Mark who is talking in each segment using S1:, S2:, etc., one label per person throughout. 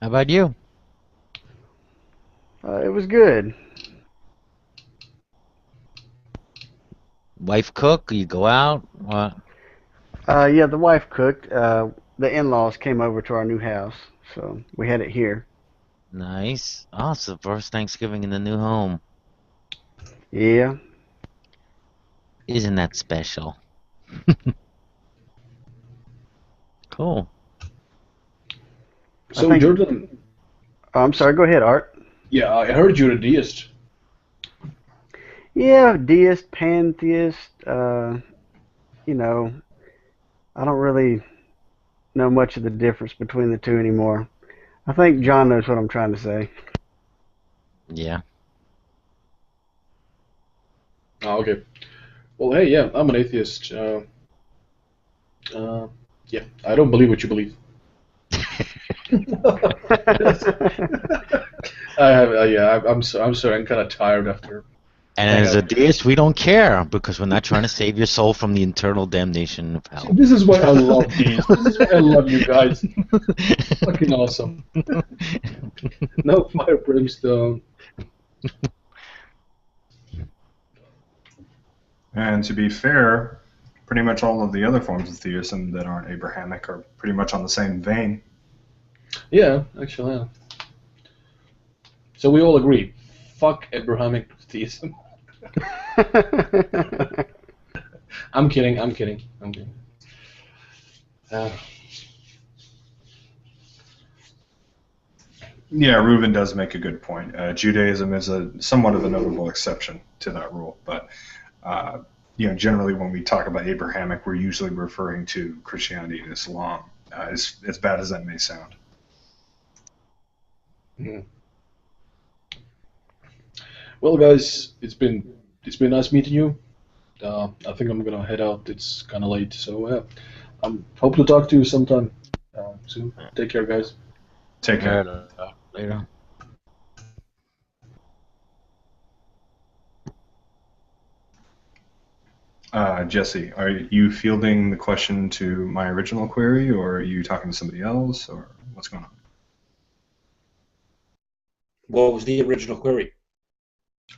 S1: How about you?
S2: It was good.
S1: Wife cook? You go out? What?
S2: Yeah, the wife cooked. The in-laws came over to our new house, so we had it here.
S1: Nice. Oh, it's the first Thanksgiving in the new home.
S2: Yeah.
S1: Isn't that special? Cool.
S2: I
S3: So,
S2: think.
S3: Jordan,
S2: Oh, I'm sorry. Go ahead, Art.
S3: yeah, I heard you're a deist.
S2: Yeah, deist, pantheist. You know, I don't really know much of the difference between the two anymore. I think John knows what I'm trying to say.
S1: Yeah.
S3: Ah, okay. Well, hey, yeah, I'm an atheist. Uh, yeah, I don't believe what you believe. I have, yeah, I'm sorry. I'm kind of tired after
S1: And
S3: hang
S1: as a
S3: out.
S1: deist, we don't care because we're not trying to save your soul from the eternal damnation of
S3: See,
S1: hell.
S3: this is why I love these. This is why I love you guys. Fucking awesome. No fire brimstone.
S4: And to be fair, pretty much all of the other forms of theism that aren't Abrahamic are pretty much on the same vein.
S3: Yeah, actually, yeah. So we all agree. Fuck Abrahamic theism. I'm kidding. I'm kidding. I'm kidding. Uh,
S4: Yeah, Reuben does make a good point. Judaism is a somewhat of a notable exception to that rule, but uh, generally when we talk about Abrahamic, we're usually referring to Christianity and Islam, as bad as that may sound.
S3: hmm. Well, guys, it's been nice meeting you. I think I'm gonna head out. It's kind of late, so hope to talk to you sometime soon. Take care, guys.
S4: Take care.
S1: Alright, later.
S4: Jesse, are you fielding the question to my original query, or are you talking to somebody else, or what's going on?
S5: What was the original query?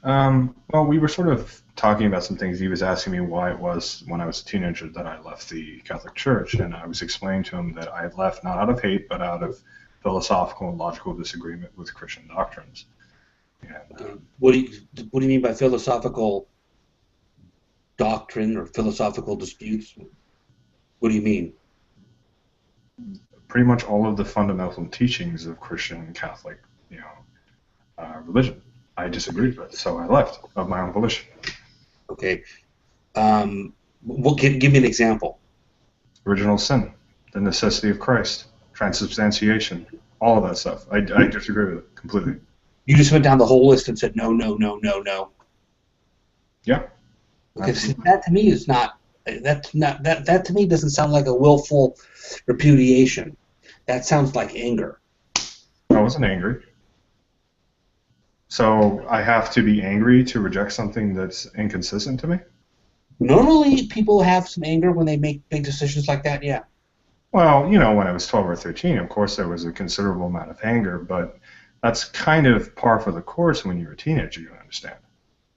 S4: Well, we were sort of talking about some things. He was asking me why it was when I was a teenager that I left the Catholic Church, and I was explaining to him that I had left not out of hate, but out of philosophical and logical disagreement with Christian doctrines. And
S5: What do you mean by philosophical doctrine or philosophical disputes? What do you mean?
S4: pretty much all of the fundamental teachings of Christian and Catholic, religion, I disagreed with, so I left of my own volition.
S5: Okay. Give me an example.
S4: Original sin, the necessity of Christ, transubstantiation, all of that stuff. I disagree with it completely.
S5: You just went down the whole list and said no, no, no, no, no.
S4: Yeah,
S5: Okay, so
S4: absolutely.
S5: that to me is not. That's not that to me doesn't sound like a willful repudiation. That sounds like anger.
S4: I wasn't angry. So I have to be angry to reject something that's inconsistent to me?
S5: Normally, people have some anger when they make big decisions like that. Yeah.
S4: Well, when I was 12 or 13, of course there was a considerable amount of anger, but that's kind of par for the course when you're a teenager, you understand.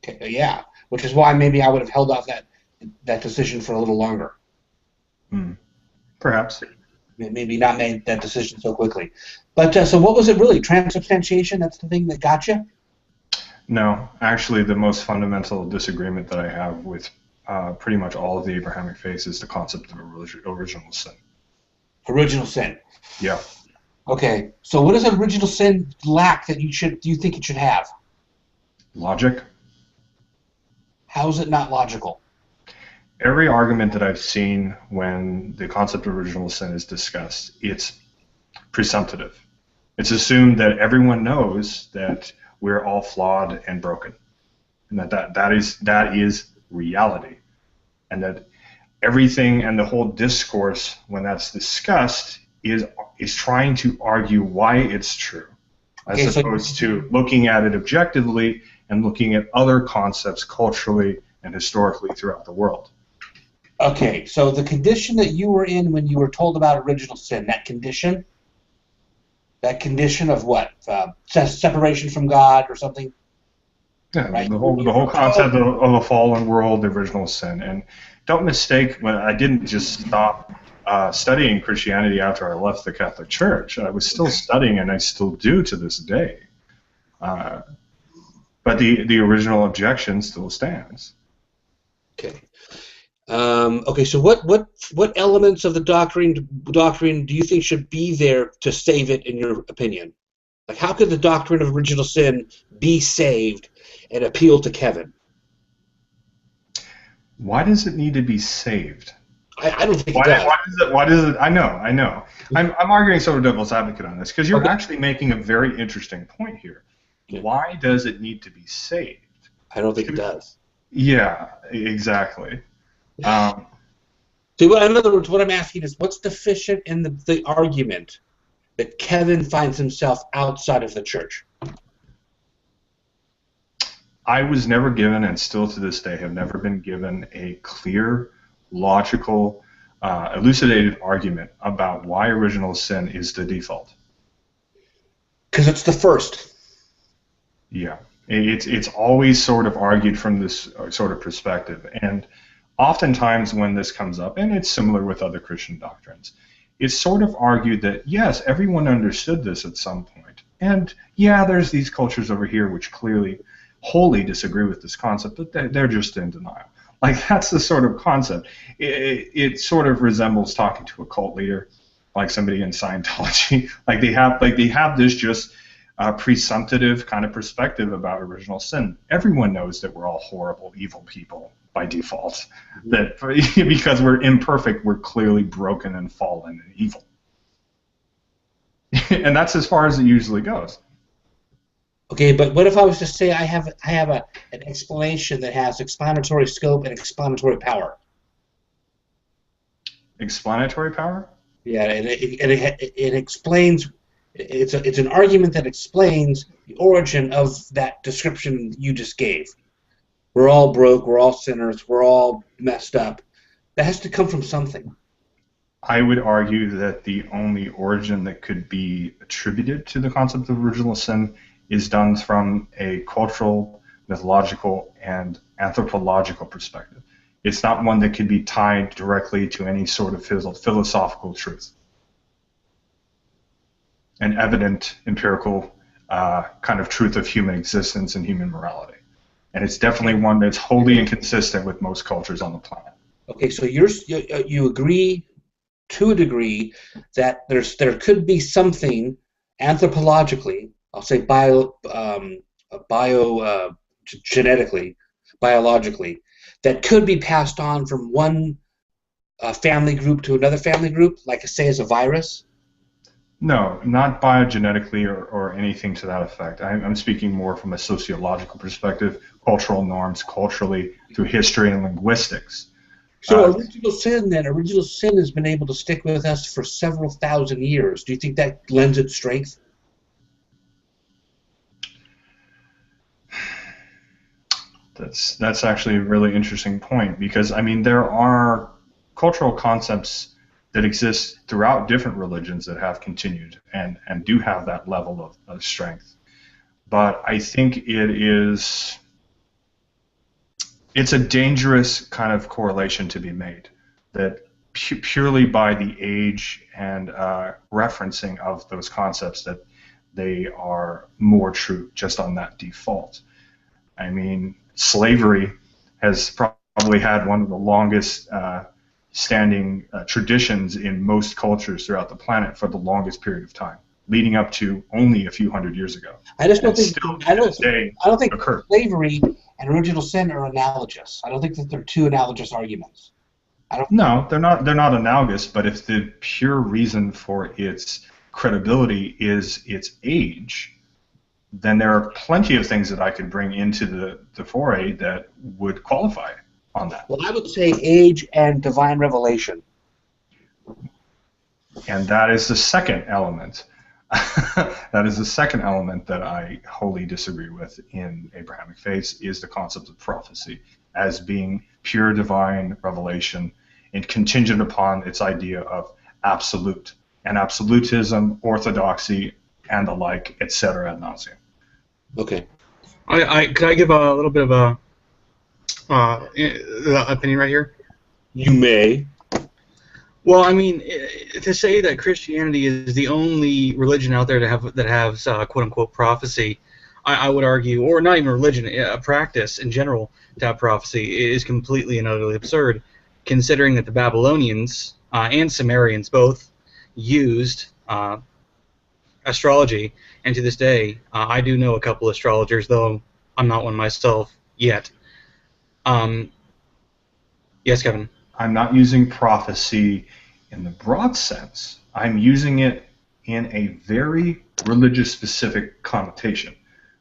S5: Okay, yeah. Which is why maybe I would have held off that decision for a little longer.
S4: Hmm. Perhaps.
S5: Maybe not made that decision so quickly. But so what was it really? Transubstantiation? That's the thing that got you?
S4: No, actually, the most fundamental disagreement that I have with pretty much all of the Abrahamic faiths is the concept of original sin.
S5: Original sin.
S4: Yeah.
S5: Okay. So what does original sin lack that you think it should have?
S4: Logic.
S5: How is it not logical?
S4: Every argument that I've seen when the concept of original sin is discussed, it's presumptive. It's assumed that everyone knows that we're all flawed and broken, and that is reality, and that everything and the whole discourse when that's discussed is trying to argue why it's true, as
S5: Okay, so
S4: opposed to looking at it objectively and looking at other concepts culturally and historically throughout the world.
S5: okay, so the condition that you were in when you were told about original sin, that condition, That condition of what? Separation from God or something?
S4: Yeah,
S5: Right.
S4: the whole concept of a fallen world, the original sin. And don't mistake, when I didn't just stop studying Christianity after I left the Catholic Church. I was still studying, and I still do to this day. But the original objection still stands.
S5: Okay. Okay. So what elements of the doctrine do you think should be there to save it, in your opinion? Like, how could the doctrine of original sin be saved and appeal to Kevin?
S4: Why does it need to be saved?
S5: I don't think it does.
S4: Why does it? I know. I'm arguing sort of devil's advocate on this because you're actually making a very interesting point here.
S5: Yeah.
S4: Why does it need to be saved?
S5: I don't think it does.
S4: Yeah, exactly.
S5: In other words, what I'm asking is, what's deficient in the argument that Kevin finds himself outside of the church?
S4: I was never given, and still to this day have never been given, a clear, logical, elucidated argument about why original sin is the default.
S5: Because it's the first.
S4: Yeah, it's always sort of argued from this sort of perspective, and oftentimes when this comes up, and it's similar with other Christian doctrines, it's sort of argued that yes, everyone understood this at some point, and yeah, there's these cultures over here which clearly wholly disagree with this concept, but they're just in denial. Like, that's the sort of concept. It sort of resembles talking to a cult leader, like somebody in Scientology. Like they have this just presumptive kind of perspective about original sin. Everyone knows that we're all horrible, evil people by default. That because we're imperfect, we're clearly broken and fallen and evil. And that's as far as it usually goes.
S5: Okay, but what if I was to say I have an explanation that has explanatory scope and explanatory power?
S4: Explanatory power?
S5: Yeah, and it explains. It's an argument that explains the origin of that description you just gave. We're all broke. We're all sinners. We're all messed up. That has to come from something.
S4: I would argue that the only origin that could be attributed to the concept of original sin is done from a cultural, mythological, and anthropological perspective. It's not one that can be tied directly to any sort of philosophical truth. An evident empirical kind of truth of human existence and human morality. And it's definitely one that's wholly inconsistent with most cultures on the planet.
S5: Okay, so you agree to a degree that there could be something anthropologically, I'll say genetically, biologically, that could be passed on from one family group to another family group, like say as a virus?
S4: No, not biogenetically or anything to that effect. I'm speaking more from a sociological perspective, cultural norms, culturally, through history and linguistics.
S5: So original sin has been able to stick with us for several thousand years. Do you think that lends its strength?
S4: That's actually a really interesting point, because I mean there are cultural concepts that exist throughout different religions that have continued and do have that level of strength. But I think it's a dangerous kind of correlation to be made, that purely by the age and referencing of those concepts that they are more true just on that default. I mean, slavery has probably had one of the longest standing traditions in most cultures throughout the planet for the longest period of time, leading up to only a few hundred years ago.
S5: I just don't think
S4: occurred.
S5: Slavery and original sin are analogous. I don't think that they're two analogous arguments.
S4: No, they're not analogous, but if the pure reason for its credibility is its age, then there are plenty of things that I could bring into the foray that would qualify on that.
S5: Well, I would say age and divine revelation.
S4: And that is the second element. That is the second element that I wholly disagree with in Abrahamic faiths, is the concept of prophecy as being pure divine revelation and contingent upon its idea of absolute. And absolutism, orthodoxy, and the like, etc. ad nauseum.
S5: Okay.
S6: Could I give a little bit of a opinion right here?
S5: You may.
S6: Well, I mean, to say that Christianity is the only religion out there that has quote unquote prophecy, I would argue, or not even religion, a practice in general to have prophecy is completely and utterly absurd, considering that the Babylonians and Sumerians both used astrology, and to this day, I do know a couple astrologers, though I'm not one myself yet. Yes, Kevin.
S4: I'm not using prophecy in the broad sense. I'm using it in a very religious specific connotation.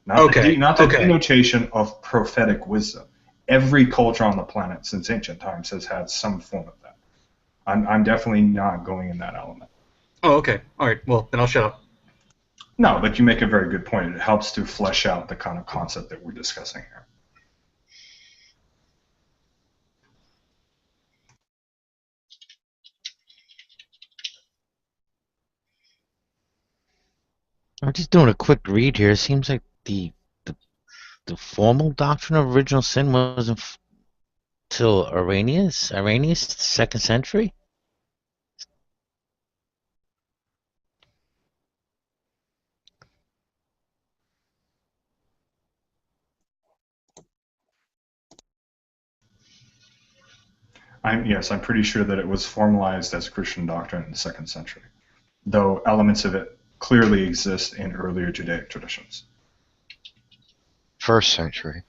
S4: Not the denotation of prophetic wisdom. Every culture on the planet since ancient times has had some form of that. I'm definitely not going in that element.
S6: Oh, okay. All right. Well, then I'll shut up.
S4: No, but you make a very good point. It helps to flesh out the kind of concept that we're discussing here.
S1: I'm just doing a quick read here. It seems like the formal doctrine of original sin wasn't till Irenaeus, 2nd century.
S4: I'm pretty sure that it was formalized as Christian doctrine in the 2nd century, though elements of it clearly exist in earlier Judaic traditions.
S7: 1st century.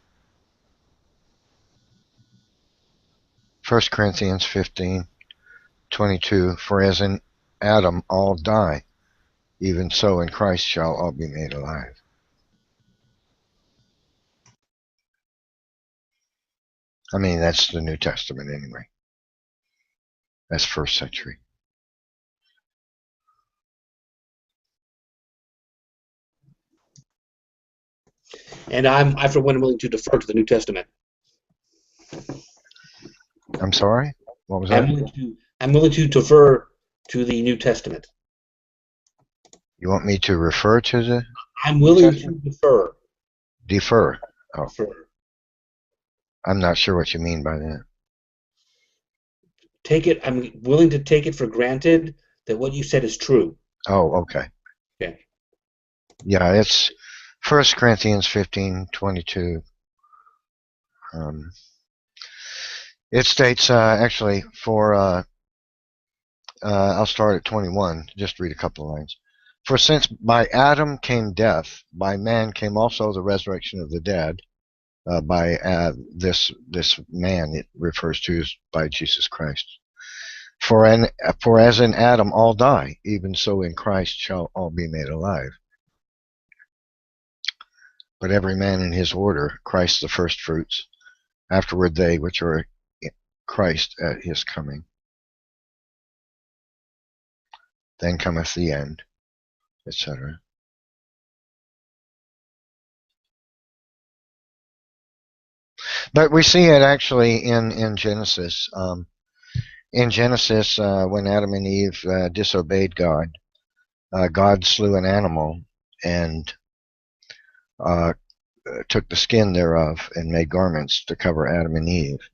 S7: 1 Corinthians 15:22. For as in Adam all die, even so in Christ shall all be made alive. I mean, that's the New Testament anyway. That's 1st century.
S5: And I for one, am willing to defer to the New Testament.
S7: I'm sorry? What was that?
S5: I'm willing to defer to the New Testament.
S7: You want me to refer to the...
S5: I'm willing to defer.
S7: Defer. Oh.
S5: Defer.
S7: I'm not sure what you mean by that.
S5: I'm willing to take it for granted that what you said is true.
S7: Oh, okay.
S5: Okay.
S7: Yeah, it's 1 Corinthians 15:22. It states, actually, I'll start at 21, just read a couple of lines. For since by Adam came death, by man came also the resurrection of the dead. By this man it refers to as by Jesus Christ. For as in Adam all die, even so in Christ shall all be made alive. But every man in his order, Christ the first fruits, afterward they which are Christ at his coming. Then cometh the end, etc. But we see it actually in Genesis. In Genesis, when Adam and Eve disobeyed God, God slew an animal and took the skin thereof and made garments to cover Adam and Eve,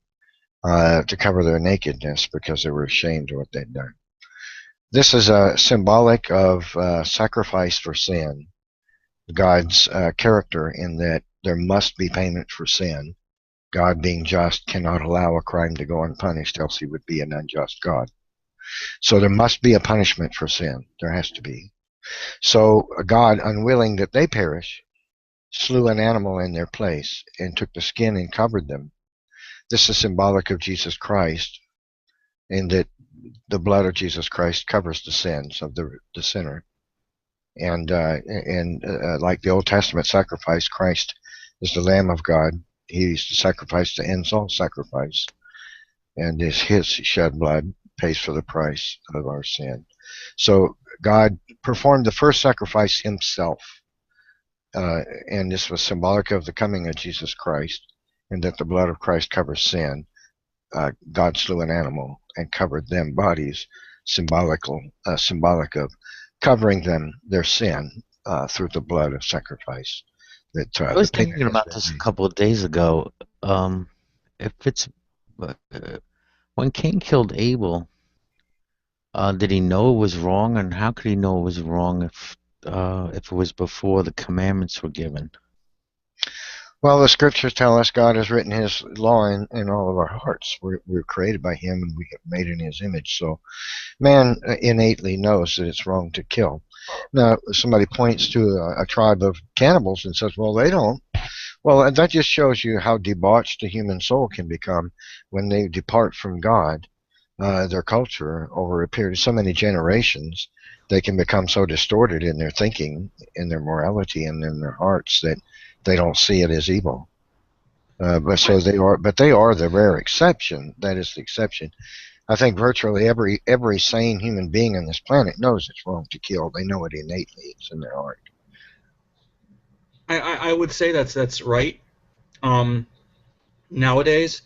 S7: to cover their nakedness because they were ashamed of what they'd done. This is symbolic of sacrifice for sin, God's character in that there must be payment for sin. God, being just, cannot allow a crime to go unpunished, else he would be an unjust God. So there must be a punishment for sin. There has to be. So God, unwilling that they perish, slew an animal in their place and took the skin and covered them. This is symbolic of Jesus Christ, in that the blood of Jesus Christ covers the sins of the sinner. And like the Old Testament sacrifice, Christ is the Lamb of God. He's the sacrifice to end all sacrifice, and his shed blood pays for the price of our sin. So God performed the first sacrifice himself, and this was symbolic of the coming of Jesus Christ, and that the blood of Christ covers sin. God slew an animal and covered them bodies, symbolic of covering them their sin, through the blood of sacrifice. That
S1: I
S7: the
S1: was
S7: payment
S1: thinking
S7: has
S1: about
S7: been
S1: this a
S7: made.
S1: couple of days ago. If it's when Cain killed Abel, did he know it was wrong, and how could he know it was wrong if it was before the commandments were given?
S7: Well, the scriptures tell us God has written His law in all of our hearts. We're created by Him, and we get made in His image. So man innately knows that it's wrong to kill. Now, somebody points to a tribe of cannibals and says, well, they don't. Well, that just shows you how debauched the human soul can become when they depart from God, their culture, over a period of so many generations. They can become so distorted in their thinking, in their morality, and in their hearts that they don't see it as evil. But they are the rare exception. That is the exception. I think virtually every sane human being on this planet knows it's wrong to kill. They know it innately. It's in their heart.
S6: I would say that's right. Nowadays,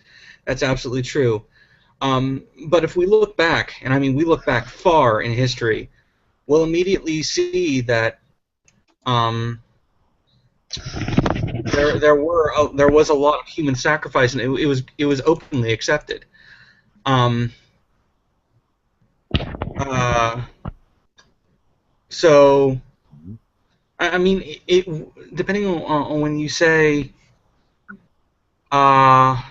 S6: that's absolutely true. But if we look back, and I mean we look back far in history, we'll immediately see that there was a lot of human sacrifice, and it was openly accepted. So I mean it depending on when you say yeah,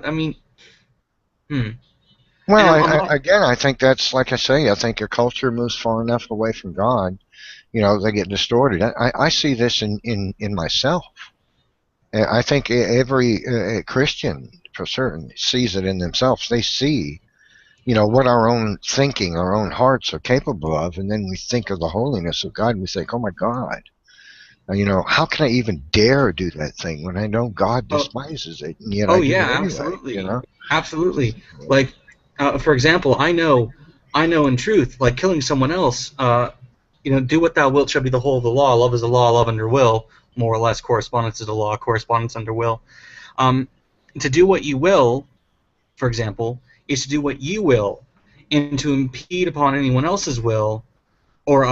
S6: I mean
S7: Well,
S6: and I'm not.
S7: again, I think that's like I say. I think your culture moves far enough away from God, they get distorted. I see this in myself. I think every Christian, for certain, sees it in themselves. They see, what our own thinking, our own hearts are capable of, and then we think of the holiness of God, and we think, oh my God, how can I even dare do that thing when I know God
S6: Oh,
S7: despises it, and yet I
S6: oh
S7: do
S6: yeah,
S7: it
S6: absolutely,
S7: anyway.
S6: absolutely. Like for example, I know in truth, like killing someone else. Do what thou wilt shall be the whole of the law. Love is the law. Love under will, more or less. Correspondence is the law. Correspondence under will. To do what you will, for example, is to do what you will, and to impede upon anyone else's will, or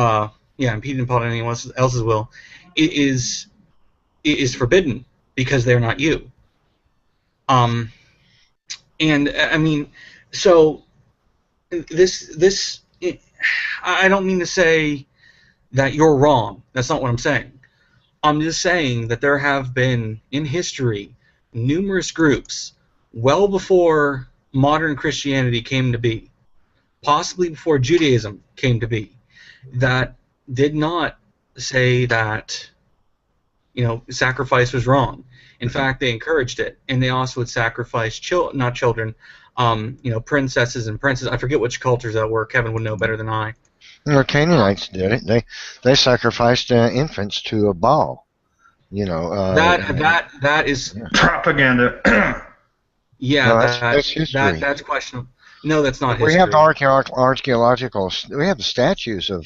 S6: impede upon anyone else's will, is forbidden because they're not you. And I mean, so this I don't mean to say that you're wrong. That's not what I'm saying. I'm just saying that there have been in history numerous groups well before modern Christianity came to be, possibly before Judaism came to be, that did not say that sacrifice was wrong. In fact, they encouraged it, and they also would sacrifice not children, princesses and princes. I forget which cultures that were. Kevin would know better than I.
S7: The Canaanites did it. They sacrificed infants to a Baal.
S6: That is
S4: propaganda.
S6: Yeah,
S7: no, that's history.
S6: that's questionable. No, that's not
S7: We have
S6: history.
S7: archaeological. We have the statues of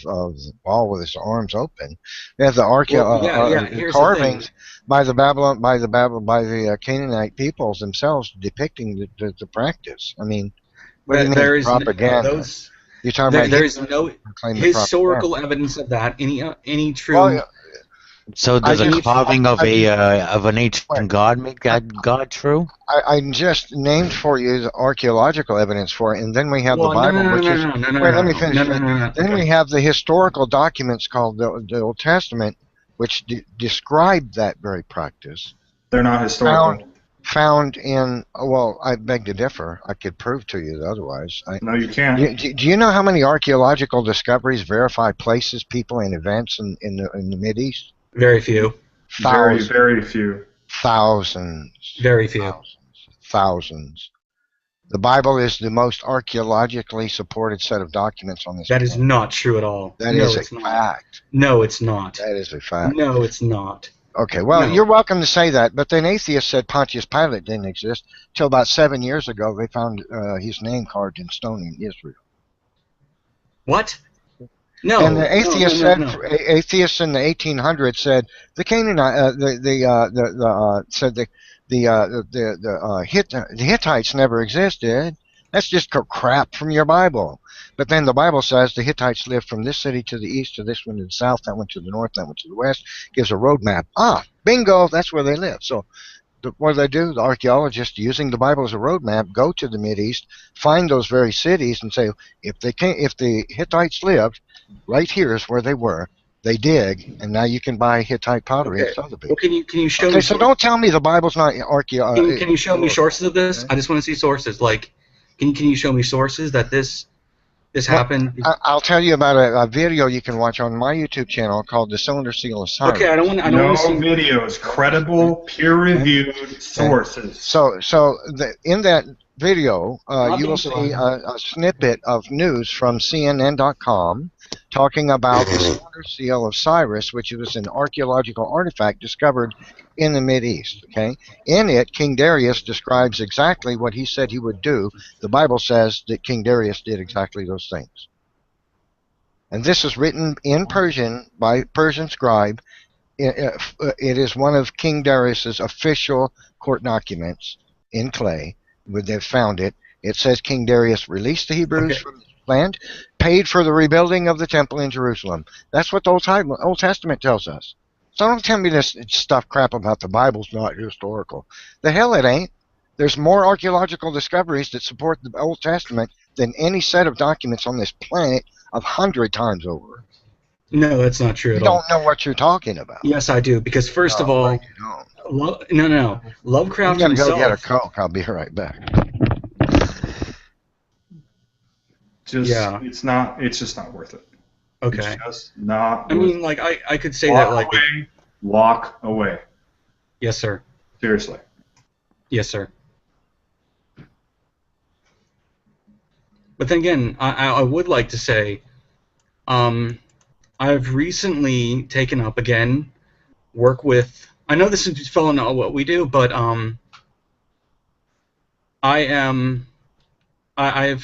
S7: Baal with his arms open. We have the
S6: Here's
S7: carvings
S6: the
S7: by the Canaanite peoples themselves depicting the practice. I mean, what do you
S6: thing.
S7: mean
S6: There is
S7: propaganda? You're talking about
S6: there is no
S7: claim the
S6: historical
S7: propaganda.
S6: evidence of that. Any true.
S7: Well,
S1: So does a carving of an
S7: wait,
S1: ancient god make that god true?
S7: I just named for you the archaeological evidence for it, and then we have the
S6: Well, no,
S7: Bible,
S6: no, no,
S7: which
S6: no,
S7: is
S6: no, no, no,
S7: wait. Let
S6: no,
S7: me
S6: no,
S7: finish.
S6: no, no, no, no.
S7: Then
S6: Okay.
S7: we have the historical documents called the Old Testament, which describe that very practice.
S4: They're not historical.
S7: Found in I beg to differ. I could prove to you otherwise.
S4: No, you can't.
S7: Do you know how many archaeological discoveries verify places, people, and events in the Mideast?
S6: Very few.
S4: Very,
S7: Thousands.
S4: very few.
S7: Thousands.
S6: Very few.
S7: Thousands. The Bible is the most archaeologically supported set of documents on this
S6: That
S7: planet.
S6: is not true at all.
S7: That
S6: No,
S7: is a
S6: it's not.
S7: fact.
S6: No, it's not.
S7: That is a fact.
S6: No, it's not.
S7: Okay, well,
S6: No.
S7: you're welcome to say that, but then atheists said Pontius Pilate didn't exist till about 7 years ago. They found his name carved in stone in Israel.
S6: What? No.
S7: And the atheists
S6: no.
S7: atheists in the 1800s said the Canaanite, the Hittites never existed. That's just crap from your Bible. But then the Bible says the Hittites lived from this city to the east, to this one to the south, that one to the north, that one to the west. Gives a road map. Ah, bingo, that's where they live. So what do? The archaeologists, using the Bible as a roadmap, go to the Mideast, find those very cities, and say, if the Hittites lived, right here is where they were. They dig, and now you can buy Hittite pottery at
S6: Okay.
S7: Sotheby's.
S6: Well, can you show
S7: Okay,
S6: me
S7: so
S6: sources?
S7: don't tell me the Bible's not archaeological.
S6: Can you show me sources of this? I just want to see sources. Like, can you show me sources that this
S7: Well,
S6: happened?
S7: I'll tell you about a video you can watch on my YouTube channel called The Cylinder Seal of Cyrus.
S6: Okay, I don't want
S4: No
S6: to see
S4: videos, credible, peer-reviewed sources.
S7: So in that video,
S6: Not
S7: you will
S6: these
S7: see
S6: ones.
S7: a snippet of news from CNN.com talking about the Cylinder Seal of Cyrus, which was an archaeological artifact discovered in the Mideast. Okay, in it, King Darius describes exactly what he said he would do. The Bible says that King Darius did exactly those things, and this is written in Persian by a Persian scribe. It is one of King Darius's official court documents in clay. They've found it. It says King Darius released the Hebrews
S6: Okay.
S7: from the land, paid for the rebuilding of the temple in Jerusalem. That's what the Old Testament tells us. So don't tell me this stuff crap about the Bible's not historical. The hell it ain't. There's more archaeological discoveries that support the Old Testament than any set of documents on this planet 100 times over.
S6: No, that's not true
S7: You
S6: at all.
S7: don't know what you're talking about.
S6: Yes, I do. Because first of
S7: No,
S6: all,
S7: you don't.
S6: no.
S7: I'm
S6: Lovecraft
S7: gonna go get a
S6: himself.
S7: Coke. I'll be right back.
S6: Yeah.
S4: It's just not worth it.
S6: Okay.
S4: It's just not
S6: I
S4: worth
S6: mean, like I could say
S4: it.
S6: that like
S4: Walk away.
S6: yes, sir.
S4: Seriously.
S6: Yes, sir. But then again, I would like to say, I've recently taken up again work with. I know this is falling on what we do, but I've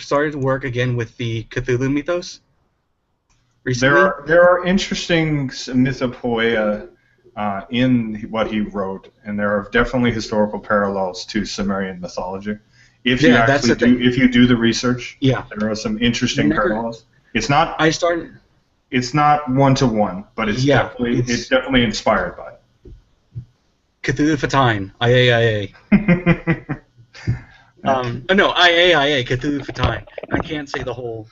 S6: started to work again with the Cthulhu mythos recently.
S4: There are interesting mythopoeia in what he wrote, and there are definitely historical parallels to Sumerian mythology. If you
S6: Yeah, that's
S4: actually
S6: the thing.
S4: if you do the research,
S6: Yeah.
S4: there are some interesting
S6: Whenever-
S4: parallels. It's not
S6: I started.
S4: it's not one-to-one, but it's
S6: Yeah,
S4: it's definitely inspired by
S6: Cthulhu Fatine, IA.
S4: it.
S6: No, IA, Cthulhu Fatine. I can't say the whole.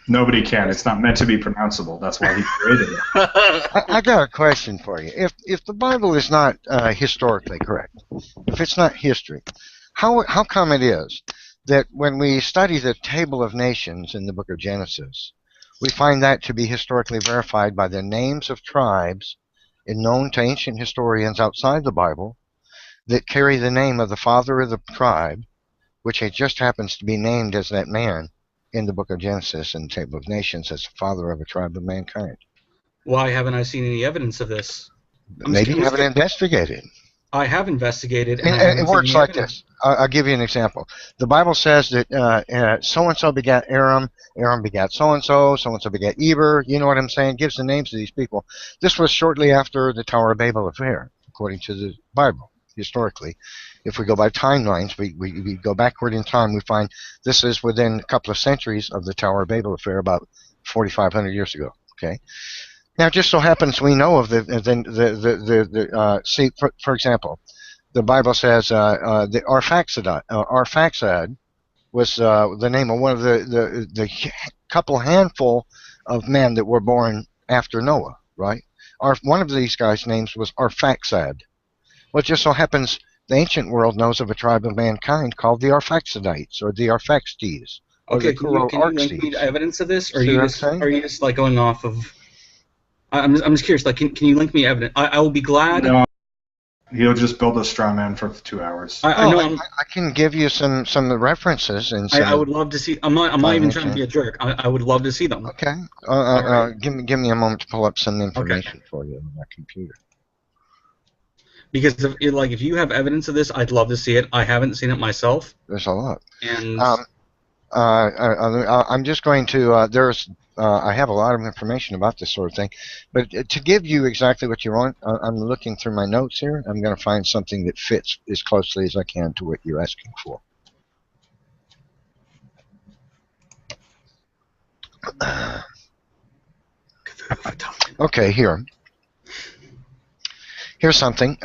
S4: Nobody can. It's not meant to be pronounceable. That's why he created it.
S7: I got a question for you. If the Bible is not historically correct, if it's not history, how come it is that when we study the Table of Nations in the Book of Genesis, we find that to be historically verified by the names of tribes known to ancient historians outside the Bible that carry the name of the father of the tribe, which it just happens to be named as that man in the Book of Genesis and Table of Nations as the father of a tribe of mankind?
S6: Why haven't I seen any evidence of this?
S7: Maybe you haven't investigated.
S6: I have investigated, and I
S7: And
S6: haven't
S7: it
S6: seen
S7: works
S6: any
S7: like
S6: evidence.
S7: this. I'll give you an example. The Bible says that so-and-so begat Aram, Aram begat so-and-so, so-and-so begat Eber. You know what I'm saying? It gives the names of these people. This was shortly after the Tower of Babel affair, according to the Bible, historically. If we go by timelines, we go backward in time, we find this is within a couple of centuries of the Tower of Babel affair, about 4,500 years ago. Okay. Now, it just so happens we know of see, for example, the Bible says the Arphaxad was the name of one of the couple handful of men that were born after Noah, right? One of these guys' names was Arphaxad. Well, it just so happens the ancient world knows of a tribe of mankind called the Arphaxidites or the Arphaxades or
S6: Okay,
S7: the
S6: can you link me
S7: Kuro-Arxes.
S6: to evidence of this, or
S7: See what I'm saying?
S6: are you just like going off of? I'm just curious. Like, can you link me evidence? I will be glad.
S4: No, he'll just build a straw man for 2 hours.
S6: I know.
S7: I can give you some references and
S6: I would love to see. I'm not even trying to be a
S7: Okay.
S6: jerk. I would love to see them.
S7: Okay.
S6: Alright.
S7: Give me a moment to pull up some information for you on my computer.
S6: Because if you have evidence of this, I'd love to see it. I haven't seen it myself,
S7: There's a lot.
S6: and
S7: I'm just going to. I have a lot of information about this sort of thing, but to give you exactly what you want, I'm looking through my notes here. I'm going to find something that fits as closely as I can to what you're asking for. Okay, here's something.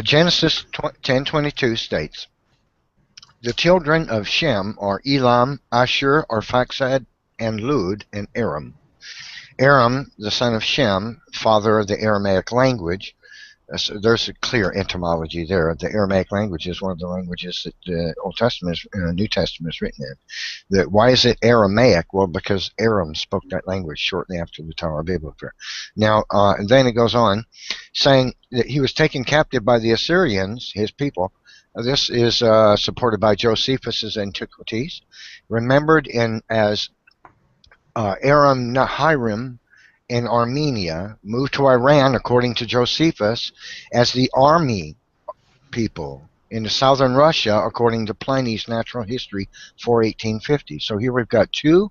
S7: Genesis 10:22 states, "The children of Shem are Elam, Ashur, Arphaxad, and Lud, and Aram." Aram, the son of Shem, father of the Aramaic language. So there's a clear etymology there. The Aramaic language is one of the languages that the Old Testament, New Testament is written in. Why is it Aramaic? Well, because Aram spoke that language shortly after the Tower of Babel. Now, and then it goes on, saying that he was taken captive by the Assyrians, his people. This is supported by Josephus's Antiquities, remembered as Aram Naharaim in Armenia, moved to Iran, according to Josephus, as the army people into southern Russia, according to Pliny's Natural History 4:1850. So here we've got two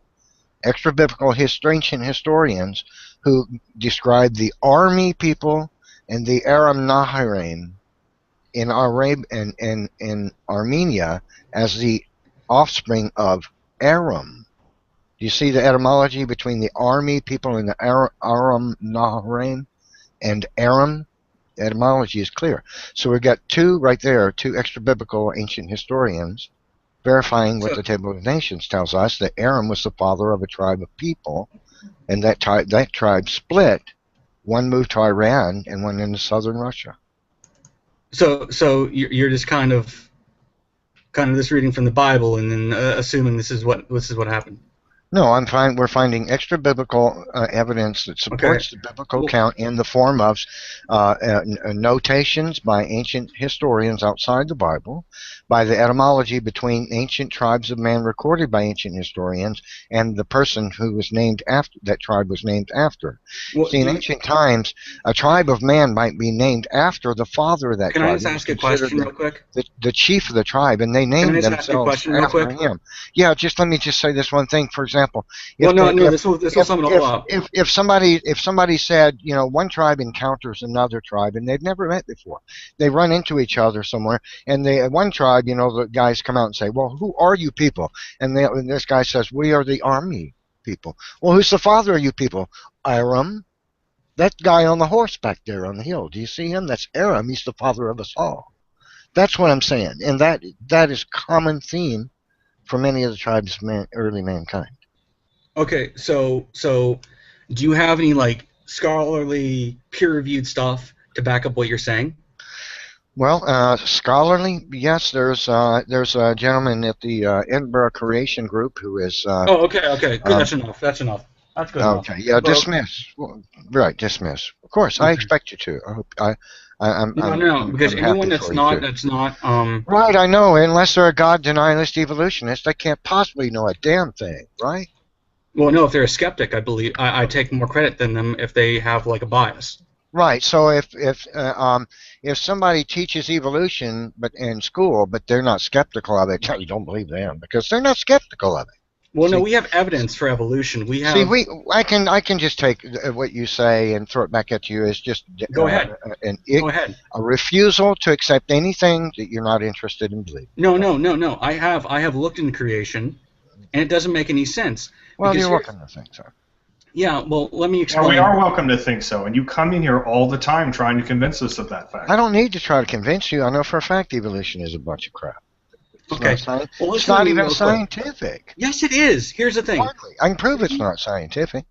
S7: extra-biblical ancient historians who describe the army people and the Aram Naharaim in Armenia as the offspring of Aram. Do you see the etymology between the army people and the Aram Naharaim and Aram? The etymology is clear. So we've got two right there, two extra-biblical ancient historians verifying what the Table of Nations tells us, that Aram was the father of a tribe of people, and that tribe split. One moved to Iran and one into southern Russia.
S6: So you're just kind of just reading from the Bible and then assuming this is what happened.
S7: No, we're finding extra biblical evidence that supports the biblical account in the form of notations by ancient historians outside the Bible, by the etymology between ancient tribes of man recorded by ancient historians and the person who was named after that tribe was named after. See, in ancient times, a tribe of man might be named after the father of that tribe.
S6: Can I just ask a question real quick?
S7: The chief of the tribe, and they named themselves after him. Yeah, let me just say this one thing. For example,
S6: this will sum it all up.
S7: If somebody said, one tribe encounters another tribe and they've never met before, they run into each other somewhere, and one tribe, the guys come out and say, "Well, who are you people?" And this guy says, "We are the army people." "Well, who's the father of you people?" "Aram." That guy on the horse back there on the hill. Do you see him? That's Aram. He's the father of us all. That's what I'm saying, and that is common theme for many of the tribes of early mankind.
S6: Okay, so do you have any scholarly, peer-reviewed stuff to back up what you're saying?
S7: Well, scholarly, yes. There's a gentleman at the Edinburgh Creation Group who is.
S6: Okay. Good. That's enough. That's good enough.
S7: Okay. Yeah. Dismiss. Well, right. Dismiss. Of course. Okay. I expect you to. I hope.
S6: No, because anyone that's not.
S7: Right. I know. Unless they're a God-denialist evolutionist, they can't possibly know a damn thing. Right.
S6: Well, no. If they're a skeptic, I believe I take more credit than them if they have a bias.
S7: Right. So if somebody teaches evolution in school, but they're not skeptical of it, you don't believe them because they're not skeptical of it.
S6: Well, no, we have evidence for evolution. We have.
S7: See, I can just take what you say and throw it back at you as just
S6: go ahead. Go ahead.
S7: A refusal to accept anything that you're not interested in believing.
S6: No. I have looked into creation, and it doesn't make any sense.
S7: Well, you're welcome to think so.
S6: Yeah, well, let me explain.
S4: Yeah, we are welcome to think so, and you come in here all the time trying to convince us of that fact.
S7: I don't need to try to convince you. I know for a fact evolution is a bunch of crap. It's not even scientific.
S6: Yes, it is. Here's the thing.
S7: Hardly. I can prove it's not scientific.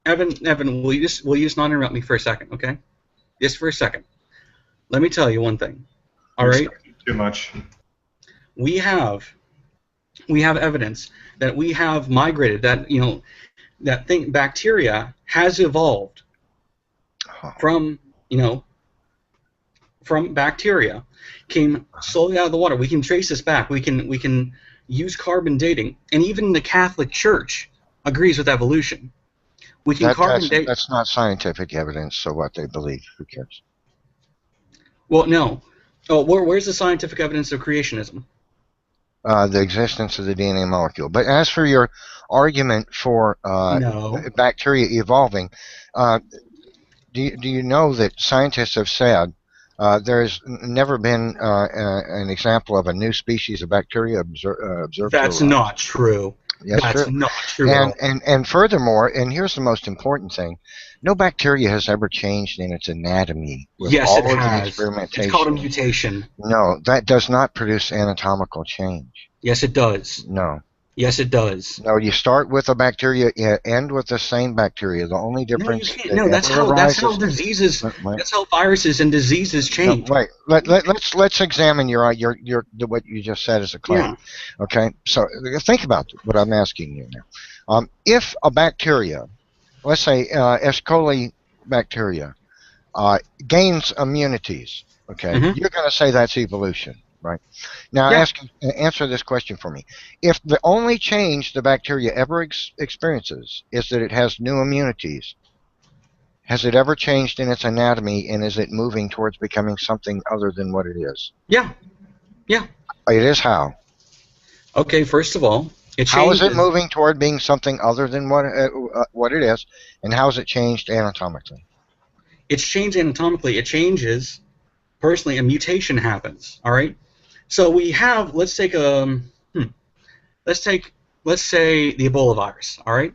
S6: Evan, will you just not interrupt me for a second, okay? Just for a second. Let me tell you one thing. All right?
S4: Too much.
S6: We have evidence that we have migrated, that bacteria has evolved from bacteria, came slowly out of the water. We can trace this back. We can use carbon dating, and even the Catholic Church agrees with evolution. We can carbon date.
S7: That's not scientific evidence. So what they believe? Who cares?
S6: Well, no. Oh, where's the scientific evidence of creationism?
S7: The existence of the DNA molecule. But as for your argument for bacteria evolving, do you know that scientists have said there's never been an example of a new species of bacteria observed?
S6: That's not true.
S7: That's
S6: That's
S7: true.
S6: not true at all.
S7: And furthermore, and here's the most important thing: no bacteria has ever changed in its anatomy with
S6: Yes, it
S7: all of the
S6: has. It's called a
S7: experimentation.
S6: mutation.
S7: No, that does not produce anatomical change.
S6: Yes, it does.
S7: No.
S6: Yes, it does.
S7: No, you start with a bacteria, end with the same bacteria. The only
S6: No, you
S7: difference
S6: can't.
S7: that
S6: No, that's
S7: ever
S6: how
S7: arises.
S6: diseases.
S7: Wait,
S6: That's how viruses and diseases
S7: no,
S6: change.
S7: wait. Let's examine what you just said as a claim.
S6: Yeah.
S7: Okay, so think about what I'm asking you now. If a bacteria, let's say E. coli bacteria, gains immunities, okay,
S6: Hmm.
S7: you're going to say that's evolution, right? Now,
S6: Yeah.
S7: answer this question for me. If the only change the bacteria ever experiences is that it has new immunities, has it ever changed in its anatomy, and is it moving towards becoming something other than what it is?
S6: Yeah. Yeah.
S7: It is how?
S6: Okay. First of all, it
S7: How is it
S6: changes.
S7: moving toward being something other than what it is, and how is it changed anatomically?
S6: It's changed anatomically. It changes. Personally, a mutation happens. All right. So we have. Let's take let's say the Ebola virus. All right.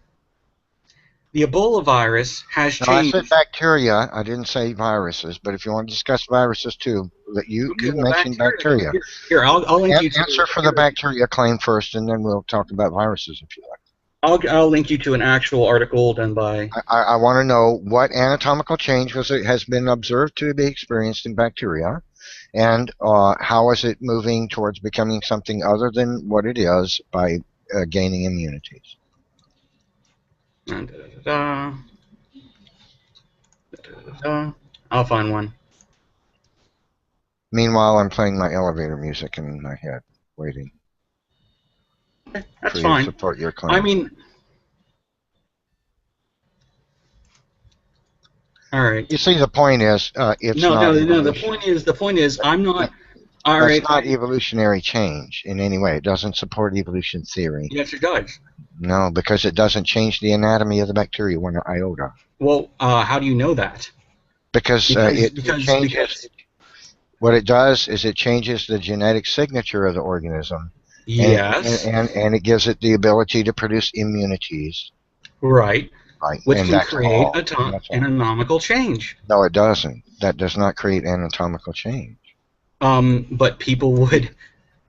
S6: The Ebola virus has
S7: No, I said
S6: changed.
S7: bacteria. I didn't say viruses. But if you want to discuss viruses too, that you
S6: Okay. Well,
S7: mentioned
S6: bacteria.
S7: bacteria.
S6: Here, I'll link you to.
S7: Answer for the bacteria claim first, and then we'll talk about viruses if you like.
S6: I'll link you to an actual article done by.
S7: I want to know what anatomical change has been observed to be experienced in bacteria, and how is it moving towards becoming something other than what it is by gaining immunities.
S6: I'll find one.
S7: Meanwhile, I'm playing my elevator music in my head, waiting
S6: That's
S7: for you
S6: fine.
S7: to support your claim.
S6: I mean, all right.
S7: You see, the point is, it's
S6: No,
S7: not
S6: no, no.
S7: evolution.
S6: The point is, I'm not. All
S7: That's
S6: right.
S7: not evolutionary change in any way. It doesn't support evolution theory.
S6: Yes, it does.
S7: No, because it doesn't change the anatomy of the bacteria one iota.
S6: Well, how do you know that?
S7: Because it changes. What it does is it changes the genetic signature of the organism.
S6: Yes.
S7: And it gives it the ability to produce immunities.
S6: Right.
S7: Right.
S6: Which
S7: and
S6: can
S7: that's
S6: create
S7: all.
S6: an anatomical change.
S7: No, it doesn't. That does not create anatomical change.
S6: But people would.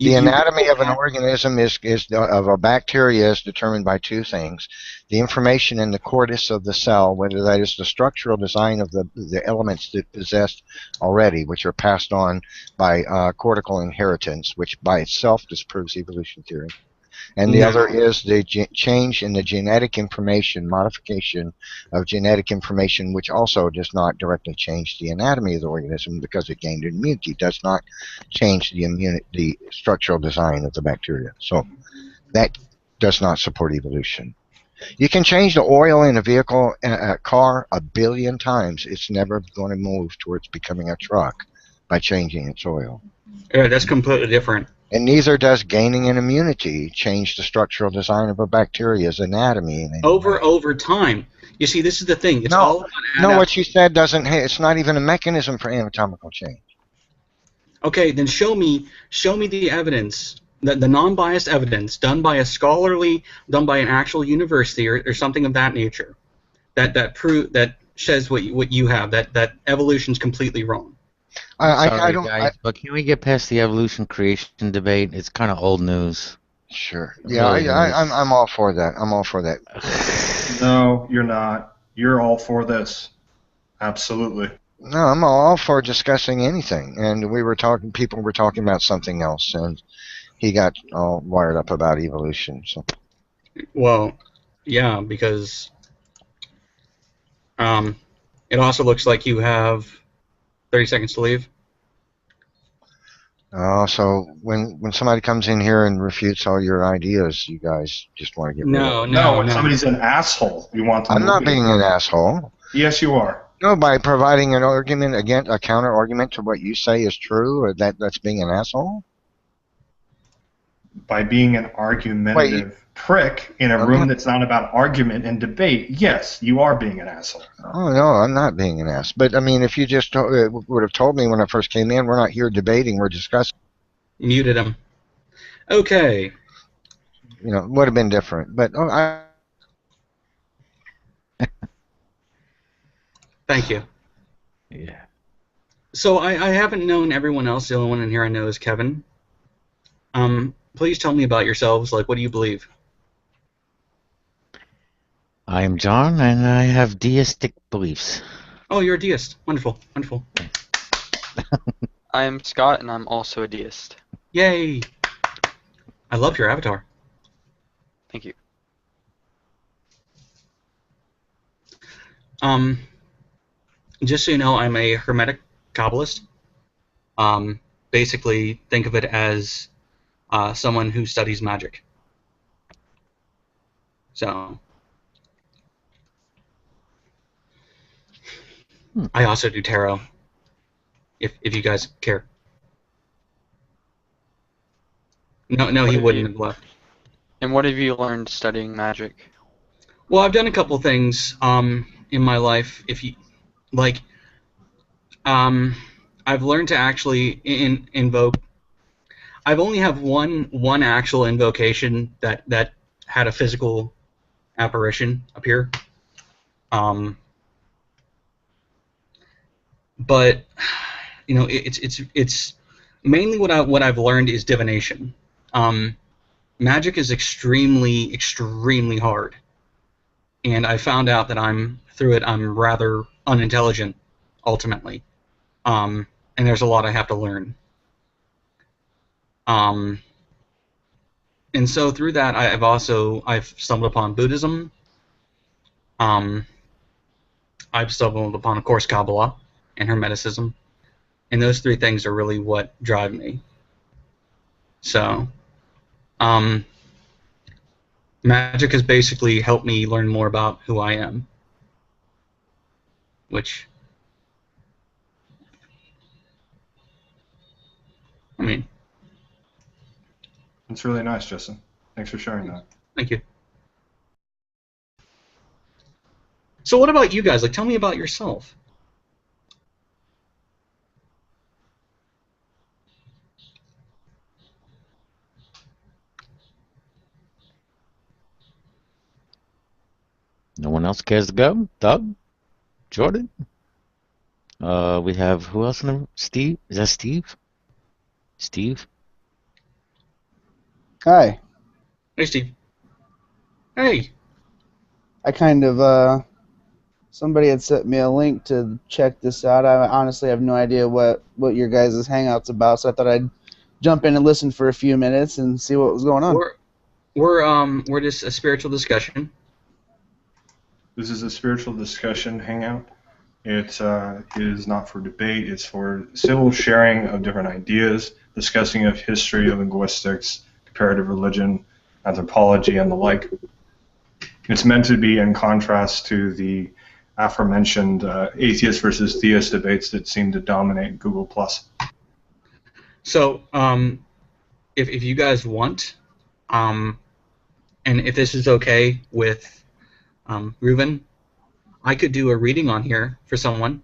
S7: The anatomy of an organism of a bacteria is determined by two things: the information in the cortex of the cell, whether that is the structural design of the elements that possessed already, which are passed on by cortical inheritance, which by itself disproves evolution theory. And the other is the change in the genetic information, modification of genetic information, which also does not directly change the anatomy of the organism because it gained immunity, does not change the structural design of the bacteria. So that does not support evolution. You can change the oil in a vehicle, a car, 1 billion times. It's never going to move towards becoming a truck by changing its oil.
S6: Yeah, that's completely different.
S7: And neither does gaining an immunity change the structural design of a bacteria's anatomy.
S6: Over time. You see, this is the thing. It's all about
S7: no, what you said doesn't. It's not even a mechanism for anatomical change.
S6: Okay, then show me the evidence, the non-biased evidence done by an actual university or something of that nature, that says what you have, that evolution's completely wrong.
S1: Sorry, guys, but can we get past the evolution creation debate? It's kind of old news.
S7: Sure. Yeah, really I'm all for that. I'm all for that.
S4: No, you're not. You're all for this. Absolutely.
S7: No, I'm all for discussing anything. And people were talking about something else, and he got all wired up about evolution. So.
S6: Well, yeah, because it also looks like you have 30 seconds to leave.
S7: So when somebody comes in here and refutes all your ideas, you guys just want to get rid of it.
S4: No, when somebody's an asshole, you want to.
S7: I'm not being an asshole.
S4: Yes, you are.
S7: No, by providing an argument against a counter argument to what you say is true, or that's being an asshole.
S4: By being an argumentative prick in a room that's not about argument and debate, yes, you are being an asshole.
S7: Oh, no, I'm not being an ass. But, I mean, if you just would have told me when I first came in, we're not here debating, we're discussing.
S6: Muted him. Okay.
S7: would have been different. But
S6: Thank you.
S1: Yeah.
S6: So I haven't known everyone else. The only one in here I know is Kevin. Please tell me about yourselves. Like, what do you believe?
S1: I am John, and I have deistic beliefs.
S6: Oh, you're a deist. Wonderful, wonderful.
S8: I am Scott, and I'm also a deist.
S6: Yay! I love your avatar.
S8: Thank you.
S6: Just so you know, I'm a Hermetic Kabbalist. Basically, think of it as someone who studies magic. So, I also do tarot, if you guys care. No, he wouldn't have left.
S8: And what have you learned studying magic?
S6: Well, I've done a couple things in my life. If you like, I've learned to actually invoke. I've only have one actual invocation that had a physical apparition appear. But it's mainly what I've learned is divination. Magic is extremely hard, and I found out that I'm rather unintelligent ultimately, and there's a lot I have to learn. And so through that, I've stumbled upon Buddhism. I've stumbled upon, of course, Kabbalah and Hermeticism, and those three things are really what drive me. So, magic has basically helped me learn more about who I am, which, I mean,
S4: That's really nice, Justin. Thanks for sharing that.
S6: thank you. So what about you guys? Like, tell me about yourself.
S1: No one else cares to go? Doug? Jordan? We have who else in the room? Steve? Is that Steve? Steve?
S9: Hi.
S6: Hey, Steve. Hey.
S9: I kind of, somebody had sent me a link to check this out. I honestly have no idea what your guys' hangout's about, so I thought I'd jump in and listen for a few minutes and see what was going on.
S6: We're just a spiritual discussion.
S4: This is a spiritual discussion hangout. It is not for debate. It's for civil sharing of different ideas, discussing of history, of linguistics, comparative religion, anthropology, and the like. It's meant to be in contrast to the aforementioned atheist versus theist debates that seem to dominate Google+.
S6: So, if you guys want, and if this is okay with Reuven, I could do a reading on here for someone.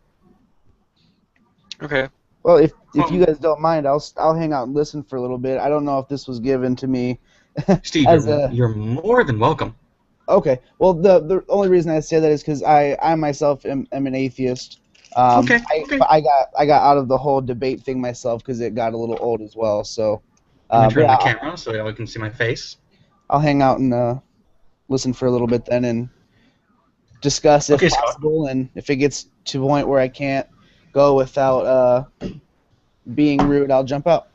S8: Okay.
S9: Well, if you guys don't mind, I'll hang out and listen for a little bit. I don't know if this was given to me.
S6: Steve, you're more than welcome.
S9: Okay. Well, the only reason I say that is because I myself am an atheist.
S6: Okay.
S9: I got out of the whole debate thing myself because it got a little old as well. So.
S6: I'm gonna turn the camera so y'all can see my face.
S9: I'll hang out and listen for a little bit then and discuss if possible, and if it gets to a point where I can't go without being rude, I'll jump out.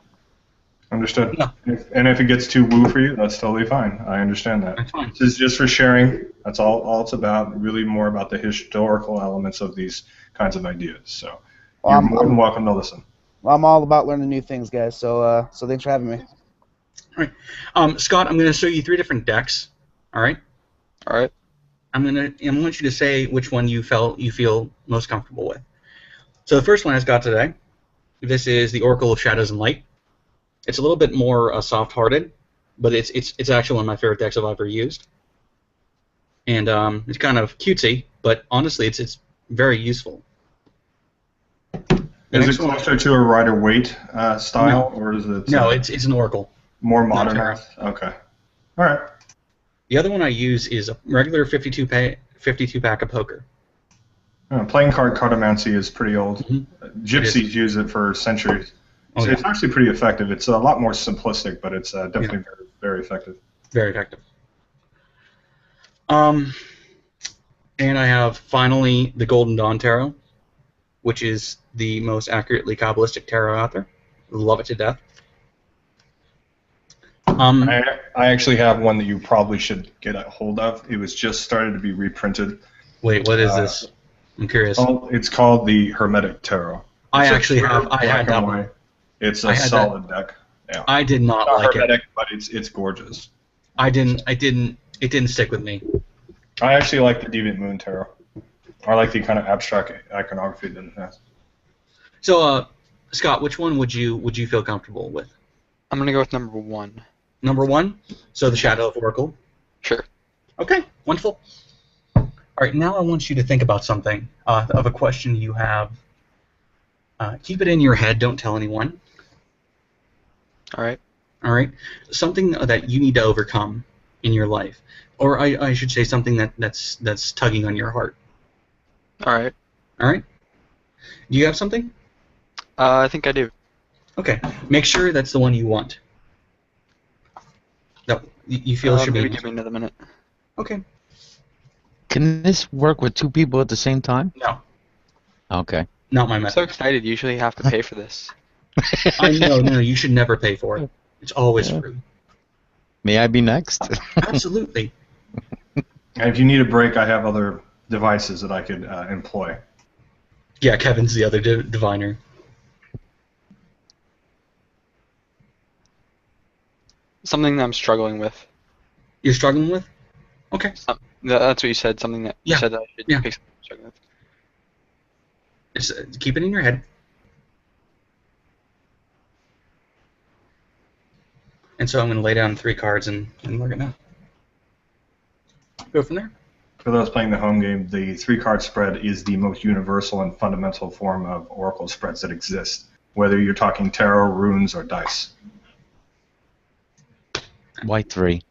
S4: Understood. Yeah. And if it gets too woo for you, that's totally fine. I understand that. That's fine. This is just for sharing. That's all it's about. Really more about the historical elements of these kinds of ideas. So you're more than welcome to listen.
S9: Well, I'm all about learning new things, guys. So thanks for having me.
S6: All right, Scott. I'm going to show you 3 different decks. All right.
S8: All right.
S6: I want you to say which one you feel most comfortable with. So the first one I've got today, this is the Oracle of Shadows and Light. It's a little bit more soft-hearted, but it's actually one of my favorite decks I've ever used. And it's kind of cutesy, but honestly, it's very useful.
S4: Is it closer to a Rider-Waite style, or is it?
S6: No, it's an Oracle.
S4: More modernized. Okay. All right.
S6: The other one I use is a regular 52 pack of poker.
S4: Playing card cartomancy is pretty old. Gypsies
S6: It
S4: use it for centuries.
S6: Oh,
S4: So
S6: yeah.
S4: it's actually pretty effective. It's a lot more simplistic, but it's definitely very, very effective.
S6: Very effective. And I have finally the Golden Dawn Tarot, which is the most accurately Kabbalistic tarot out there. Love it to death.
S4: I actually have one that you probably should get a hold of. It was just started to be reprinted.
S6: Wait, what is this? I'm curious.
S4: It's called the Hermetic Tarot.
S6: I
S4: It's
S6: actually
S4: a
S6: have. I had that one.
S4: white. It's a solid deck. Yeah.
S6: I did not
S4: It's
S6: like
S4: hermetic,
S6: it.
S4: but it's gorgeous.
S6: It didn't stick with me.
S4: I actually like the Deviant Moon Tarot. I like the kind of abstract iconography that it has.
S6: So, Scott, which one would you feel comfortable with?
S8: I'm gonna go with number 1.
S6: Number 1. So the Shadow of Oracle.
S8: Sure.
S6: Okay, wonderful. All right, now I want you to think about something of a question you have. Keep it in your head. Don't tell anyone.
S8: All right.
S6: All right. Something that you need to overcome in your life, or I should say something that's tugging on your heart.
S8: All right.
S6: All right. Do you have something?
S8: I think I do.
S6: Okay. Make sure that's the one you want. That you feel should
S8: Maybe
S6: be.
S8: give me another minute.
S6: Okay.
S1: Can this work with 2 people at the same time?
S6: No.
S1: Okay.
S6: Not my
S8: I'm
S6: method.
S8: so excited. Usually you have to pay for this.
S6: I know. No, you should never pay for it. It's always free.
S1: May I be next?
S6: Absolutely.
S4: And if you need a break, I have other devices that I could employ.
S6: Yeah, Kevin's the other diviner.
S8: Something that I'm struggling with.
S6: You're struggling with? Okay.
S8: That's what you said. Something that you said that I should pick something I'm struggling with.
S6: Just keep it in your head. And so I'm going to lay down 3 cards, and we're going to go from there.
S4: For those playing the home game, the 3-card spread is the most universal and fundamental form of oracle spreads that exist, whether you're talking tarot, runes, or dice.
S1: Why 3?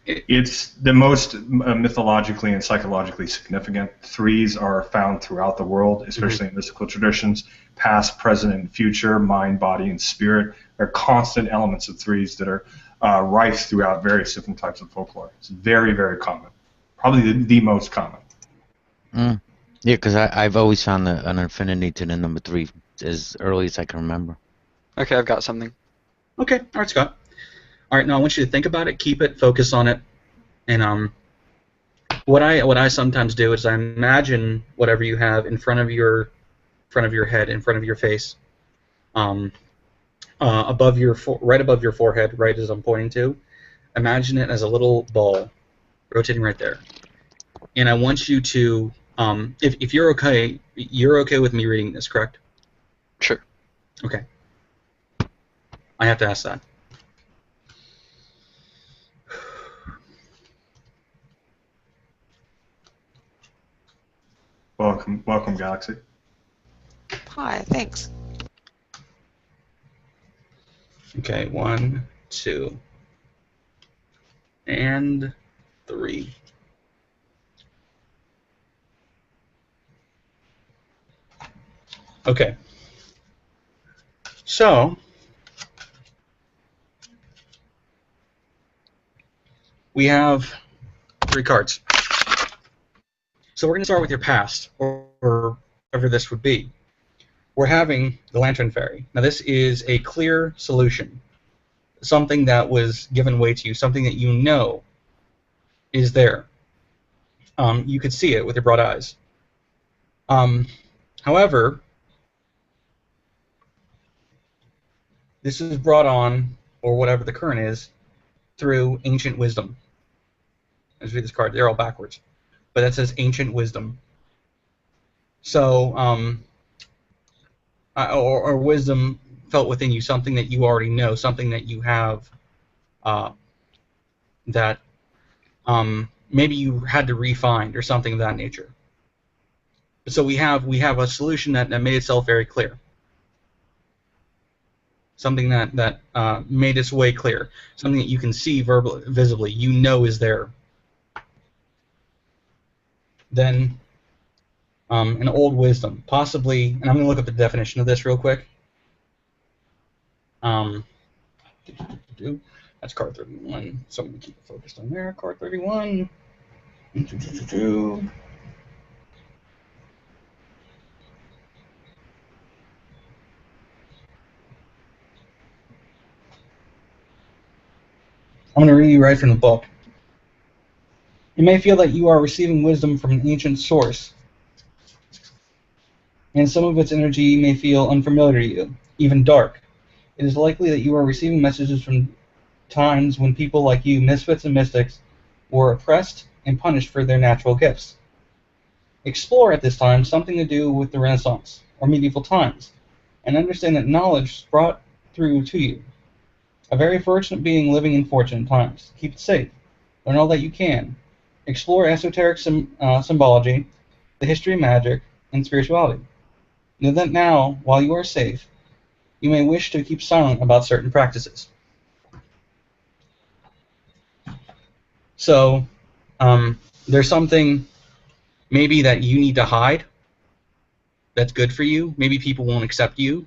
S4: It's the most mythologically and psychologically significant. 3s are found throughout the world, especially in mystical traditions. Past, present, and future, mind, body, and spirit are constant elements of 3s that are rife throughout various different types of folklore. It's very, very common. Probably the most common.
S1: Yeah, because I've always found an affinity to the number 3 as early as I can remember.
S8: Okay, I've got something.
S6: Okay. All right, Scott. All right, now I want you to think about it, keep it, focus on it, and what I sometimes do is I imagine whatever you have in front of your head, in front of your face, above your right above your forehead, right as I'm pointing to. Imagine it as a little ball, rotating right there, and I want you to, if you're okay with me reading this, correct?
S8: Sure.
S6: Okay. I have to ask that.
S4: Welcome, Galaxy.
S10: Hi, thanks.
S6: Okay, 1, 2, and 3. Okay. So, we have 3 cards. So we're going to start with your past, or whatever this would be. We're having the Lantern Fairy. Now this is a clear solution, something that was given way to you, something that you know is there. You could see it with your broad eyes. However, this is brought on, or whatever the current is, through ancient wisdom. Let's read this card. They're all backwards. But that says ancient wisdom. So, or wisdom felt within you, something that you already know, something that you have that maybe you had to re-find, or something of that nature. So we have a solution that made itself very clear. something that made its way clear, something that you can see visibly, you know is there. Then an old wisdom, possibly, and I'm going to look up the definition of this real quick. That's card 31, so I'm going to keep it focused on there. Card 31. I'm going to read you right from the book. You may feel that you are receiving wisdom from an ancient source, and some of its energy may feel unfamiliar to you, even dark. It is likely that you are receiving messages from times when people like you, misfits and mystics, were oppressed and punished for their natural gifts. Explore at this time something to do with the Renaissance or medieval times, and understand that knowledge is brought through to you. A very fortunate being living in fortunate times. Keep it safe. Learn all that you can. Explore esoteric symbology, the history of magic, and spirituality. Know that now, while you are safe, you may wish to keep silent about certain practices. So, there's something maybe that you need to hide that's good for you. Maybe people won't accept you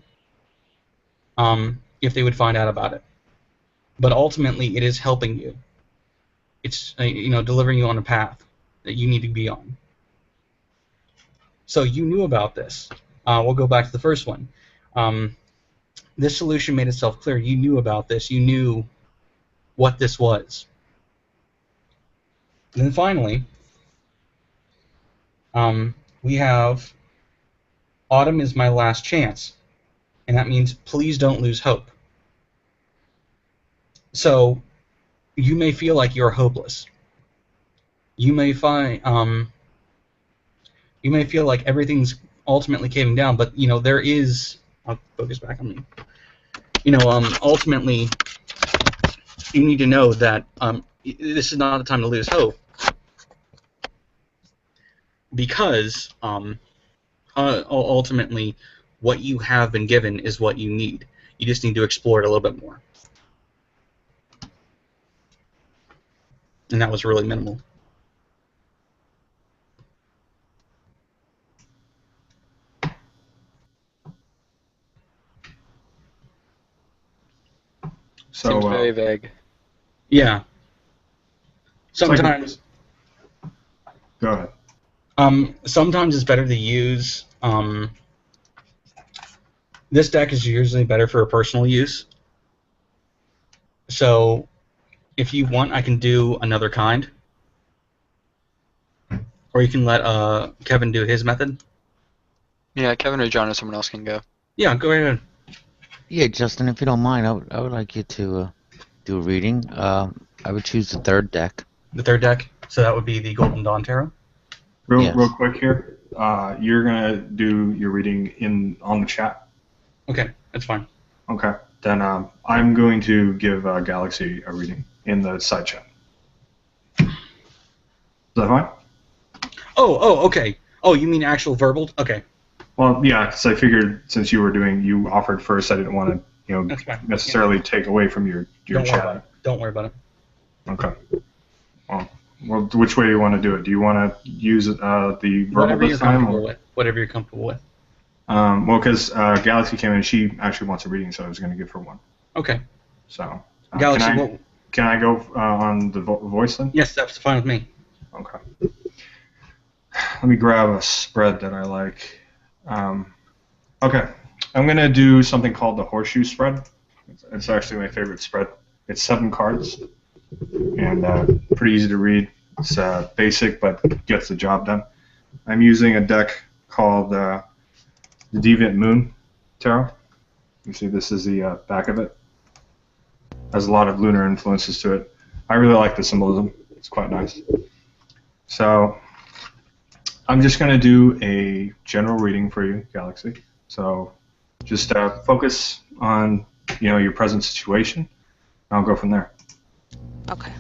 S6: if they would find out about it. But ultimately, it is helping you. It's delivering you on a path that you need to be on. So you knew about this. We'll go back to the first one. This solution made itself clear. You knew about this. You knew what this was. And then finally, we have autumn is my last chance. And that means please don't lose hope. So you may feel like you're hopeless. You may you may feel like everything's ultimately caving down, but there is. I'll focus back on me. Ultimately, you need to know that this is not the time to lose hope, because ultimately, what you have been given is what you need. You just need to explore it a little bit more. And that was really minimal.
S4: So,
S8: Seems very vague.
S6: Yeah. Sometimes.
S4: Go ahead.
S6: Sometimes it's better to use. This deck is usually better for personal use. So, if you want, I can do another kind. Or you can let Kevin do his method.
S8: Yeah, Kevin or John or someone else can go.
S6: Yeah, go ahead.
S1: Yeah, Justin, if you don't mind, I would like you to do a reading. I would choose the third deck.
S6: The third deck? So that would be the Golden Dawn Tarot?
S4: Real quick here. You're going to do your reading on the chat.
S6: Okay, that's fine.
S4: Okay. Then I'm going to give Galaxy a reading in the side chat. Is that fine?
S6: Oh, okay. Oh, you mean actual verbal? Okay.
S4: Well, yeah, because I figured since you offered first, I didn't want to, necessarily take away from your chat.
S6: Don't worry about it.
S4: Okay. Well, which way do you want to do it? Do you want to use the verbal this time?
S6: Whatever you're comfortable with.
S4: Well, because Galaxy came in, she actually wants a reading, so I was going to give her one.
S6: Okay.
S4: So,
S6: Galaxy,
S4: can I go on the voice then?
S6: Yes, that's fine with me.
S4: Okay. Let me grab a spread that I like. Okay. I'm going to do something called the horseshoe spread. It's actually my favorite spread. It's 7 cards, and pretty easy to read. It's basic, but gets the job done. I'm using a deck called the Deviant Moon Tarot. You see this is the back of it. Has a lot of lunar influences to it. I really like the symbolism. It's quite nice. So I'm just going to do a general reading for you, Galaxy. So just focus on your present situation. I'll go from there.
S10: Okay.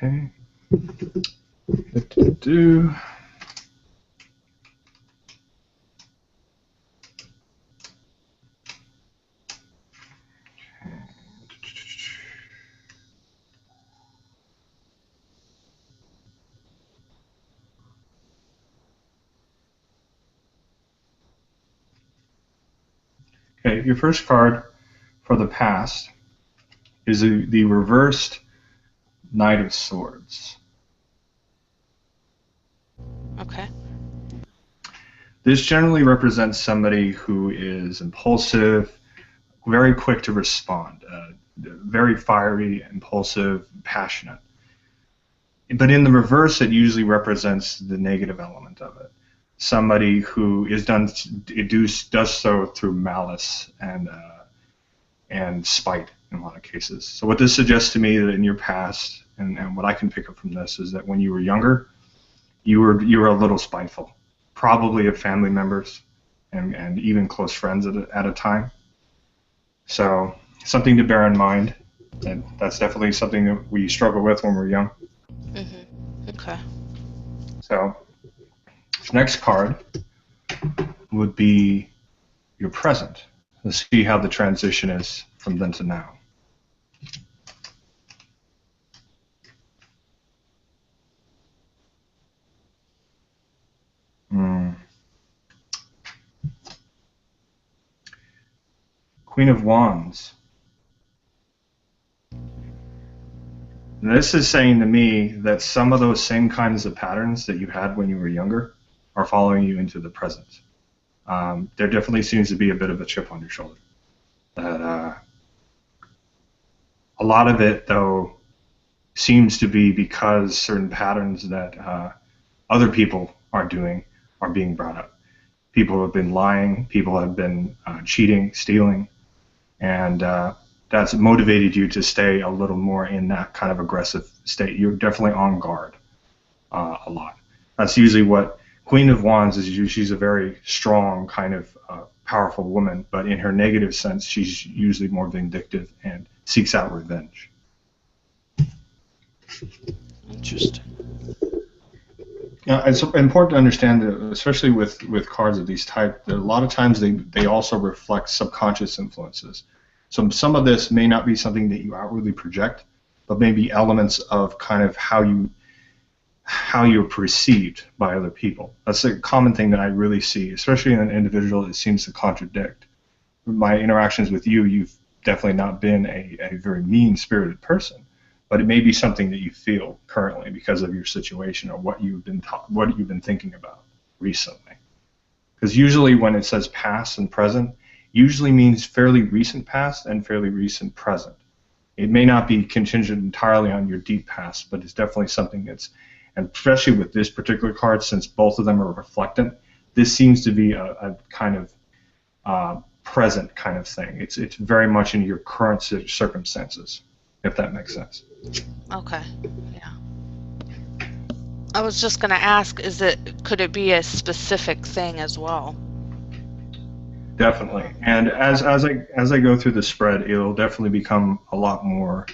S4: Okay. Do. Okay, your first card for the past is the reversed Knight of Swords.
S10: Okay.
S4: This generally represents somebody who is impulsive, very quick to respond, very fiery, impulsive, passionate. But in the reverse, it usually represents the negative element of it. Somebody who does so through malice and spite in a lot of cases. So what this suggests to me that in your past, and what I can pick up from this, is that when you were younger, you were a little spiteful, probably of family members and even close friends at a time. So something to bear in mind. And that's definitely something that we struggle with when we're young.
S10: Okay.
S4: So next card would be your present. Let's see how the transition is from then to now. Queen of Wands. And this is saying to me that some of those same kinds of patterns that you had when you were younger are following you into the present. There definitely seems to be a bit of a chip on your shoulder. That a lot of it, though, seems to be because certain patterns that other people are doing are being brought up. People have been lying, people have been cheating, stealing, and that's motivated you to stay a little more in that kind of aggressive state. You're definitely on guard a lot. That's usually what Queen of Wands is. She's a very strong, kind of powerful woman, but in her negative sense, she's usually more vindictive and seeks out revenge.
S10: Interesting.
S4: Yeah, it's important to understand that, especially with cards of these type, that a lot of times they also reflect subconscious influences. So some of this may not be something that you outwardly project, but maybe elements of kind of how you're perceived by other people. That's a common thing that I really see, especially in an individual that seems to contradict. My interactions with you, you've definitely not been a very mean-spirited person, but it may be something that you feel currently because of your situation or what you've been thinking about recently. Because usually when it says past and present, usually means fairly recent past and fairly recent present. It may not be contingent entirely on your deep past, but it's definitely something that's, and especially with this particular card, since both of them are reflectant, this seems to be a kind of present kind of thing. It's very much in your current circumstances, if that makes sense.
S10: Okay. Yeah. I was just going to ask, could it be a specific thing as well?
S4: Definitely. And as I go through the spread, it'll definitely become a lot more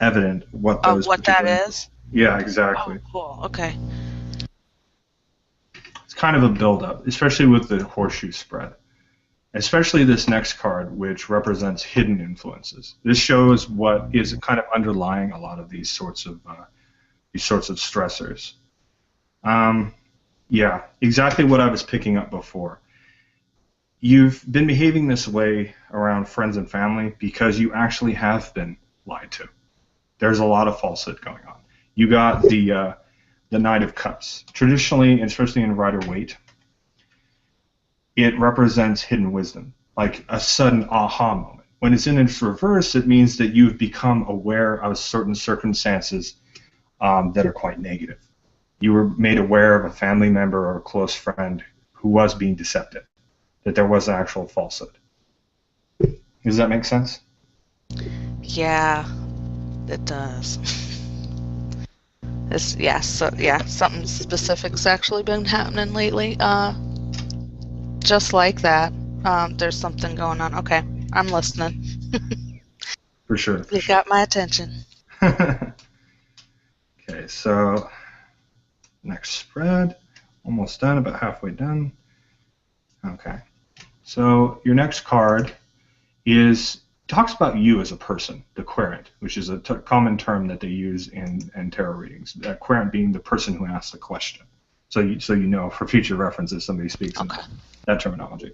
S4: evident what those
S10: what that is?
S4: Yeah, exactly.
S10: Oh, cool. Okay.
S4: It's kind of a build-up, especially with the horseshoe spread. Especially this next card, which represents hidden influences. This shows what is kind of underlying a lot of these sorts of stressors. Yeah, exactly what I was picking up before. You've been behaving this way around friends and family because you actually have been lied to. There's a lot of falsehood going on. You got the Knight of Cups. Traditionally, especially in Rider-Waite, it represents hidden wisdom, like a sudden aha moment. When it's in its reverse, it means that you've become aware of certain circumstances that are quite negative. You were made aware of a family member or a close friend who was being deceptive, that there was an actual falsehood. Does that make sense?
S10: Yeah, it does. Something specific's actually been happening lately. Just like that. There's something going on. Okay, I'm listening.
S4: For sure.
S10: You got my attention.
S4: Okay. so next spread, almost done, about halfway done. Okay, so your next card talks about you as a person, the querent, which is a common term that they use in tarot readings. Querent being the person who asks the question. So you know for future reference if somebody speaks in that terminology.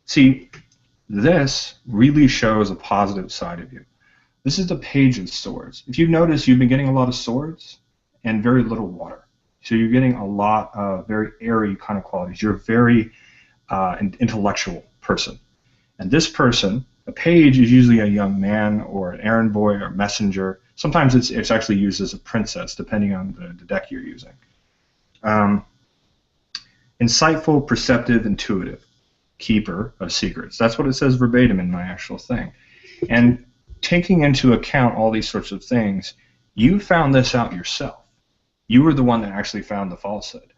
S4: See, this really shows a positive side of you. This is the Page of Swords. If you notice, you've been getting a lot of swords and very little water. So you're getting a lot of very airy kind of qualities. You're a very an intellectual person. And this person, a page, is usually a young man or an errand boy or messenger. Sometimes it's actually used as a princess, depending on the deck you're using. Insightful, perceptive, intuitive, keeper of secrets. That's what it says verbatim in my actual thing. And taking into account all these sorts of things, you found this out yourself. You were the one that actually found the falsehood.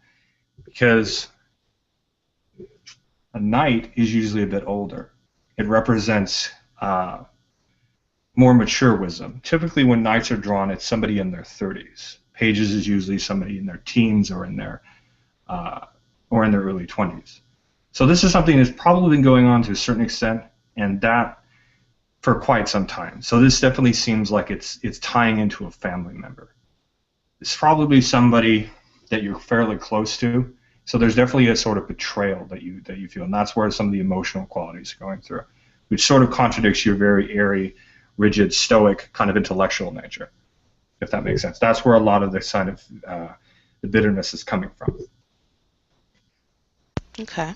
S4: Because a knight is usually a bit older. It represents more mature wisdom. Typically when knights are drawn, it's somebody in their 30s. Pages is usually somebody in their teens or in their early 20s. So this is something that's probably been going on to a certain extent, and that for quite some time. So this definitely seems like it's tying into a family member. It's probably somebody that you're fairly close to. So there's definitely a sort of betrayal that you feel, and that's where some of the emotional qualities are going through, which sort of contradicts your very airy, rigid, stoic kind of intellectual nature, if that makes sense. That's where a lot of this kind of the bitterness is coming from.
S10: Okay.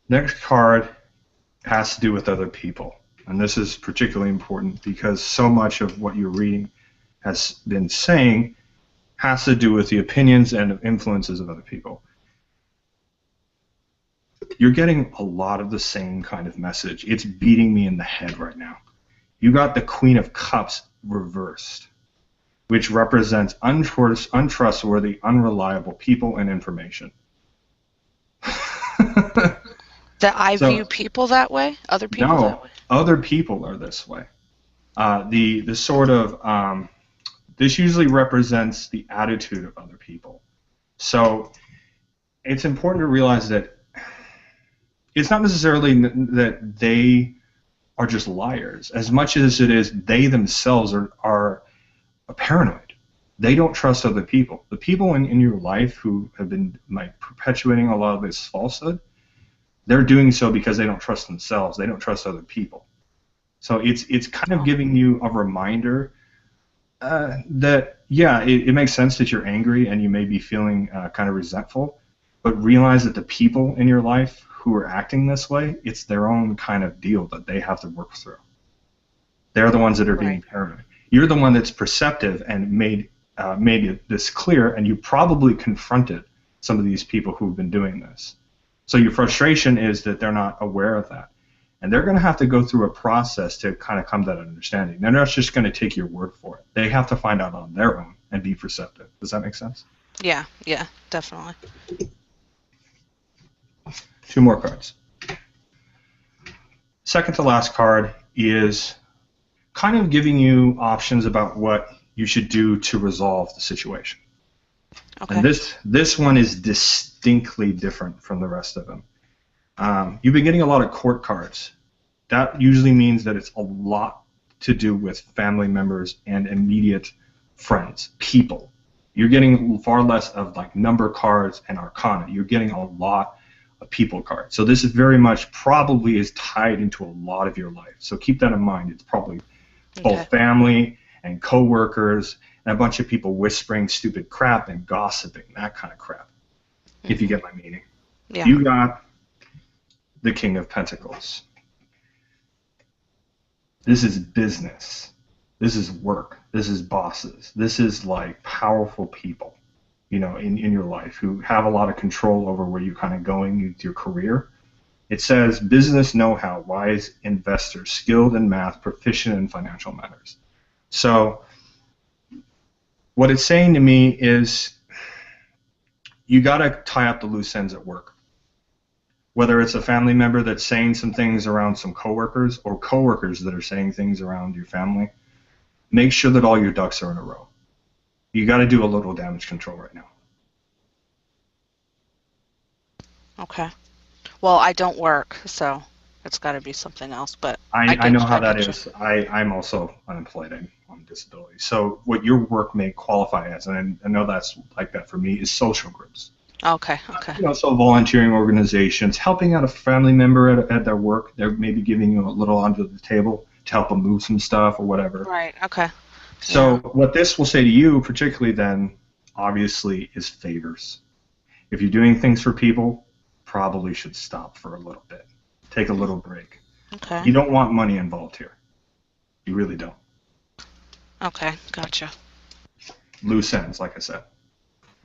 S4: Next card has to do with other people, and this is particularly important because so much of what you're reading has been saying has to do with the opinions and influences of other people. You're getting a lot of the same kind of message. It's beating me in the head right now. You got the Queen of Cups reversed, which represents untrustworthy, unreliable people and information.
S10: That I view people that way? Other people that way?
S4: No, other people are this way. The sort of this usually represents the attitude of other people. So it's important to realize that it's not necessarily that they are just liars, as much as it is they themselves are paranoid. They don't trust other people. The people in your life who have been like perpetuating a lot of this falsehood, they're doing so because they don't trust themselves. They don't trust other people. So it's kind of giving you a reminder that, yeah, it makes sense that you're angry and you may be feeling kind of resentful, but realize that the people in your life who are acting this way, it's their own kind of deal that they have to work through. They're the ones that are being paranoid. You're the one that's perceptive and made this clear, and you probably confronted some of these people who've been doing this. So your frustration is that they're not aware of that. And they're going to have to go through a process to kind of come to that understanding. They're not just going to take your word for it. They have to find out on their own and be perceptive. Does that make sense?
S10: Yeah, definitely.
S4: 2 more cards. Second to last card is kind of giving you options about what you should do to resolve the situation. Okay. And this one is distinctly different from the rest of them. You've been getting a lot of court cards. That usually means that it's a lot to do with family members and immediate friends, people. You're getting far less of like number cards and arcana. You're getting a lot of people cards. So this is very much probably is tied into a lot of your life. So keep that in mind. It's probably both family and coworkers and a bunch of people whispering stupid crap and gossiping, that kind of crap, if you get my meaning. Yeah. You got the King of Pentacles. This is business. This is work. This is bosses. This is like powerful people, you know, in your life who have a lot of control over where you're kind of going with your career. It says business know-how, wise investor, skilled in math, proficient in financial matters. So what it's saying to me is you got to tie up the loose ends at work. whether it's a family member that's saying some things around some coworkers or coworkers that are saying things around your family, make sure that all your ducks are in a row. You got to do a little damage control right now.
S10: Okay. Well, I don't work, so it's got to be something else. But
S4: I know how that
S10: get you.
S4: is. I'm also unemployed. I'm on disability. So what your work may qualify as, and I know that's like that for me, is social groups.
S10: Okay. Okay.
S4: You know, so volunteering organizations, helping out a family member at their work. They're maybe giving you a little under the table to help them move some stuff or whatever.
S10: Right. Okay.
S4: So what this will say to you, particularly then, obviously, is favors. If you're doing things for people, probably should stop for a little bit. Take a little break.
S10: Okay.
S4: You don't want money involved here. You really don't.
S10: Okay. Gotcha.
S4: Loose ends, like I said.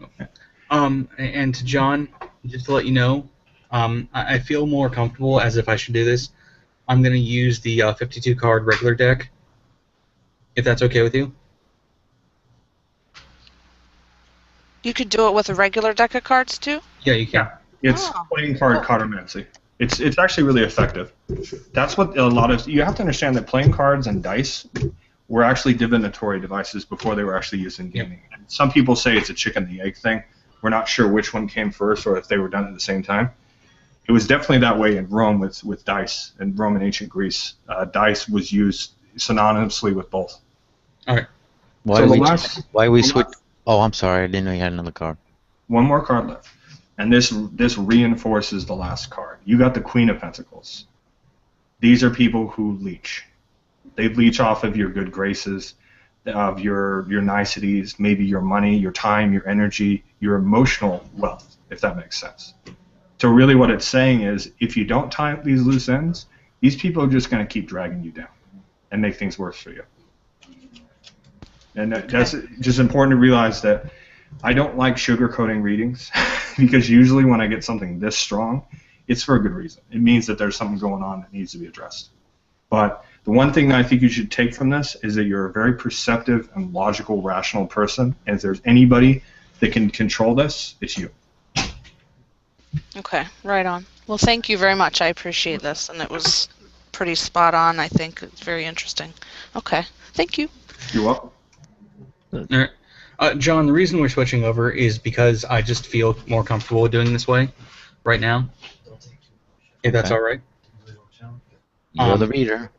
S6: Okay. And to John, just to let you know, I feel more comfortable as if I should do this. I'm going to use the 52 card regular deck, if that's okay with you.
S10: You could do it with a regular deck of cards too?
S6: Yeah, you can.
S4: It's playing card cartomancy. It's actually really effective. That's what a lot of you have to understand, that playing cards and dice were actually divinatory devices before they were actually used in gaming. And some people say it's a chicken and the egg thing. We're not sure which one came first or if they were done at the same time. It was definitely that way in Rome with dice. In Rome and ancient Greece, dice was used synonymously with both.
S6: All right.
S1: Why we switch? Oh, I'm sorry. I didn't know you had another card.
S4: One more card left. And this reinforces the last card. You got the Queen of Pentacles. These are people who leech. They leech off of your good graces, of your niceties, maybe your money, your time, your energy, your emotional wealth, if that makes sense. So really what it's saying is, if you don't tie up these loose ends, these people are just going to keep dragging you down and make things worse for you. And that's just important to realize that I don't like sugarcoating readings because usually when I get something this strong, it's for a good reason. It means that there's something going on that needs to be addressed. But the one thing that I think you should take from this is that you're a very perceptive and logical, rational person, and if there's anybody that can control this, it's you.
S10: Okay, right on. Well, thank you very much. I appreciate this, and it was pretty spot on. I think it's very interesting. Okay, thank you.
S4: You're welcome.
S6: All right. John, the reason we're switching over is because I just feel more comfortable doing this way right now. If that's all right.
S1: You're the reader.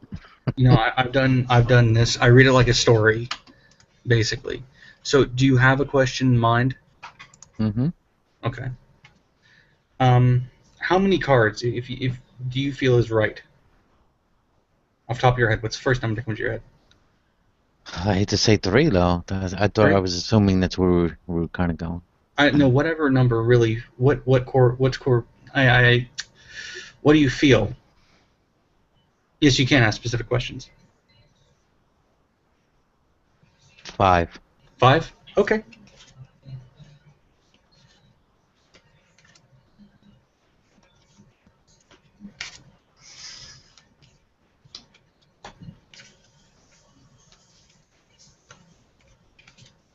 S6: You know, I've done this. I read it like a story, basically. So, do you have a question in mind?
S1: Mm-hmm.
S6: Okay. How many cards, if do you feel is right? Off the top of your head, what's the first number that comes to your head?
S1: I hate to say 3, though. I thought
S6: Three?
S1: I was assuming that's where we were kind of going.
S6: No, whatever number really. What's core? What do you feel? Yes, you can ask specific questions.
S1: 5.
S6: 5? Okay.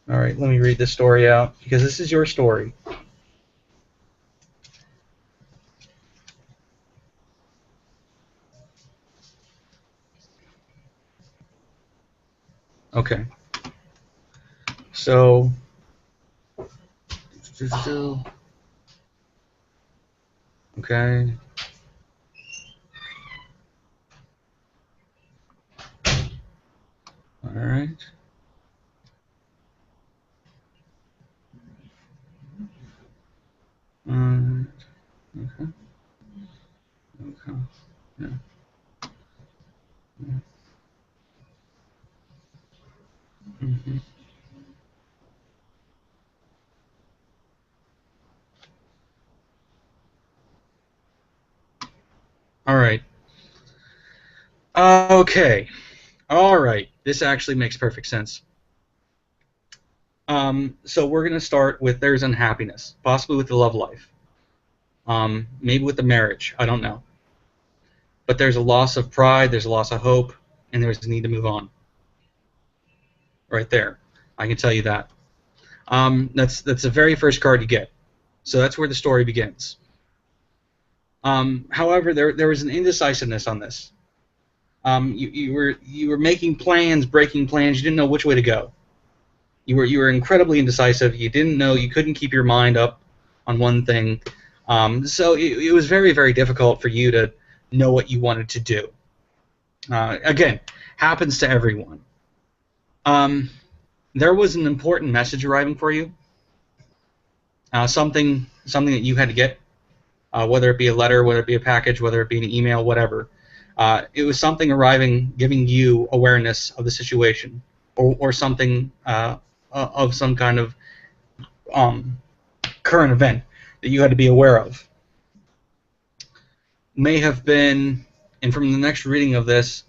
S6: All right, let me read this story out because this is your story. Okay. So, okay. All right. Okay. Okay. Yeah. Yeah. Mm-hmm. All right. Okay. All right. This actually makes perfect sense. So we're going to start with there's unhappiness, possibly with the love life. Maybe with the marriage. I don't know. But there's a loss of pride, there's a loss of hope, and there's a need to move on. Right there. I can tell you that. That's the very first card you get. So that's where the story begins. However, there was an indecisiveness on this. You were making plans, breaking plans. You didn't know which way to go. You were incredibly indecisive. You didn't know. You couldn't keep your mind up on one thing. So it was very, very difficult for you to know what you wanted to do. Again, happens to everyone. There was an important message arriving for you. Something that you had to get, whether it be a letter, whether it be a package, whether it be an email, whatever. It was something arriving, giving you awareness of the situation, or something of some kind of current event that you had to be aware of. May have been, and from the next reading of this,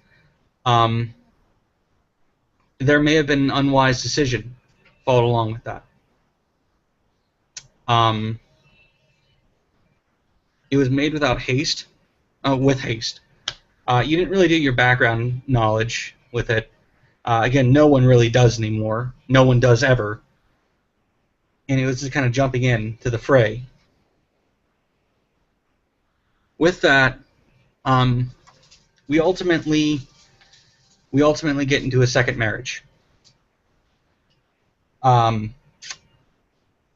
S6: there may have been an unwise decision followed along with that. It was made without haste, with haste. You didn't really do your background knowledge with it. Again, no one really does anymore. No one does ever. And it was just kind of jumping in to the fray. With that, we ultimately get into a second marriage. And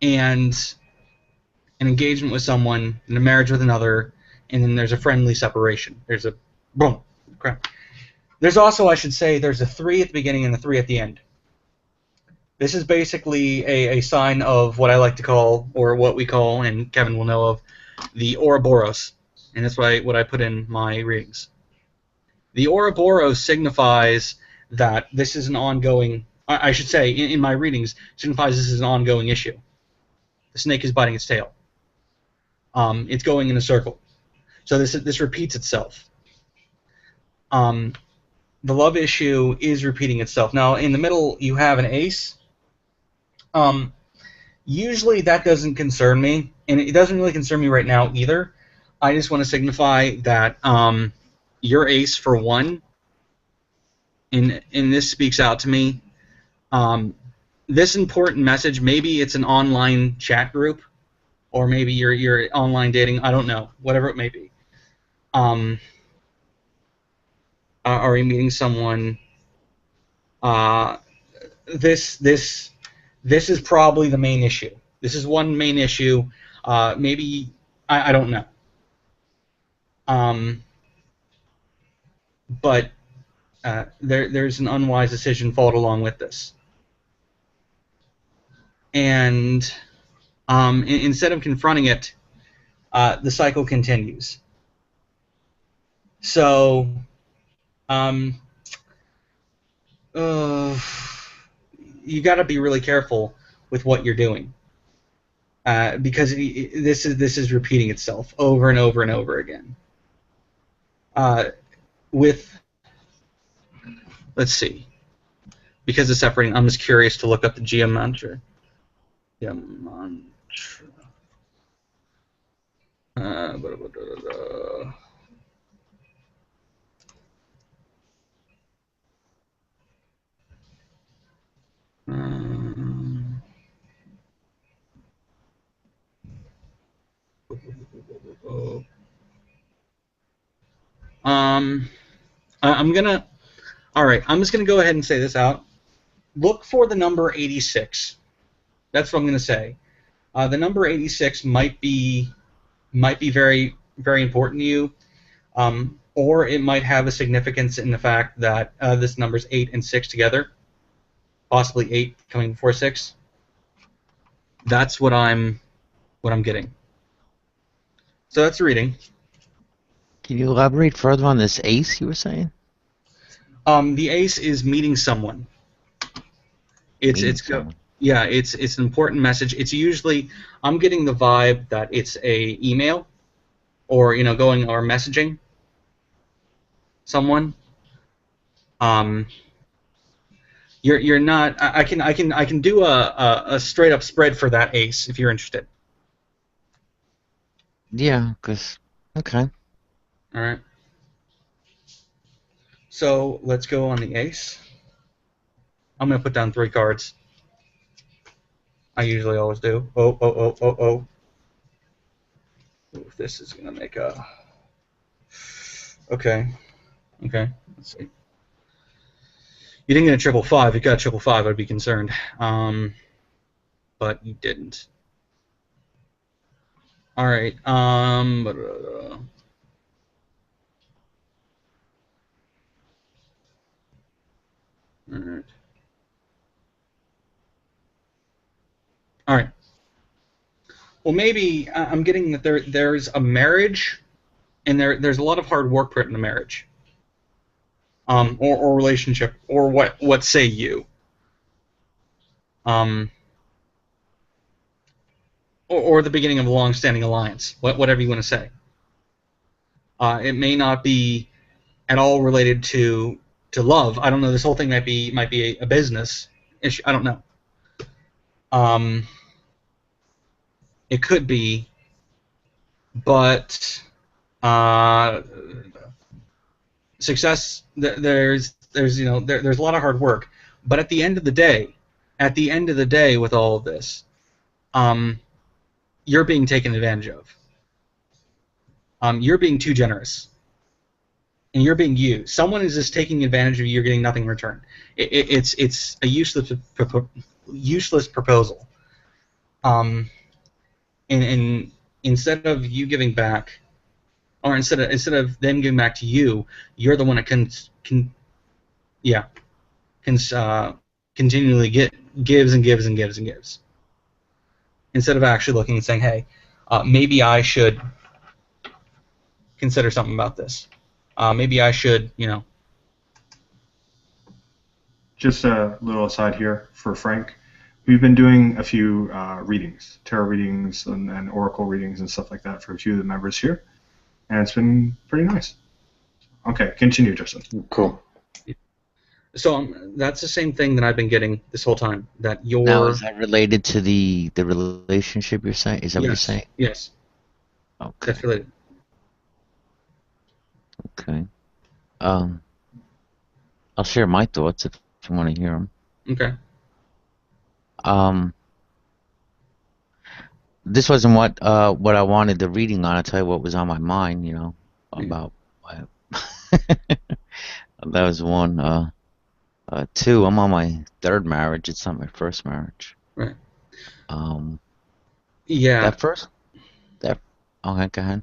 S6: an engagement with someone, and a marriage with another, and then there's a friendly separation. There's a boom, crap. There's also, I should say, there's a 3 at the beginning and a 3 at the end. This is basically a sign of what I like to call, or what we call, and Kevin will know of, the Ouroboros, and that's what I put in my readings. The Ouroboros signifies that this is an ongoing, I should say, in my readings, signifies this is an ongoing issue. The snake is biting its tail. It's going in a circle. So this repeats itself. The love issue is repeating itself. Now, in the middle, you have an ace. Usually that doesn't concern me, and it doesn't really concern me right now either. I just want to signify that your ace, for one, and this speaks out to me, this important message, maybe it's an online chat group, or maybe you're online dating, I don't know, whatever it may be. Are you meeting someone? This is probably the main issue. This is one main issue. Maybe I don't know. But there's an unwise decision followed along with this. And instead of confronting it, the cycle continues. So, you got to be really careful with what you're doing, because this is repeating itself over and over and over again. Let's see, because it's separating, I'm just curious to look up the geomantra. I'm just gonna go ahead and say this out. Look for the number 86. That's what I'm gonna say. The number 86 might be very, very important to you, or it might have a significance in the fact that this number's 8 and 6 together, possibly 8 coming before 6. That's what I'm getting. So that's the reading.
S1: Can you elaborate further on this ace you were saying?
S6: The ace is meeting someone. It's an important message. It's usually, I'm getting the vibe that it's a email, or going or messaging someone. You're not. I can do a straight up spread for that ace if you're interested.
S1: Yeah, okay.
S6: All right. So let's go on the ace. I'm gonna put down 3 cards. I usually always do. Oh. If this is gonna make a. Okay. Let's see. You didn't get a 555. If you got a 555, I'd be concerned. But you didn't. All right. Alright. Alright. Well, maybe I'm getting that there's a marriage, and there's a lot of hard work put in a marriage, or relationship, or what say you, or the beginning of a long-standing alliance, whatever you want to say. It may not be at all related to love. I don't know. This whole thing might be a business issue. I don't know. It could be, but success. There's a lot of hard work, but at the end of the day, with all of this, you're being taken advantage of. You're being too generous, and you're being used. Someone is just taking advantage of you. You're getting nothing in return. It's a useless proposal. And instead of you giving back, or instead of them giving back to you, you're the one that continually gives and gives and gives and gives. Instead of actually looking and saying, hey, maybe I should consider something about this. Maybe I should,
S4: Just a little aside here for Frank. We've been doing a few readings, tarot readings and oracle readings and stuff like that for a few of the members here, and it's been pretty nice. Okay, continue, Justin.
S3: Cool.
S6: So that's the same thing that I've been getting this whole time. That you're.
S1: Now, is that related to the relationship you're saying? Is that what you're saying?
S6: Yes.
S1: Okay.
S6: That's related.
S1: Okay. I'll share my thoughts if you want to hear them.
S6: Okay.
S1: This wasn't what I wanted the reading on. I'll tell you what was on my mind, about that was one. Two, I'm on my third marriage. It's not my first marriage.
S6: Right.
S1: Yeah. Okay, go ahead.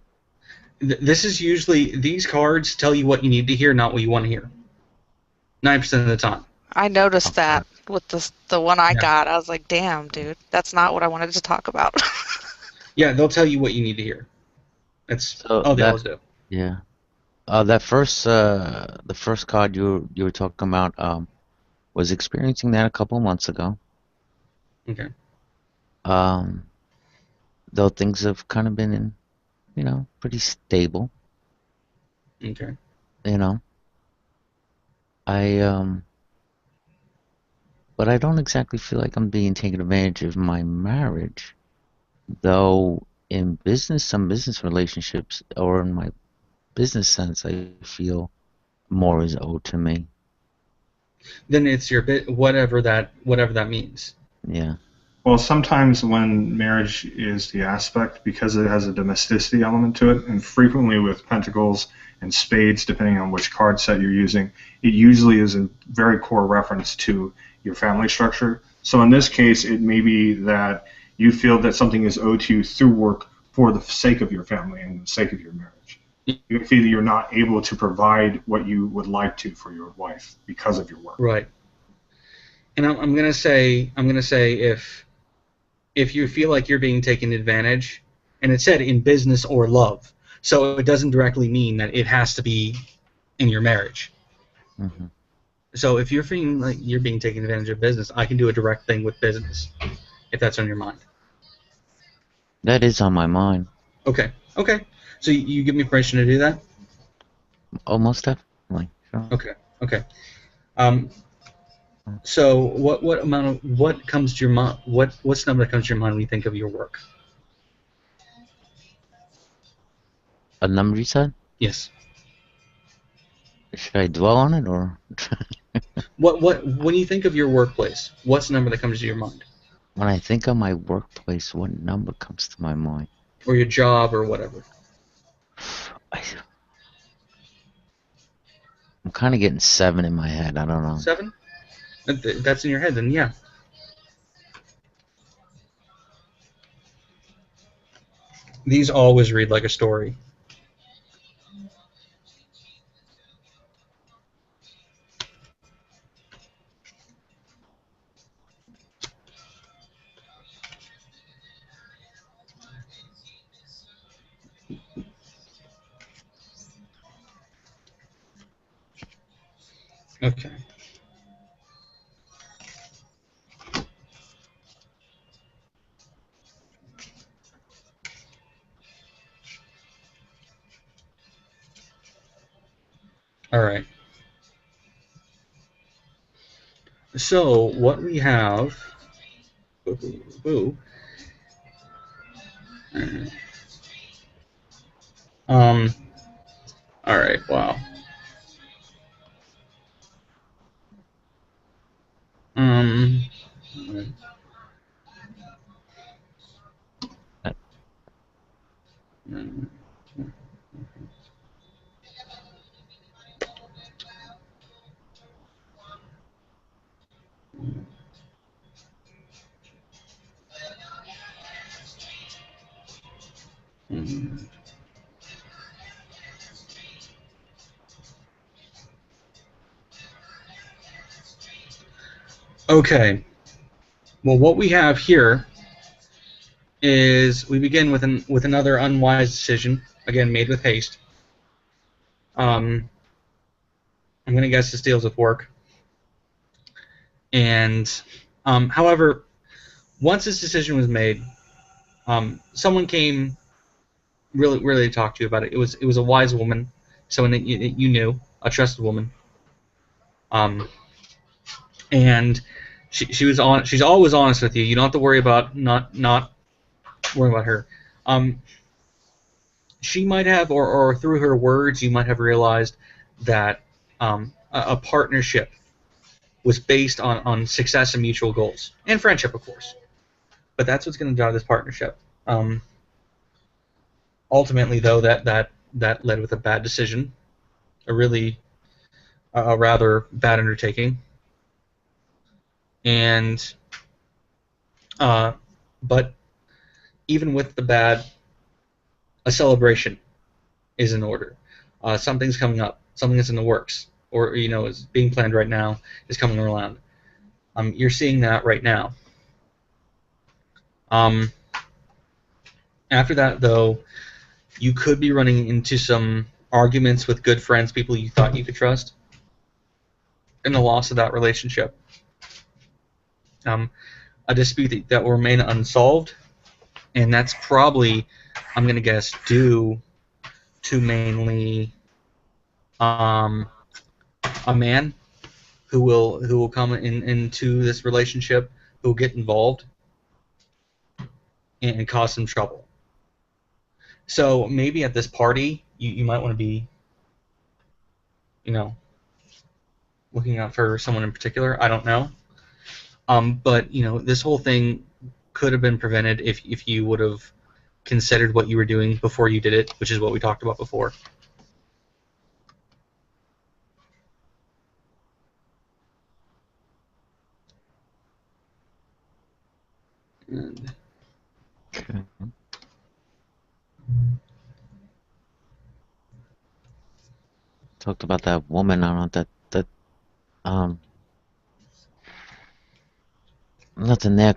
S6: This is usually, these cards tell you what you need to hear, not what you want to hear. 9% of the time.
S10: I noticed that with the one I got. I was like, damn, dude, that's not what I wanted to talk about.
S6: Yeah, they'll tell you what you need to hear. They always do.
S1: Yeah. The first card you were talking about was experiencing that a couple months ago.
S6: Okay.
S1: Though things have kind of been pretty stable.
S6: Okay.
S1: But I don't exactly feel like I'm being taken advantage of my marriage, though in some business relationships, or in my business sense, I feel more is owed to me.
S6: Then it's your bit, whatever that means.
S1: Yeah.
S4: Well, sometimes when marriage is the aspect, because it has a domesticity element to it, and frequently with pentacles and spades, depending on which card set you're using, it usually is a very core reference to your family structure. So in this case, it may be that you feel that something is owed to you through work for the sake of your family and the sake of your marriage. You feel that you're not able to provide what you would like to for your wife because of your work.
S6: Right. And I'm gonna say if you feel like you're being taken advantage, and it said in business or love, so it doesn't directly mean that it has to be in your marriage.
S1: Mm-hmm.
S6: So if you're feeling like you're being taken advantage of business, I can do a direct thing with business, if that's on your mind.
S1: That is on my mind.
S6: Okay. So you give me permission to do that?
S1: Almost definitely. Sure.
S6: Okay. So what comes to your mind? What's the number that comes to your mind when you think of your work?
S1: A number you said?
S6: Yes.
S1: Should I dwell on it or?
S6: What when you think of your workplace, what's the number that comes to your mind?
S1: When I think of my workplace, what number comes to my mind?
S6: or your job or whatever.
S1: I'm kind of getting 7 in my head. I don't know.
S6: 7? That's in your head, then yeah. These always read like a story. Okay. All right. So what we have. All right. Wow. Um. Okay. Well, what we have here is we begin with another unwise decision, again made with haste. I'm going to guess this deals with work. And, however, once this decision was made, someone came really to talk to you about it. It was a wise woman, someone that you knew, a trusted woman. And she was on. She's always honest with you. You don't have to worry about not worrying about her. She might have, or through her words, you might have realized that a partnership was based on success and mutual goals, and friendship, of course. But that's what's going to drive this partnership. Ultimately, though, that led with a bad decision, a rather bad undertaking, and but even with the bad, a celebration is in order. Something's coming up. Something that's in the works, or is being planned right now, is coming around. You're seeing that right now. After that, though, you could be running into some arguments with good friends, people you thought you could trust, and the loss of that relationship. A dispute that will remain unsolved, and that's probably, I'm going to guess, due to mainly a man who will come into this relationship, who will get involved and cause some trouble. So maybe at this party, you might want to be, looking out for someone in particular. I don't know. But this whole thing could have been prevented if you would have considered what you were doing before you did it, which is what we talked about before.
S1: Okay. Talked about that woman. I don't know that nothing there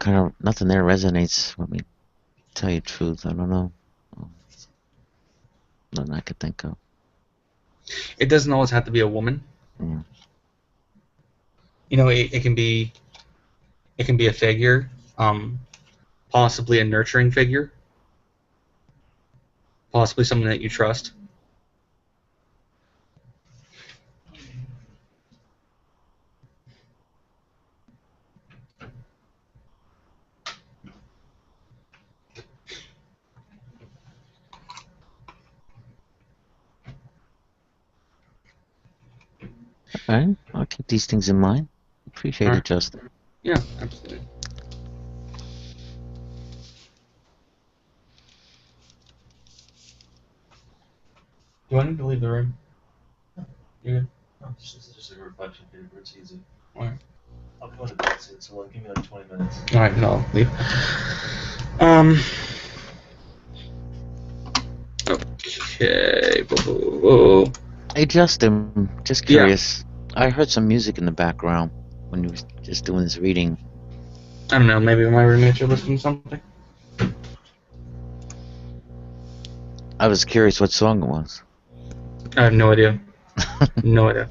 S1: resonates with me. Tell you the truth, I don't know. Nothing I could think of.
S6: It doesn't always have to be a woman.
S1: Yeah.
S6: It can be a figure, possibly a nurturing figure, possibly someone that you trust.
S1: All right, I'll keep these things in mind. Appreciate it, Justin.
S6: Yeah, absolutely. Do I need to leave the room? You good?
S11: No, it's just a reflection paper. It's easy.
S6: Alright.
S11: I'll go to bed soon, so give me like 20 minutes.
S6: Alright, no, I'll leave. Okay. Whoa.
S1: Hey, Justin, just curious. I heard some music in the background when you was just doing this reading.
S6: I don't know, maybe my roommates are listening to something?
S1: I was curious what song it was.
S6: I have no idea. No idea.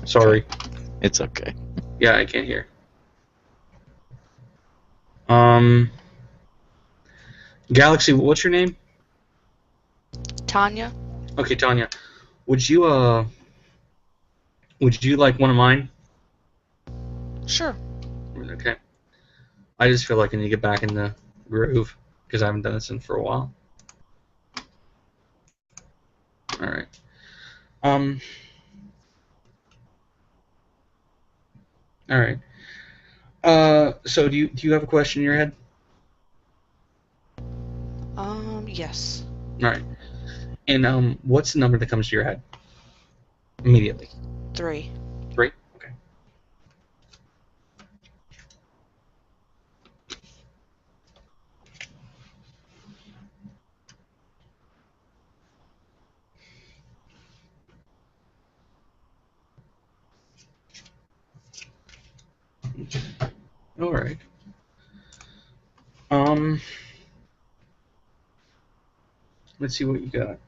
S6: Sorry.
S1: It's okay.
S6: Yeah, I can't hear. Galaxy, what's your name?
S10: Tanya?
S6: Okay, Tanya. Would you like one of mine?
S10: Sure.
S6: Okay. I just feel like I need to get back in the groove because I haven't done this in for a while. Alright. Alright. So do you have a question in your head?
S10: Yes.
S6: Alright. And what's the number that comes to your head? Immediately.
S10: 3.
S6: 3? Okay. Alright. Let's see what you got.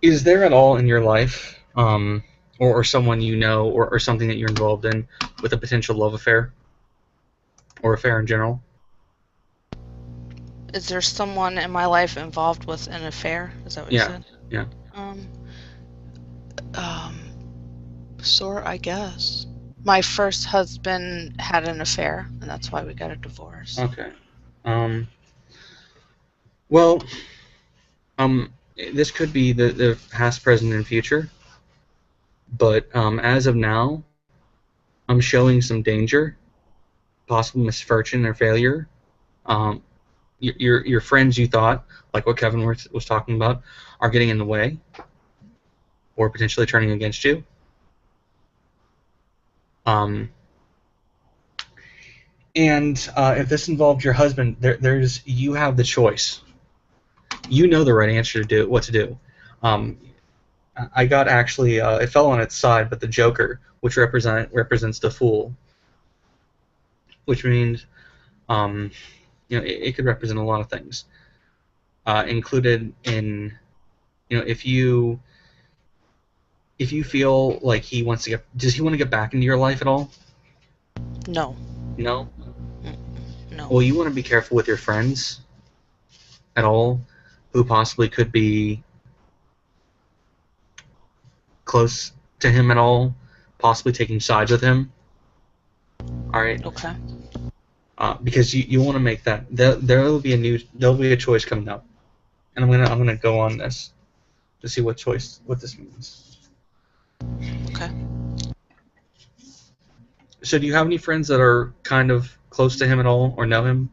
S6: Is there at all in your life, or someone you know, or something that you're involved in with a potential love affair? Or affair in general?
S10: Is there someone in my life involved with an affair? Is that what you said?
S6: Yeah.
S10: Sort, I guess. My first husband had an affair, and that's why we got a divorce.
S6: Okay. Well, this could be the past, present, and future, but as of now, I'm showing some danger, possible misfortune or failure. Your friends you thought, like what Kevin was talking about, are getting in the way, or potentially turning against you. And if this involved your husband, you have the choice. You know the right answer to do, what to do. I got actually, it fell on its side, but the Joker, which represents the Fool, which means, it could represent a lot of things, included in, if you feel like does he want to get back into your life at all?
S10: No.
S6: No?
S10: No.
S6: Well, you want to be careful with your friends at all, who possibly could be close to him at all, possibly taking sides with him. All right.
S10: Okay.
S6: Because you want to make that there'll be a choice coming up, and I'm gonna go on this to see what this means.
S10: Okay.
S6: So do you have any friends that are kind of close to him at all, or know him?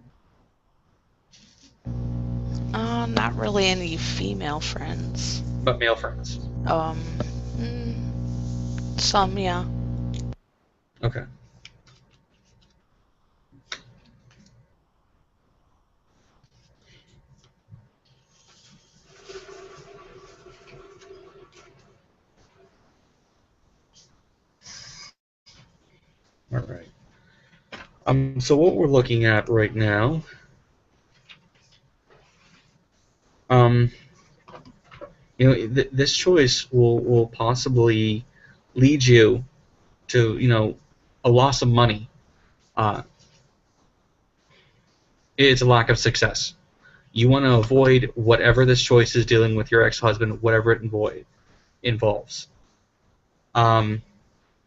S10: Not really any female friends.
S6: But male friends.
S10: Some, yeah.
S6: Okay. All right. So what we're looking at right now, this choice will possibly lead you to, a loss of money. It's a lack of success. You want to avoid whatever this choice is dealing with your ex-husband, whatever it involves. I'm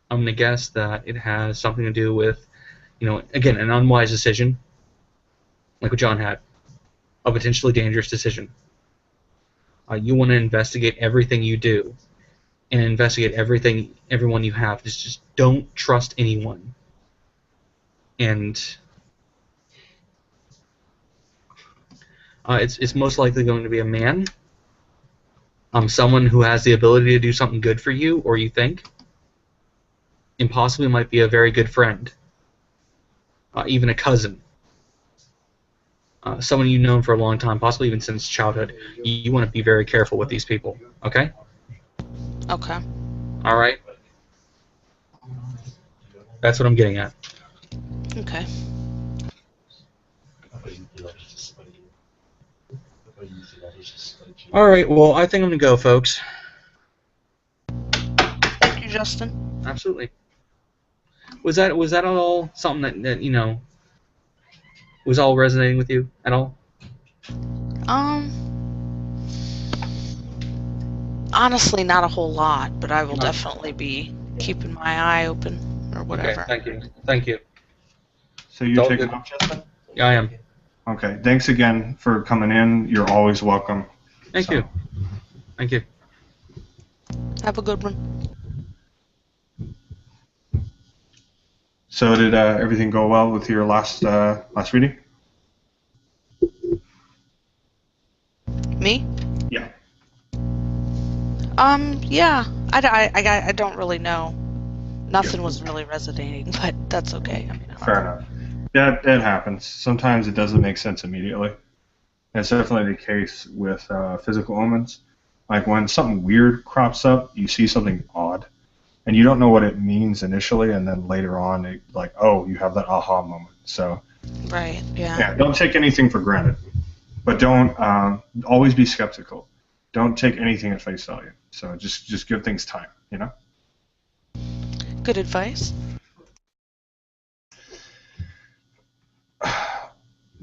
S6: going to guess that it has something to do with, again, an unwise decision, like what John had, a potentially dangerous decision. You want to investigate everything you do and investigate everyone you have. Just don't trust anyone. And it's most likely going to be a man, someone who has the ability to do something good for you, or you think, and possibly might be a very good friend, even a cousin, someone you've known for a long time, possibly even since childhood. You want to be very careful with these people, okay?
S10: Okay.
S6: All right? That's what I'm getting at.
S10: Okay.
S6: All right, well, I think I'm going to go, folks.
S10: Thank you, Justin.
S6: Absolutely. Was that all something that was all resonating with you at all?
S10: Honestly, not a whole lot, but I will
S6: No.
S10: definitely be keeping my eye open or whatever.
S6: Okay, thank you.
S4: So you're
S6: all
S4: taking
S6: good.
S4: off, Justin?
S6: Yeah, I am.
S4: Okay. Thanks again for coming in. You're always welcome.
S6: Thank you. Thank you.
S10: Have a good one.
S4: So did everything go well with your last reading?
S10: Me?
S4: Yeah.
S10: Yeah. I don't really know. Nothing was really resonating, but that's okay. I mean,
S4: Fair enough. Yeah, it happens. Sometimes it doesn't make sense immediately. That's definitely the case with physical omens. Like when something weird crops up, you see something odd, and you don't know what it means initially, and then later on, you have that aha moment. So,
S10: right, yeah.
S4: Yeah, don't take anything for granted, but don't always be skeptical. Don't take anything at face value. So just give things time,
S10: Good advice.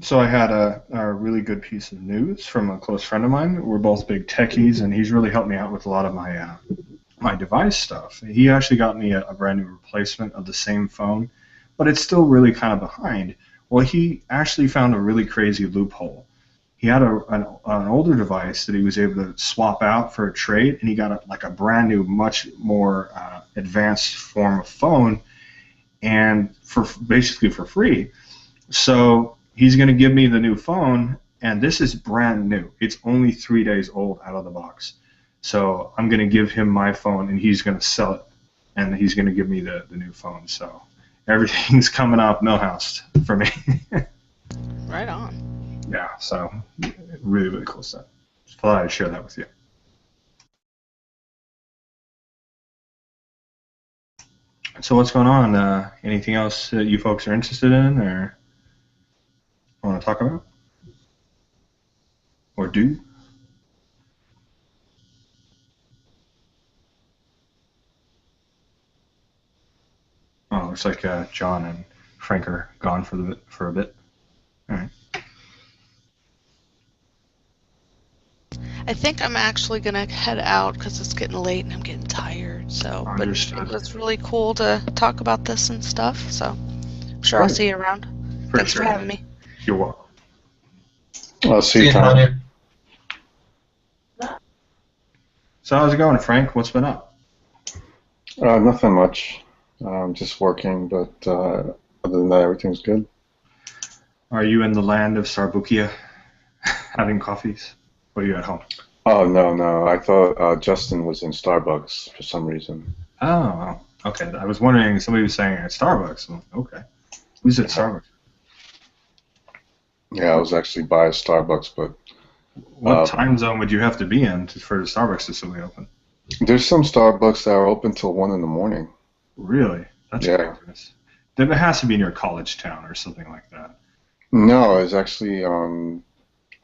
S4: So I had a really good piece of news from a close friend of mine. We're both big techies, and he's really helped me out with a lot of my device stuff. He actually got me a brand new replacement of the same phone, but it's still really kind of behind. Well, he actually found a really crazy loophole. He had an older device that he was able to swap out for a trade, and he got a brand new, much more advanced form of phone, and basically for free. So he's going to give me the new phone, and this is brand new. It's only 3 days old out of the box. So I'm going to give him my phone, and he's going to sell it, and he's going to give me the new phone. So everything's coming off Millhouse for me.
S10: Right on.
S4: Yeah, so really, really cool stuff. Just thought I'd share that with you. So what's going on? Anything else that you folks are interested in or want to talk about? Or do? Oh, looks like John and Frank are gone for a bit. All right.
S10: I think I'm actually gonna head out because it's getting late and I'm getting tired. So, but it was really cool to talk about this and stuff. So, I'm sure I'll see you around. Thanks for having me.
S4: You're welcome.
S12: I'll see you, Tanya.
S4: So how's it going, Frank? What's been up?
S12: Nothing much. Just working, but other than that, everything's good.
S4: Are you in the land of Sarbukia having coffees? Or are you at home?
S12: Oh, no. I thought Justin was in Starbucks for some reason.
S4: Oh, okay. I was wondering, somebody was saying at Starbucks. I'm like, okay. Who's at Starbucks?
S12: Yeah, I was actually by a Starbucks, but...
S4: What time zone would you have to be in for the Starbucks to still be open?
S12: There's some Starbucks that are open till 1 in the morning.
S4: Really? That's crazy. Then it has to be near College Town or something like that.
S12: No, it's actually on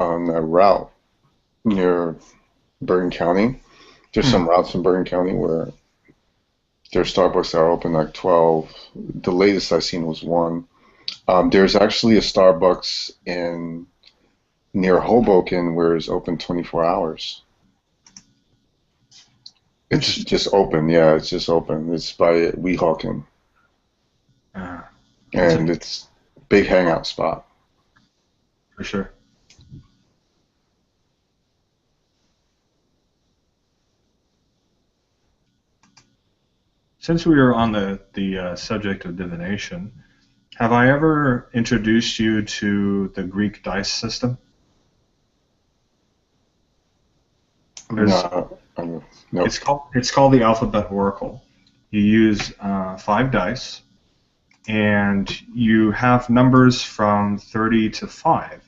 S12: a route near Bergen County. There's some routes in Bergen County where there's Starbucks that are open like 12. The latest I've seen was 1. There's actually a Starbucks near Hoboken where it's open 24 hours. It's just open, yeah, it's just open. It's by Weehawken. And it's a big hangout spot.
S4: For sure. since we were on the subject of divination, have I ever introduced you to the Greek dice system?
S12: No, no.
S4: It's called the Alphabet Oracle. You use 5 dice, and you have numbers from 30 to 5.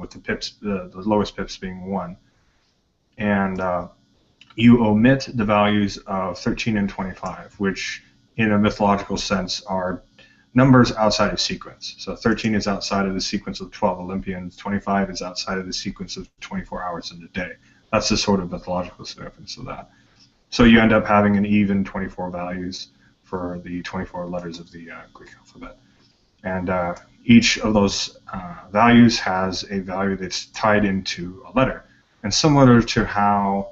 S4: With the pips, the lowest pips being 1, and you omit the values of 13 and 25, which, in a mythological sense, are numbers outside of sequence. So 13 is outside of the sequence of 12 Olympians. 25 is outside of the sequence of 24 hours in a day. That's the sort of mythological significance of that. So you end up having an even 24 values for the 24 letters of the Greek alphabet. And each of those values has a value that's tied into a letter. And similar to how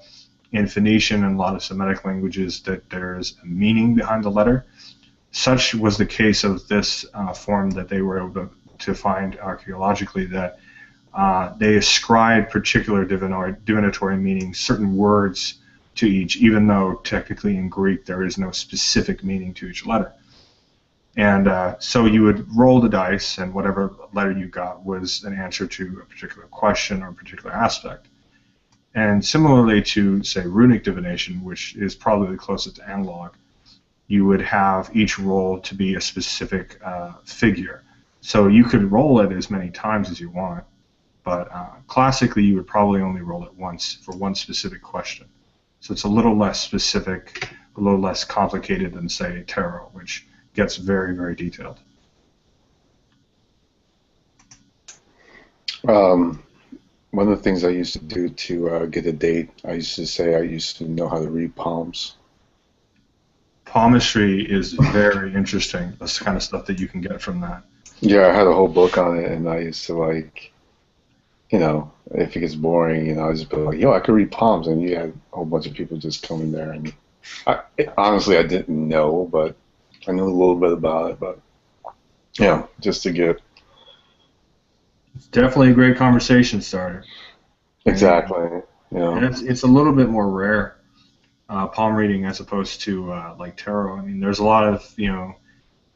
S4: in Phoenician and a lot of Semitic languages that there's a meaning behind the letter, such was the case of this form that they were able to find archaeologically, that they ascribed particular divinatory meanings, certain words to each, even though technically in Greek there is no specific meaning to each letter. And so you would roll the dice, and whatever letter you got was an answer to a particular question or a particular aspect. And similarly to, say, runic divination, which is probably the closest to analog, you would have each roll to be a specific figure. So you could roll it as many times as you want, but classically you would probably only roll it once for one specific question. So it's a little less specific, a little less complicated than, say, tarot, which gets very, very detailed.
S12: One of the things I used to do to get a date, I used to say I used to know how to read palms.
S4: Palmistry is very interesting. That's the kind of stuff that you can get from that.
S12: Yeah, I had a whole book on it, and I used to, like, if it gets boring, I just be like, yo, I could read palms, and you had a whole bunch of people just coming there, and honestly, I didn't know, but I knew a little bit about it, but yeah, just to get.
S4: It's definitely a great conversation starter.
S12: Exactly.
S4: And it's a little bit more rare, palm reading, as opposed to like tarot. I mean, there's a lot of,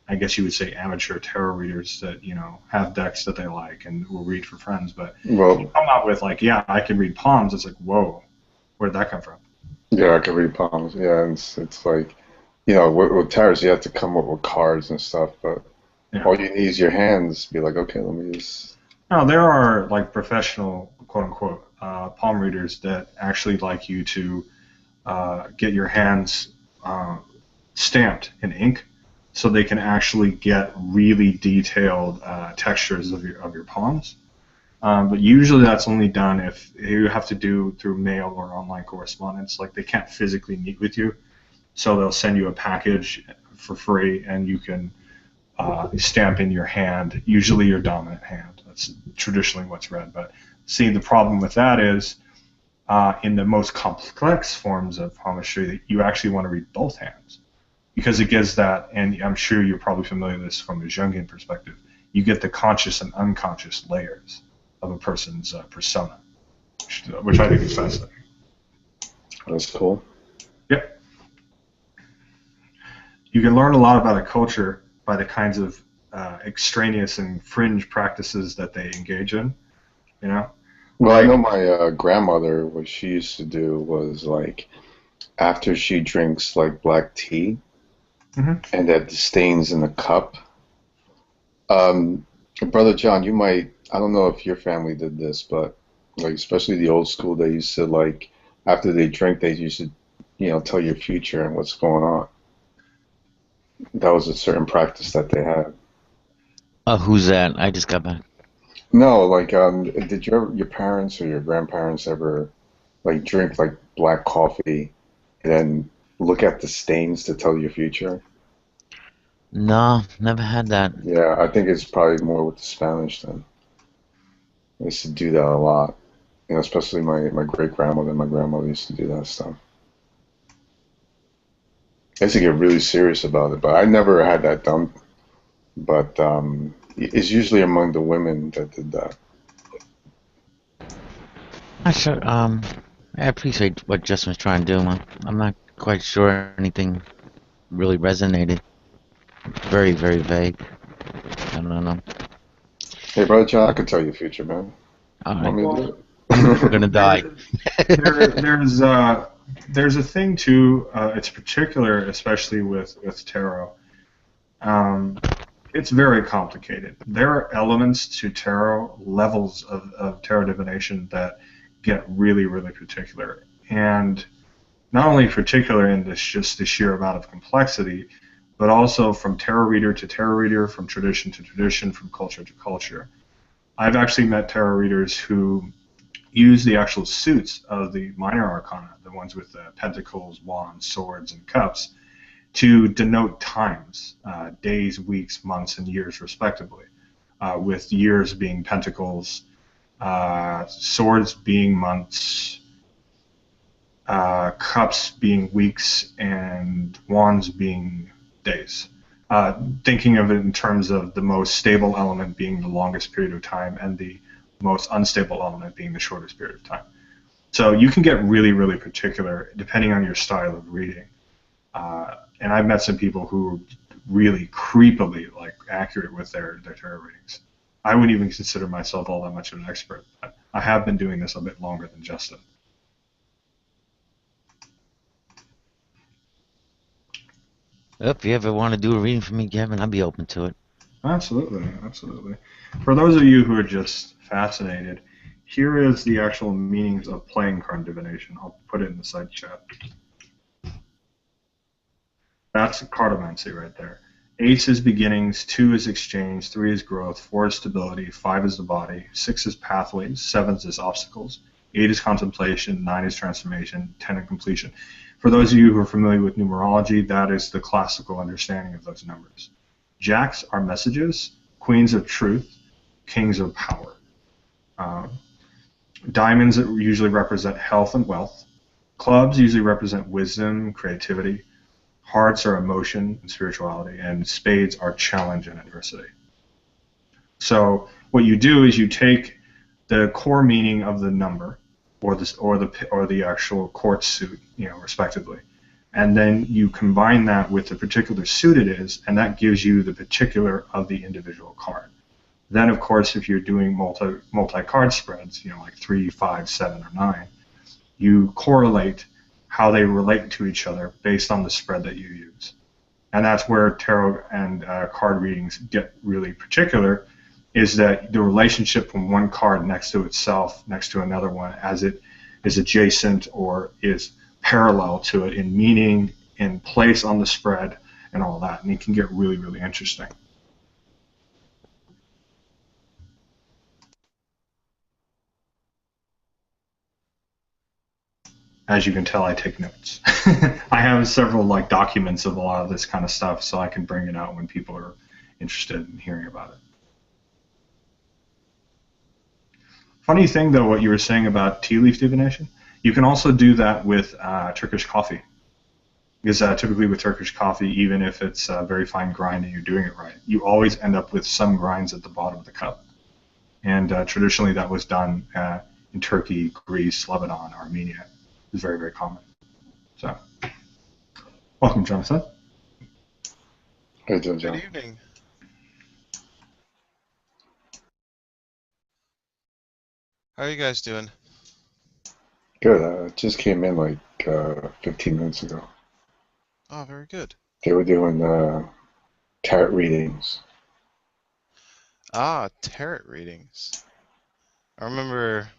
S4: I guess you would say amateur tarot readers that, have decks that they like and will read for friends. But you come out with like, yeah, I can read palms. It's like, whoa, where did that come from?
S12: Yeah, I can read palms. Yeah, it's like, with tarots, you have to come up with cards and stuff, but all you need is your hands. Be like, okay, let me just.
S4: No, there are like professional, quote unquote, palm readers that actually like you to get your hands stamped in ink, so they can actually get really detailed textures of your palms. But usually that's only done if you have to do through mail or online correspondence. Like, they can't physically meet with you, so they'll send you a package for free, and you can stamp in your hand, usually your dominant hand. That's traditionally what's read. But see, the problem with that is in the most complex forms of palmistry, you actually want to read both hands, because it gives that, and I'm sure you're probably familiar with this from a Jungian perspective, you get the conscious and unconscious layers of a person's persona, which I think is fascinating.
S12: That's cool.
S4: Yep. You can learn a lot about a culture by the kinds of extraneous and fringe practices that they engage in,
S12: Well, I know my grandmother, what she used to do was, like, after she drinks, like, black tea, and that stains in the cup. Brother John, you might, I don't know if your family did this, but, like, especially the old school, they used to, like, after they drink, they used to, tell your future and what's going on. That was a certain practice that they had.
S1: Who's that? I just got back.
S12: No, like, did your parents or your grandparents ever, like, drink, like, black coffee and then look at the stains to tell your future?
S1: No, never had that.
S12: Yeah, I think it's probably more with the Spanish then. They used to do that a lot. Especially my great-grandmother and my grandmother used to do that stuff. I used to get really serious about it, but I never had that done. But it's usually among the women that did that.
S1: I appreciate what Justin was trying to do. I'm not quite sure anything really resonated. Very, very vague. I don't know.
S12: Hey, brother John, I could tell you the future, man.
S1: All right.
S12: Want me to do it?
S1: I'm gonna die.
S4: There's a thing too. It's particular, especially with tarot. It's very complicated. There are elements to tarot, levels of tarot divination that get really, really particular, and not only particular in this just the sheer amount of complexity, but also from tarot reader to tarot reader, from tradition to tradition, from culture to culture. I've actually met tarot readers who use the actual suits of the minor arcana, the ones with the pentacles, wands, swords, and cups, to denote times, days, weeks, months, and years, respectively, with years being pentacles, swords being months, cups being weeks, and wands being days. Thinking of it in terms of the most stable element being the longest period of time and the most unstable element being the shortest period of time. So you can get really, really particular depending on your style of reading. And I've met some people who are really creepily accurate with their tarot readings. I wouldn't even consider myself all that much of an expert, but I have been doing this a bit longer than Justin.
S1: If you ever want to do a reading for me, Kevin, I'd be open to it.
S4: Absolutely, absolutely. For those of you who are just fascinated, here is the actual meanings of playing card divination. I'll put it in the side chat. That's cartomancy right there. 8 is beginnings, 2 is exchange, 3 is growth, 4 is stability, 5 is the body, 6 is pathways, 7 is obstacles, 8 is contemplation, 9 is transformation, 10 is completion. For those of you who are familiar with numerology, that is the classical understanding of those numbers. Jacks are messages, queens of truth, kings of power. Diamonds usually represent health and wealth. Clubs usually represent wisdom, creativity. Hearts are emotion and spirituality, and spades are challenge and adversity. So what you do is you take the core meaning of the number, or the actual court suit, respectively, and then you combine that with the particular suit it is, and that gives you the particular of the individual card. Then, of course, if you're doing multi-card spreads, like 3, 5, 7, or 9, you correlate how they relate to each other based on the spread that you use. And that's where tarot and card readings get really particular, is that the relationship from one card next to itself, next to another one, as it is adjacent or is parallel to it in meaning, in place on the spread, and all that. And it can get really, really interesting. As you can tell, I take notes. I have several documents of a lot of this kind of stuff, so I can bring it out when people are interested in hearing about it. Funny thing, though, what you were saying about tea leaf divination, you can also do that with Turkish coffee. Because typically with Turkish coffee, even if it's a very fine grind and you're doing it right, you always end up with some grinds at the bottom of the cup. And traditionally that was done in Turkey, Greece, Lebanon, Armenia. It's very, very common. So, welcome, Jonathan.
S12: How you doing, John?
S13: Good evening. How are you guys doing?
S12: Good. I just came in like 15 minutes ago.
S13: Oh, very good.
S12: They were doing tarot readings.
S13: Ah, tarot readings. I remember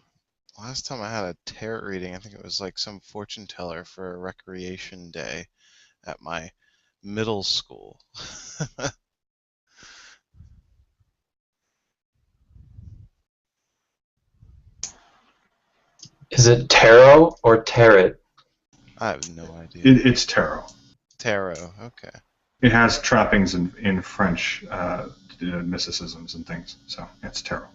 S13: last time I had a tarot reading, I think it was like some fortune teller for a recreation day at my middle school.
S14: Is it tarot or tarot?
S13: I have no idea.
S4: It's tarot.
S13: Tarot, okay.
S4: It has trappings in French mysticisms and things, so it's tarot.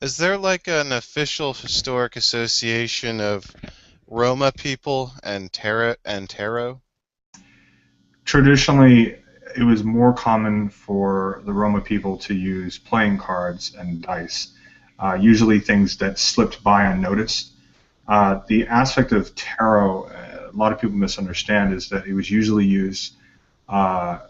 S13: Is there like an official historic association of Roma people and tarot?
S4: Traditionally, it was more common for the Roma people to use playing cards and dice, usually things that slipped by unnoticed. The aspect of tarot, a lot of people misunderstand is that it was usually used. Uh,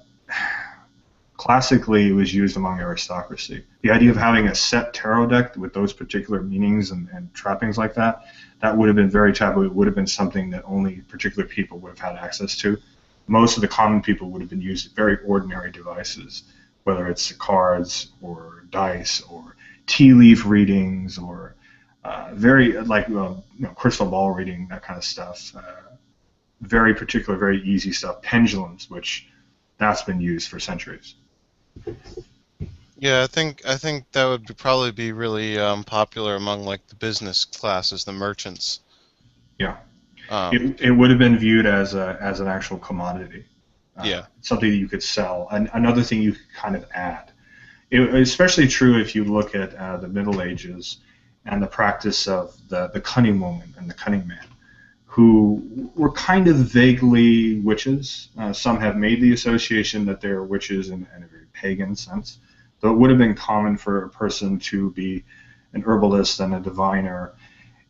S4: Classically, it was used among aristocracy. The idea of having a set tarot deck with those particular meanings and trappings like that, that would have been very taboo. It would have been something that only particular people would have had access to. Most of the common people would have been using very ordinary devices, whether it's cards or dice or tea leaf readings or very like crystal ball reading, that kind of stuff. Very particular, very easy stuff. Pendulums, which that's been used for centuries.
S13: Yeah, I think that would probably be really popular among like the business classes, the merchants.
S4: Yeah,
S13: Um,
S4: it would have been viewed as an actual commodity,
S13: yeah,
S4: something that you could sell. And another thing you could kind of add. Especially true if you look at the Middle Ages and the practice of the cunning woman and the cunning man, who were kind of vaguely witches. Some have made the association that they're witches in a very pagan sense, though it would have been common for a person to be an herbalist and a diviner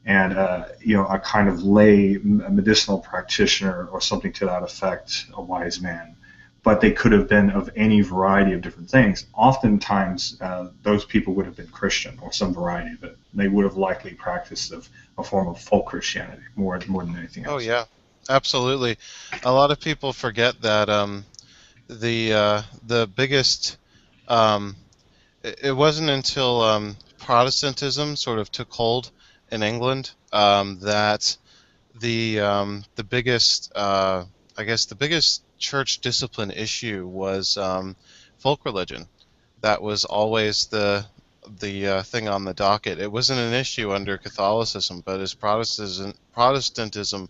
S4: and a kind of lay medicinal practitioner or something to that effect, a wise man. But they could have been of any variety of different things. Oftentimes, those people would have been Christian or some variety of it. They would have likely practiced a form of folk Christianity more than anything else.
S13: oh yeah, absolutely. A lot of people forget that the biggest it wasn't until Protestantism sort of took hold in England that the biggest I guess the biggest church discipline issue was folk religion. That was always the thing on the docket. It wasn't an issue under Catholicism, but as Protestantism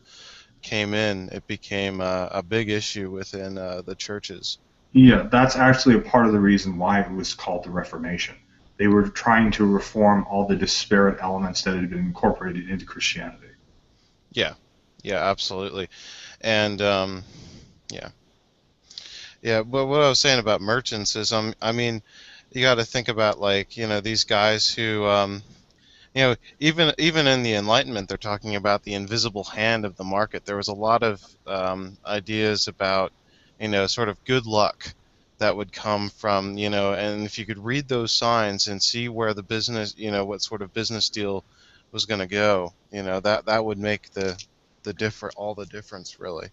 S13: came in, it became a big issue within the churches.
S4: Yeah, that's actually a part of the reason why it was called the Reformation. They were trying to reform all the disparate elements that had been incorporated into Christianity.
S13: Yeah, yeah, absolutely, and yeah. Yeah, but what I was saying about merchants is, I mean, you got to think about like, these guys who, even in the Enlightenment, they're talking about the invisible hand of the market. There was a lot of ideas about, sort of good luck that would come from, and if you could read those signs and see where the business, what sort of business deal was going to go, that would make all the difference really.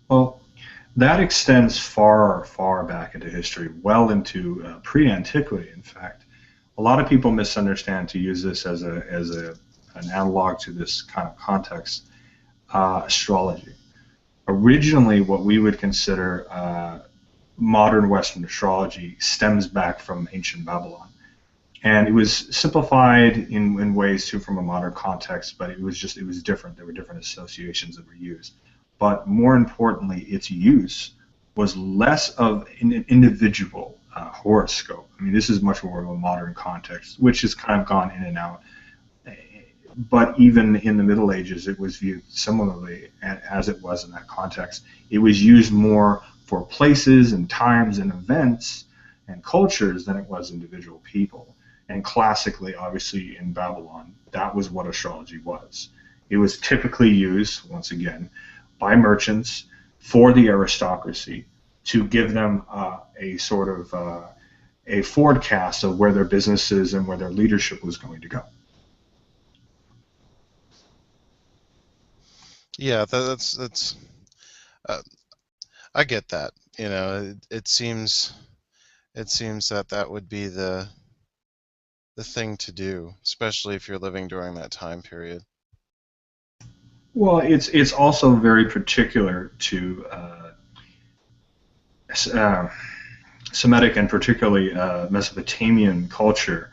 S4: Well, that extends far, far back into history, well into pre-antiquity, in fact. A lot of people misunderstand to use this as an analog to this kind of context. Astrology. Originally, what we would consider modern Western astrology stems back from ancient Babylon. And it was simplified in ways too from a modern context, but it was different. There were different associations that were used. But more importantly, its use was less of an individual horoscope. I mean, this is much more of a modern context, which has kind of gone in and out. But even in the Middle Ages, it was viewed similarly as it was in that context. It was used more for places and times and events and cultures than it was individual people. And classically, obviously, in Babylon, that was what astrology was. It was typically used, once again, by merchants for the aristocracy to give them a sort of a forecast of where their businesses and where their leadership was going to go.
S13: Yeah, that's uh, I get that. It seems that would be the thing to do, especially if you're living during that time period.
S4: Well, it's also very particular to uh, Semitic and particularly Mesopotamian culture.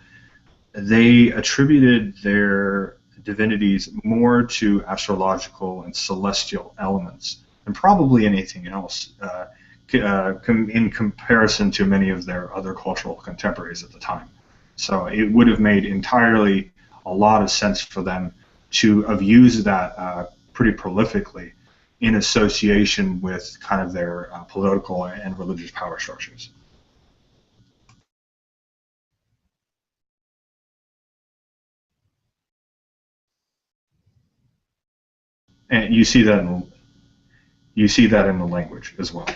S4: They attributed their divinities more to astrological and celestial elements than probably anything else in comparison to many of their other cultural contemporaries at the time. So it would have made entirely a lot of sense for them to have used that pretty prolifically in association with kind of their political and religious power structures. And you see that in the language as well.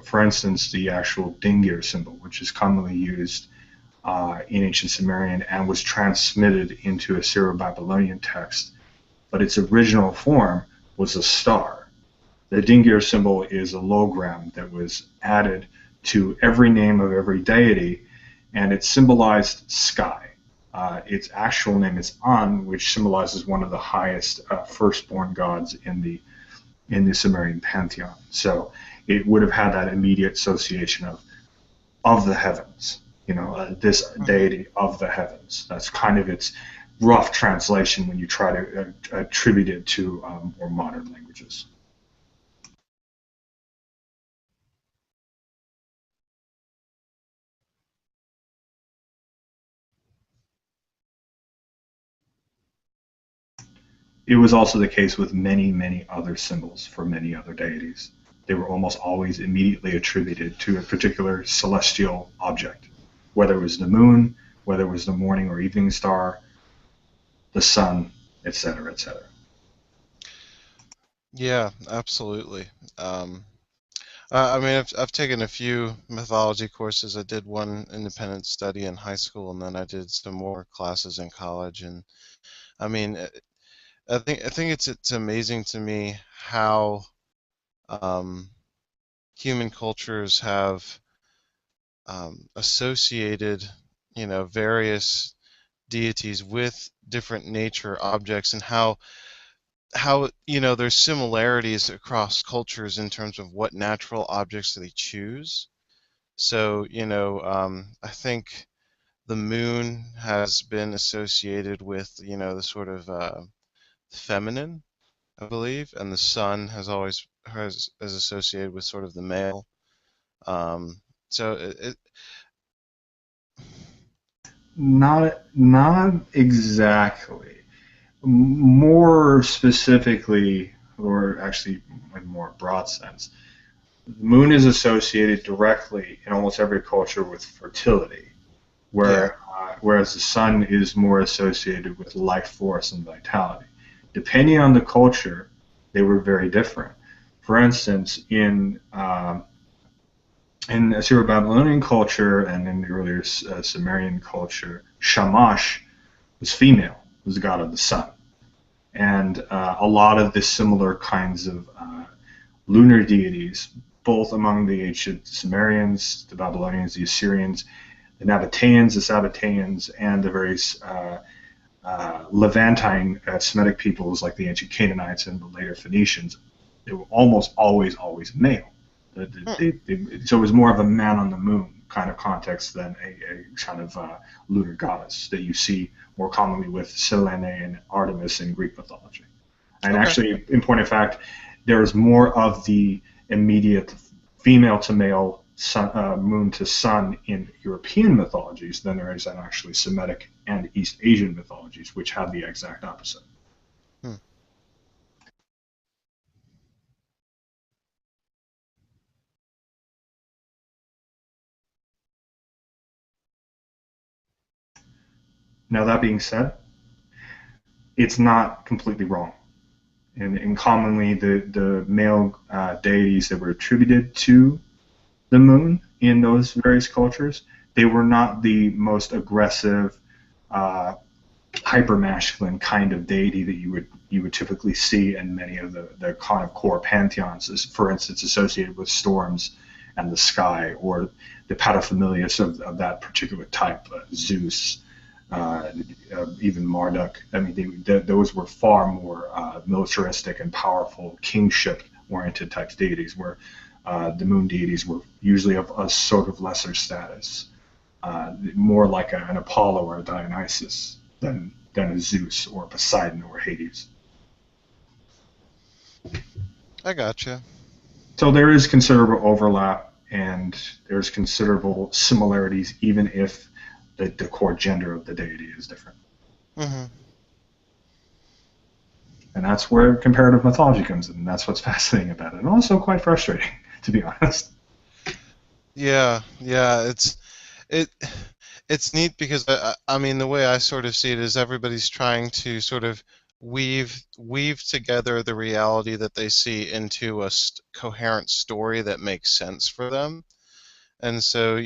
S4: For instance, the actual dingir symbol, which is commonly used in ancient Sumerian and was transmitted into a Syro-Babylonian text, but its original form was a star. The dingir symbol is a logram that was added to every name of every deity, and it symbolized sky. Its actual name is An, which symbolizes one of the highest firstborn gods in the Sumerian pantheon. So it would have had that immediate association of the heavens, this deity of the heavens. That's kind of its rough translation when you try to attribute it to more modern languages. It was also the case with many, many other symbols for many other deities. They were almost always immediately attributed to a particular celestial object, whether it was the moon, whether it was the morning or evening star, the sun, etc., etc.
S13: Yeah, absolutely. I mean, I've taken a few mythology courses. I did one independent study in high school, and then I did some more classes in college. And I mean, I think it's amazing to me how human cultures have associated, various deities with different nature objects, and how there's similarities across cultures in terms of what natural objects they choose. So I think the moon has been associated with the sort of feminine, I believe, and the sun has always is associated with sort of the male. So
S4: Not exactly. More specifically, or actually in more broad sense, the moon is associated directly in almost every culture with fertility, whereas the sun is more associated with life force and vitality. Depending on the culture, they were very different. For instance, in Assyro-Babylonian culture and in the earlier Sumerian culture, Shamash was female, was the god of the sun. And a lot of the similar kinds of lunar deities, both among the ancient Sumerians, the Babylonians, the Assyrians, the Nabateans, the Sabbateans, and the various Levantine Semitic peoples like the ancient Canaanites and the later Phoenicians, they were almost always male. So it was more of a man on the moon kind of context than a kind of lunar goddess that you see more commonly with Selene and Artemis in Greek mythology. And actually, in point of fact, there's more of the immediate female to male moon to sun in European mythologies than there is in actually Semitic and East Asian mythologies, which have the exact opposite. Now, that being said, it's not completely wrong. And commonly, the male deities that were attributed to the moon in those various cultures, they were not the most aggressive, hyper-masculine kind of deity that you would typically see in many of the kind of core pantheons, as, for instance, associated with storms and the sky, or the paterfamilias of that particular type, Zeus, even Marduk. I mean, those were far more militaristic and powerful, kingship-oriented type deities, where the moon deities were usually of a sort of lesser status, more like an Apollo or a Dionysus than a Zeus or Poseidon or Hades.
S13: I gotcha.
S4: So there is considerable overlap, and there's considerable similarities, even if the core gender of the deity is different.
S13: Mm-hmm.
S4: And that's where comparative mythology comes in. And that's what's fascinating about it, and also quite frustrating, to be honest.
S13: Yeah, it's neat because I mean the way I sort of see it is everybody's trying to sort of weave together the reality that they see into a coherent story that makes sense for them. And so,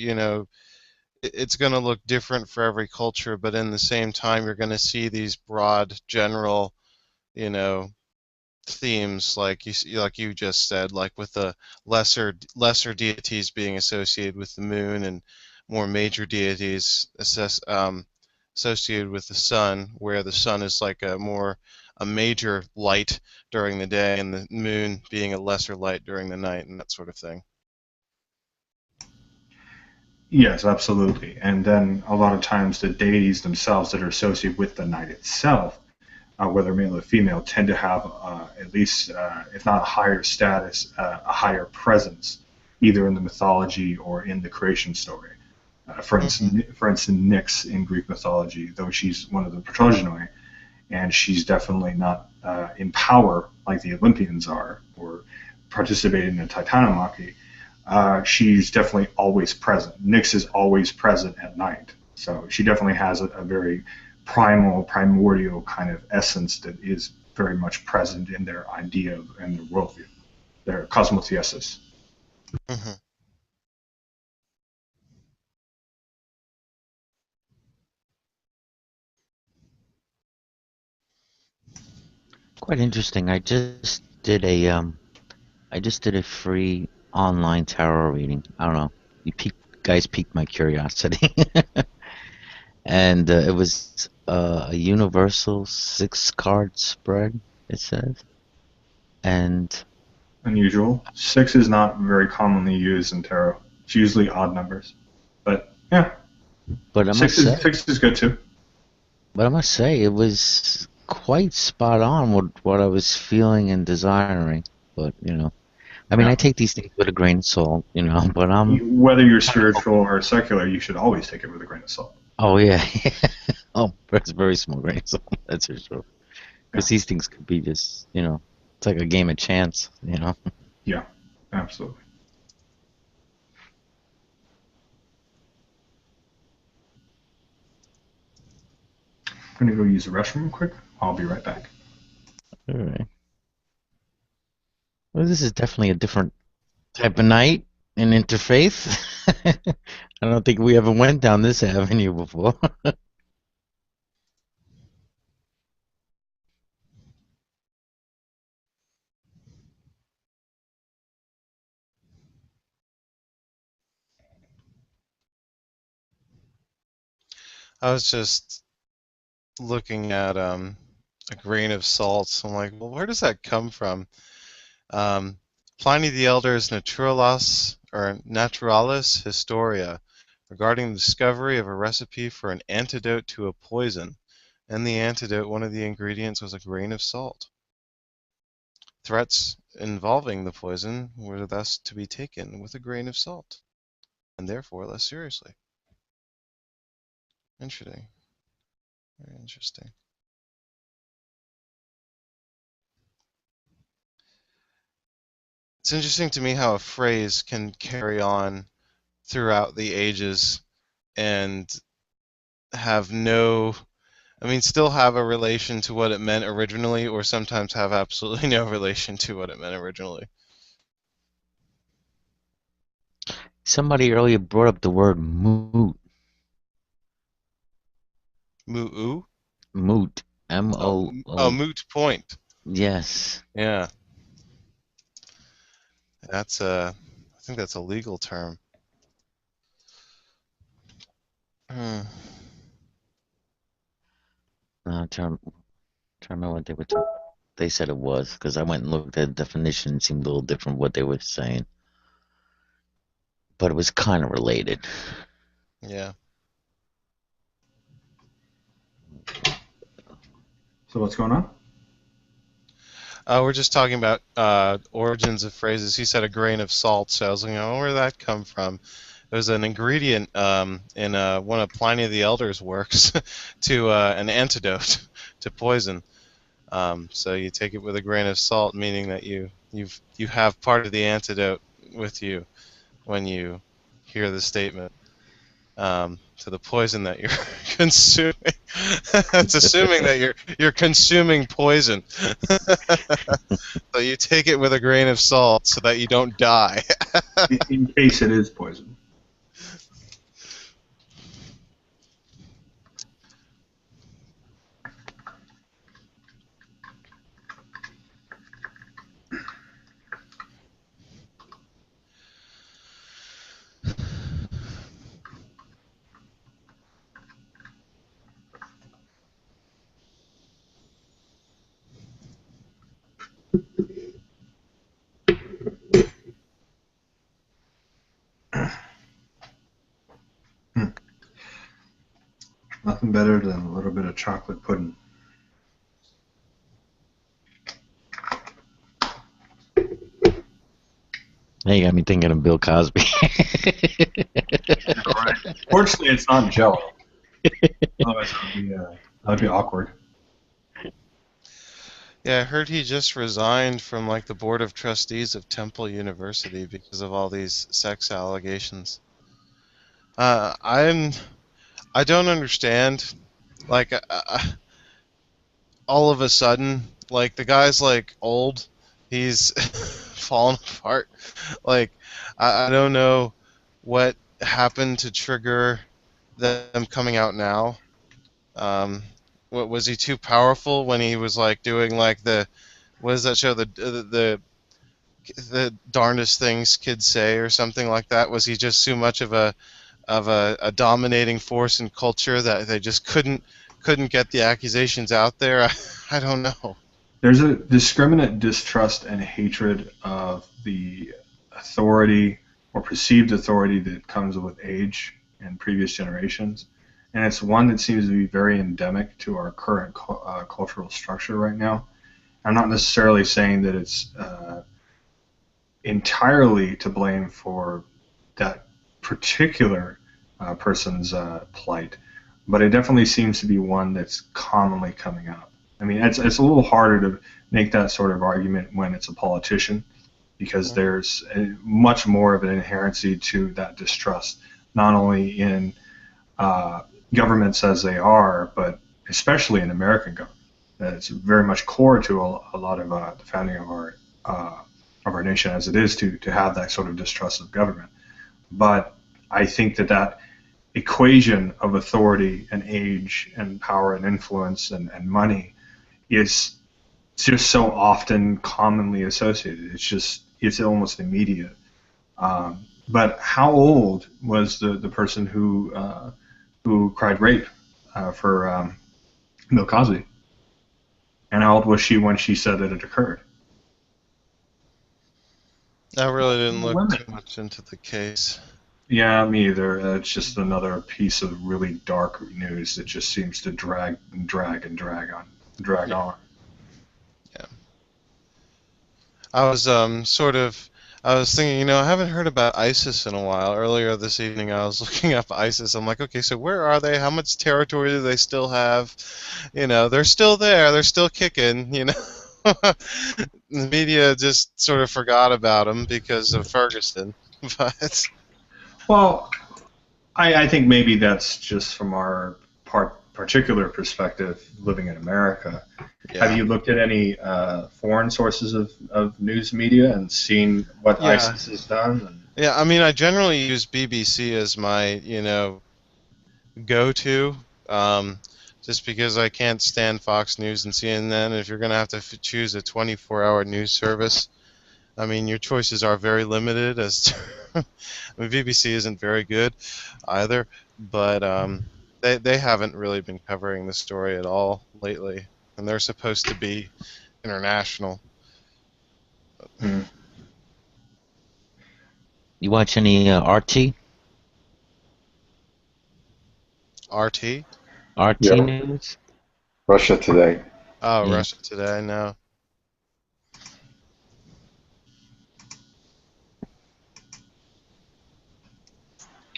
S13: it's going to look different for every culture, but in the same time, you're going to see these broad, general, you know, themes like you just said, like with the lesser deities being associated with the moon, and more major deities associated with the sun, where the sun is like a major light during the day, and the moon being a lesser light during the night, and that sort of thing.
S4: Yes, absolutely. And then a lot of times the deities themselves that are associated with the night itself, whether male or female, tend to have at least, if not a higher status, a higher presence, either in the mythology or in the creation story. For instance, Nyx in Greek mythology, though she's one of the protogenoi, and she's definitely not in power like the Olympians are, or participate in the Titanomachy, she's definitely always present. Nyx is always present at night. So she definitely has a very primordial kind of essence that is very much present in their idea and their worldview, their cosmothesis.
S13: Mm-hmm.
S1: Quite interesting. I just did a free online tarot reading. I don't know. Guys piqued my curiosity. And it was a universal 6-card spread, it says. And
S4: unusual. 6 is not very commonly used in tarot. It's usually odd numbers. But yeah.
S1: But I must say,
S4: 6 is good too.
S1: But I must say it was quite spot on with what I was feeling and desiring. But I mean, I take these things with a grain of salt, but
S4: whether you're spiritual or secular, you should always take it with a grain of salt.
S1: Oh yeah. Oh, it's a very small grain of salt, that's for sure. Because these things could be just, it's like a game of chance,
S4: Yeah, absolutely. I'm going to go use the restroom real quick. I'll be right back.
S1: All right. Well, this is definitely a different type of night in Interfaith. I don't think we ever went down this avenue before.
S13: I was just looking at a grain of salt. I'm like, well, where does that come from? Pliny the Elder's Naturalis Historia, regarding the discovery of a recipe for an antidote to a poison. And the antidote, one of the ingredients was a grain of salt. Threats involving the poison were thus to be taken with a grain of salt, and therefore less seriously. Interesting. Very interesting. It's interesting to me how a phrase can carry on throughout the ages and have still have a relation to what it meant originally, or sometimes have absolutely no relation to what it meant originally.
S1: Somebody earlier brought up the word moot.
S13: Moo-oo?
S1: Moot. M-O-O.
S13: Oh, moot point.
S1: Yes.
S13: Yeah. I think that's a legal term.
S1: No, I'm trying to remember what they were talking. They said it was, because I went and looked at the definition. It seemed a little different what they were saying, but it was kind of related.
S13: Yeah.
S4: So what's going on?
S13: We're just talking about origins of phrases. He said a grain of salt, so I was like, oh, where did that come from? It was an ingredient in one of Pliny the Elder's works to an antidote to poison. So you take it with a grain of salt, meaning that you have part of the antidote with you when you hear the statement. to the poison that you're consuming. It's assuming that you're consuming poison. So you take it with a grain of salt so that you don't die.
S4: In case it is poison. Nothing better than a little bit of chocolate pudding.
S1: Now you got me thinking of Bill Cosby.
S4: Right. Fortunately, it's not Jello. Otherwise, that'd be awkward.
S13: Yeah, I heard he just resigned from like the board of trustees of Temple University because of all these sex allegations. I don't understand. Like, all of a sudden, like the guy's like old, he's fallen apart. Like, I don't know what happened to trigger them coming out now. What was he too powerful when he was like doing like what is that show, the darndest things kids say or something like that? Was he just too much of a dominating force in culture that they just couldn't get the accusations out there? I don't know.
S4: There's a discriminate distrust and hatred of the authority or perceived authority that comes with age and previous generations. And it's one that seems to be very endemic to our current cultural structure right now. I'm not necessarily saying that it's entirely to blame for that particular person's plight, but it definitely seems to be one that's commonly coming up. I mean, it's a little harder to make that sort of argument when it's a politician, because there's much more of an inherency to that distrust, not only in governments as they are, but especially in American government. It's very much core to a lot of the founding of our nation as it is to have that sort of distrust of government. But I think that equation of authority and age and power and influence and money is just so often commonly associated. It's almost immediate. But how old was the person who cried rape for Bill Cosby? And how old was she when she said that it occurred?
S13: I really didn't look too much into the case.
S4: Yeah, me either. It's just another piece of really dark news that just seems to drag on.
S13: Yeah. I was I was thinking, I haven't heard about ISIS in a while. Earlier this evening, I was looking up ISIS. I'm like, okay, so where are they? How much territory do they still have? They're still there. They're still kicking. The media just sort of forgot about them because of Ferguson. But
S4: well, I think maybe that's just from our particular perspective living in America. Yeah. Have you looked at any foreign sources of news media and seen what ISIS has done?
S13: Yeah, I mean, I generally use BBC as my, go-to, just because I can't stand Fox News and CNN. If you're going to have to choose a 24-hour news service, I mean, your choices are very limited. I mean, BBC isn't very good either, but they haven't really been covering the story at all lately, and they're supposed to be international.
S1: You watch any RT?
S13: RT?
S1: RT
S12: Yeah.
S1: News?
S12: Russia Today.
S13: Oh,
S1: Yeah.
S13: Russia Today, no.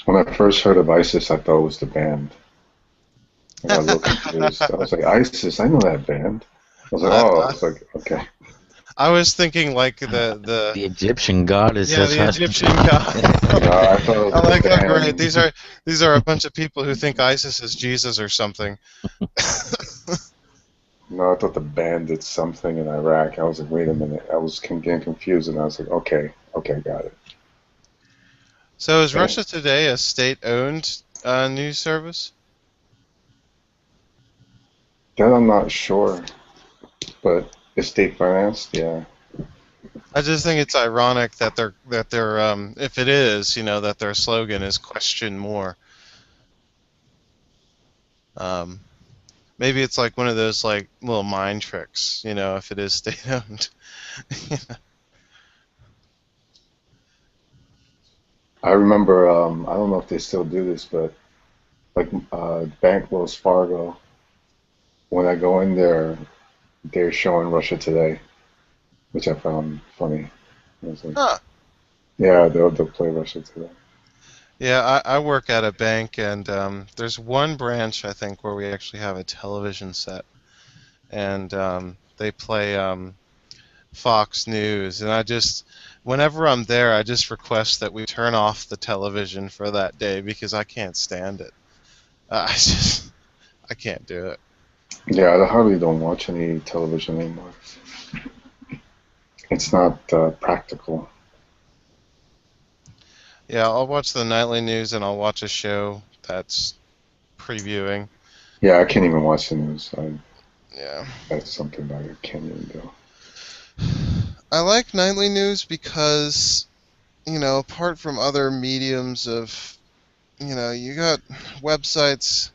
S12: When I first heard of ISIS, I thought it was the band. And I looked confused. I was like, ISIS, I know that band. I was like, oh, it's like, okay.
S13: I was thinking like the
S1: The Egyptian goddess.
S13: yeah,
S1: That's
S13: the
S1: how.
S13: Egyptian god.
S12: No, I thought it was
S13: I'm
S12: the
S13: like, oh great,
S12: band.
S13: these are a bunch of people who think ISIS is Jesus or something.
S12: No, I thought the band did something in Iraq. I was like, wait a minute. I was getting confused, and I was like, okay, got it.
S13: So is
S12: Okay.
S13: Russia Today a state-owned news service?
S12: That I'm not sure, but it's state financed, yeah.
S13: I just think it's ironic that they're if it is, that their slogan is question more. Um, Maybe it's like one of those like little mind tricks, if it is state-owned.
S12: I remember, I don't know if they still do this, but like Bank Wells Fargo, when I go in there, they're showing Russia Today, which I found funny. I was like,
S13: Huh.
S12: yeah, they'll play Russia Today.
S13: Yeah, I work at a bank, and there's one branch I think where we actually have a television set, and they play Fox News, and whenever I'm there, I just request that we turn off the television for that day because I can't stand it. I can't do it.
S12: Yeah, I hardly don't watch any television anymore. It's not practical.
S13: Yeah, I'll watch the nightly news and I'll watch a show that's previewing.
S12: Yeah, I can't even watch the news.
S13: Yeah.
S12: That's something that I can't even do.
S13: I like nightly news because, apart from other mediums of, you got websites.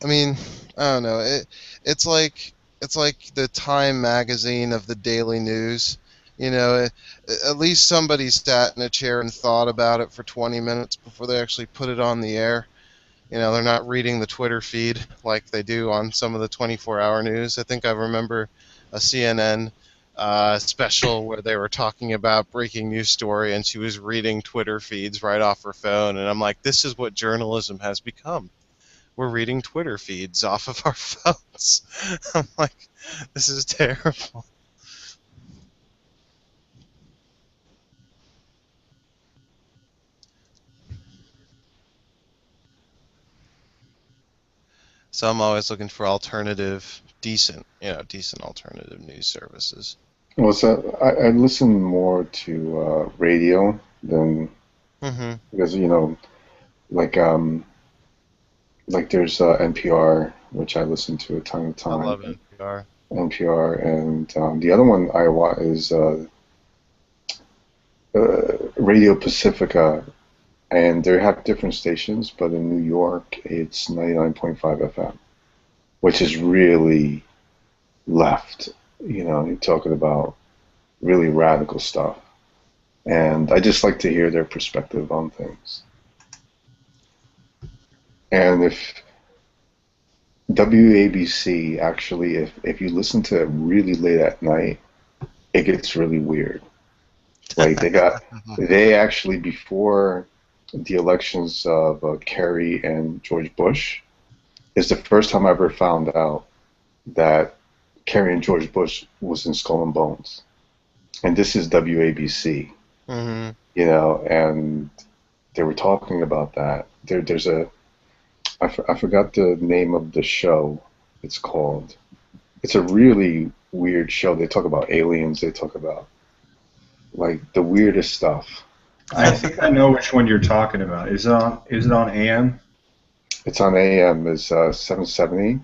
S13: I mean, I don't know. It's like the Time magazine of the daily news. At least somebody sat in a chair and thought about it for 20 minutes before they actually put it on the air. They're not reading the Twitter feed like they do on some of the 24-hour news. I think I remember a CNN special where they were talking about breaking news story, and she was reading Twitter feeds right off her phone. And I'm like, this is what journalism has become. We're reading Twitter feeds off of our phones. I'm like, this is terrible. So I'm always looking for decent alternative news services.
S12: Well, so I listen more to radio than because like there's NPR, which I listen to a ton of
S13: I
S12: time.
S13: love NPR.
S12: NPR, and the other one I watch is Radio Pacifica, and they have different stations, but in New York it's 99.5 FM, which is really left. You're talking about really radical stuff, and I just like to hear their perspective on things. And if WABC actually, if you listen to it really late at night, it gets really weird. Like they actually, before the elections of Kerry and George Bush, is the first time I ever found out that Kerry and George Bush was in Skull and Bones, and this is WABC. And they were talking about that. There's I forgot the name of the show. It's called. It's a really weird show. They talk about aliens. They talk about like the weirdest stuff.
S4: I think I know which one you're talking about. Is it on AM?
S12: It's on AM. It's 770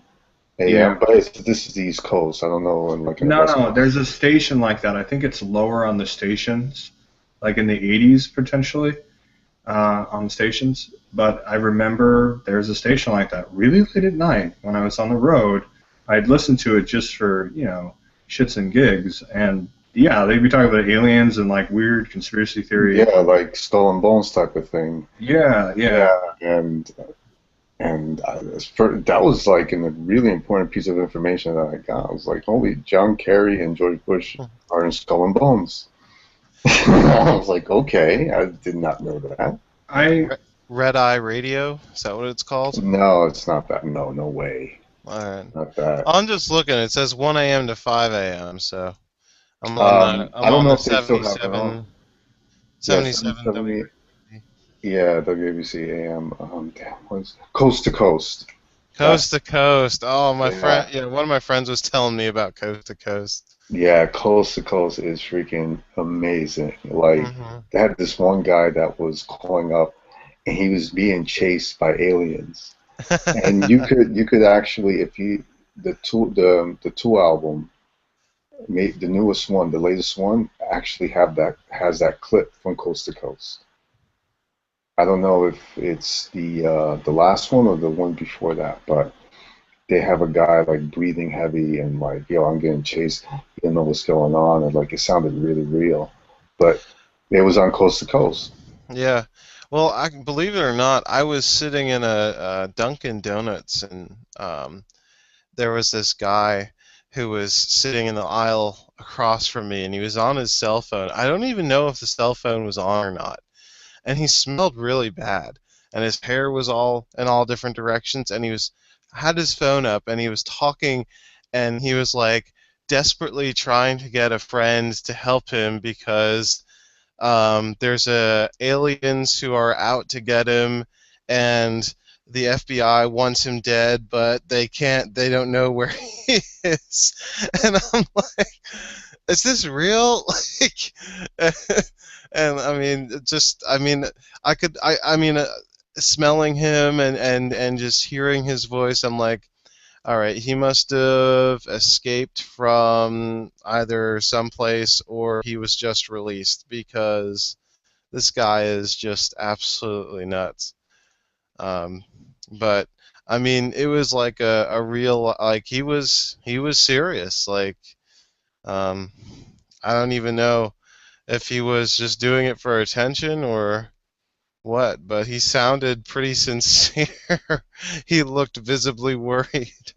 S12: AM,
S4: Yeah.
S12: but this is the East Coast. I don't know.
S4: No, there's a station like that. I think it's lower on the stations, like in the 80s potentially, on the stations. But I remember there's a station like that really late at night when I was on the road. I'd listen to it just for, shits and gigs. And yeah, they'd be talking about aliens and like weird conspiracy theory.
S12: Yeah, like Skull and Bones type of thing.
S4: Yeah.
S12: And that was like a really important piece of information that I got. I was like, holy, John Kerry and George Bush are in Skull and Bones. I was like, okay, I did not know that.
S13: Red Eye Radio, is that what it's called?
S12: No, it's not that. No way.
S13: All right.
S12: Not that.
S13: I'm just looking. It says 1 a.m. to 5 a.m. So I'm on the
S12: I don't know
S13: the
S12: if they still have it on.
S13: 77
S12: 770.
S13: WABC.
S12: Yeah, WABC AM. Damn, what's Coast to Coast?
S13: Coast to Coast. Oh, my
S12: Yeah,
S13: friend. Yeah, one of my friends was telling me about Coast to Coast.
S12: yeah. Coast to Coast is freaking amazing. Like
S13: Hmm.
S12: they had this one guy that was calling up, and he was being chased by aliens. And you could actually, if you the two album, the newest one, the latest one, actually has that clip from Coast to Coast. I don't know if it's the last one or the one before that, but they have a guy like breathing heavy and like, yo, I'm getting chased. You don't know what's going on, and like it sounded really real, but it was on Coast to Coast.
S13: Yeah. Well, I believe it or not, I was sitting in a Dunkin' Donuts, and there was this guy who was sitting in the aisle across from me, and he was on his cell phone. I don't even know if the cell phone was on or not. And he smelled really bad, and his hair was all in all different directions, and he was had his phone up, and he was talking, and he was like desperately trying to get a friend to help him because there's aliens who are out to get him, and the FBI wants him dead, but they can't. They don't know where he is. And I'm like, is this real? Like, and I mean, I mean, smelling him and just hearing his voice, I'm like, all right, he must have escaped from either someplace or he was just released because this guy is just absolutely nuts. Um, but I mean, it was like a real like he was serious. Like um, I don't even know if he was just doing it for attention or what, but he sounded pretty sincere. He looked visibly worried.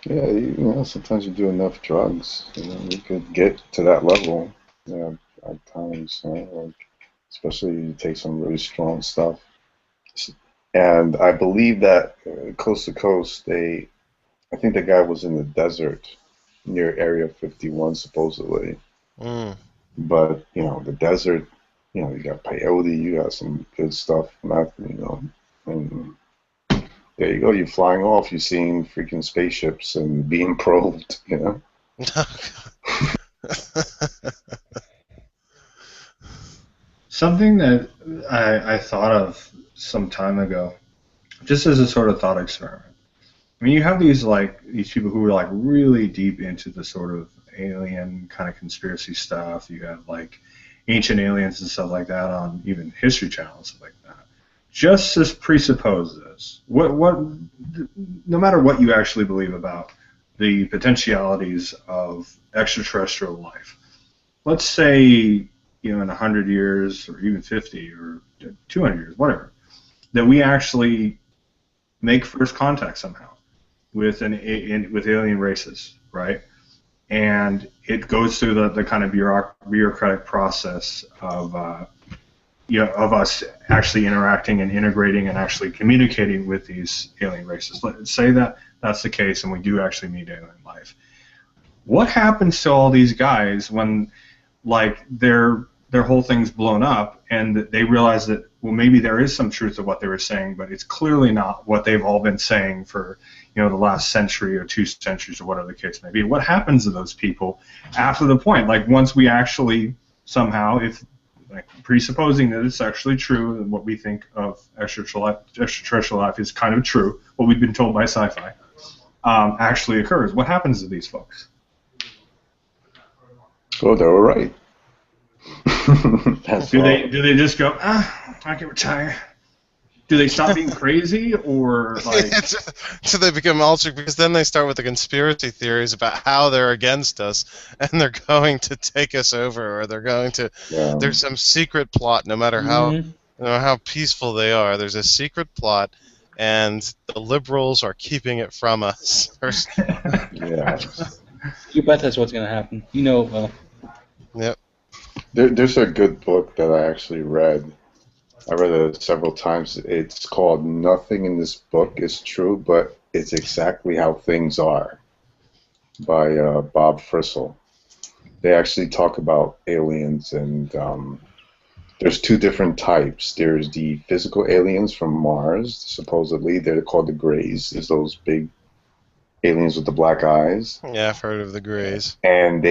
S12: Yeah, sometimes you do enough drugs, you could get to that level. At times, like especially you take some really strong stuff. And I believe that Coast to Coast, I think the guy was in the desert near Area 51, supposedly.
S13: Mm.
S12: But the desert, you got peyote, you got some good stuff, not and there you go. You're flying off. You're seeing freaking spaceships and being probed.
S4: Something that I thought of some time ago, just as a sort of thought experiment. I mean, you have these people who are like really deep into the sort of alien kind of conspiracy stuff. You have like ancient aliens and stuff like that on even History Channel and stuff like that. Just as presupposes no matter what you actually believe about the potentialities of extraterrestrial life. Let's say in 100 years or even 50 or 200 years, whatever, that we actually make first contact somehow with with alien races, right? And it goes through the kind of bureaucratic process of of us actually interacting and integrating and actually communicating with these alien races. Let's say that that's the case, and we do actually meet alien life. What happens to all these guys when like their whole thing's blown up and they realize that, well, maybe there is some truth to what they were saying, but it's clearly not what they've all been saying for the last century or 2 centuries or whatever the case may be? What happens to those people after the point? Like once we actually somehow, if like presupposing that it's actually true and what we think of extraterrestrial life is kind of true, what we've been told by sci-fi, actually occurs, what happens to these folks?
S12: Oh, they were right.
S4: Do they just go, I can retire? Do they stop being crazy, or like?
S13: So they become altered because then they start with the conspiracy theories about how they're against us and they're going to take us over, or they're going to.
S12: Yeah.
S13: There's some secret plot. No matter how peaceful they are, there's a secret plot, and the liberals are keeping it from us.
S12: Yeah.
S6: You bet that's what's going to happen. Well.
S13: Yep.
S12: There's a good book that I actually read. I read it several times. It's called "Nothing in This Book is True, but It's Exactly How Things Are." by Bob Frissell. They actually talk about aliens, and there's two different types. There's the physical aliens from Mars, supposedly. They're called the Greys. There's those big aliens with the black eyes.
S13: Yeah, I've heard of the Greys.
S12: And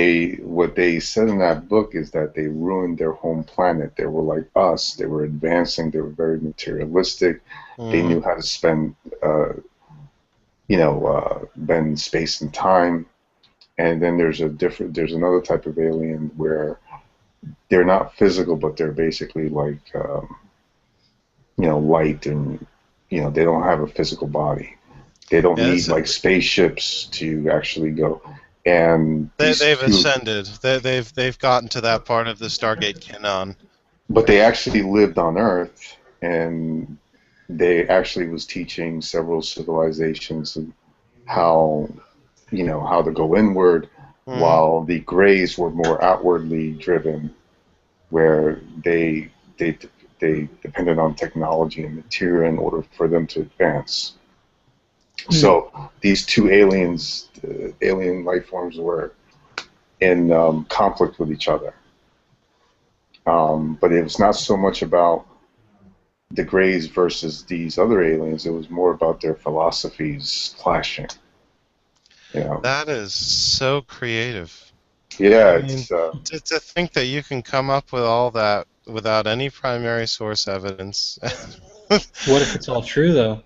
S12: what they said in that book is that they ruined their home planet. They were like us. They were advancing. They were very materialistic. They knew how to spend, bend space and time. And then there's another type of alien where they're not physical, but they're basically like, light, and they don't have a physical body. They don't need like spaceships to actually go. And
S13: they've ascended. They've gotten to that part of the Stargate canon.
S12: But they actually lived on Earth, and they actually was teaching several civilizations how to go inward, while the Greys were more outwardly driven, where they depended on technology and material in order for them to advance. So these two alien life forms were in conflict with each other. But it was not so much about the Greys versus these other aliens. It was more about their philosophies clashing.
S13: That is so creative.
S12: Yeah,
S13: I mean, to think that you can come up with all that without any primary source evidence.
S6: What if it's all true, though?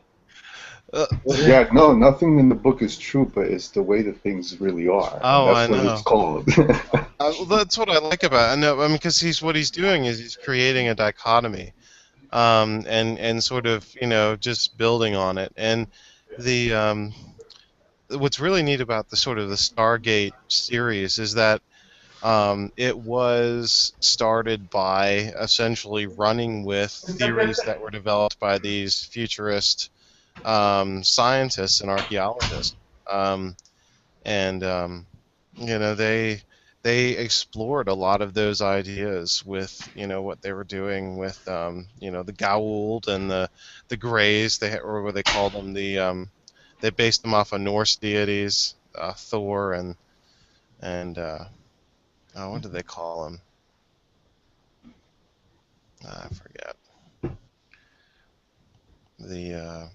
S12: Yeah, no, nothing in the book is true, but it's the way that things really are.
S13: Oh,
S12: That's
S13: I
S12: what
S13: know.
S12: it's called.
S13: Well, that's what I like about it. I know, I mean, because what he's doing is he's creating a dichotomy, and sort of just building on it. And the what's really neat about the sort of the Stargate series is that it was started by essentially running with theories that were developed by these futurist scientists and archaeologists, and they explored a lot of those ideas with what they were doing with the Goa'uld and the Greys. Or what they called them, they based them off of Norse deities, Thor and what did they call him? I forget. The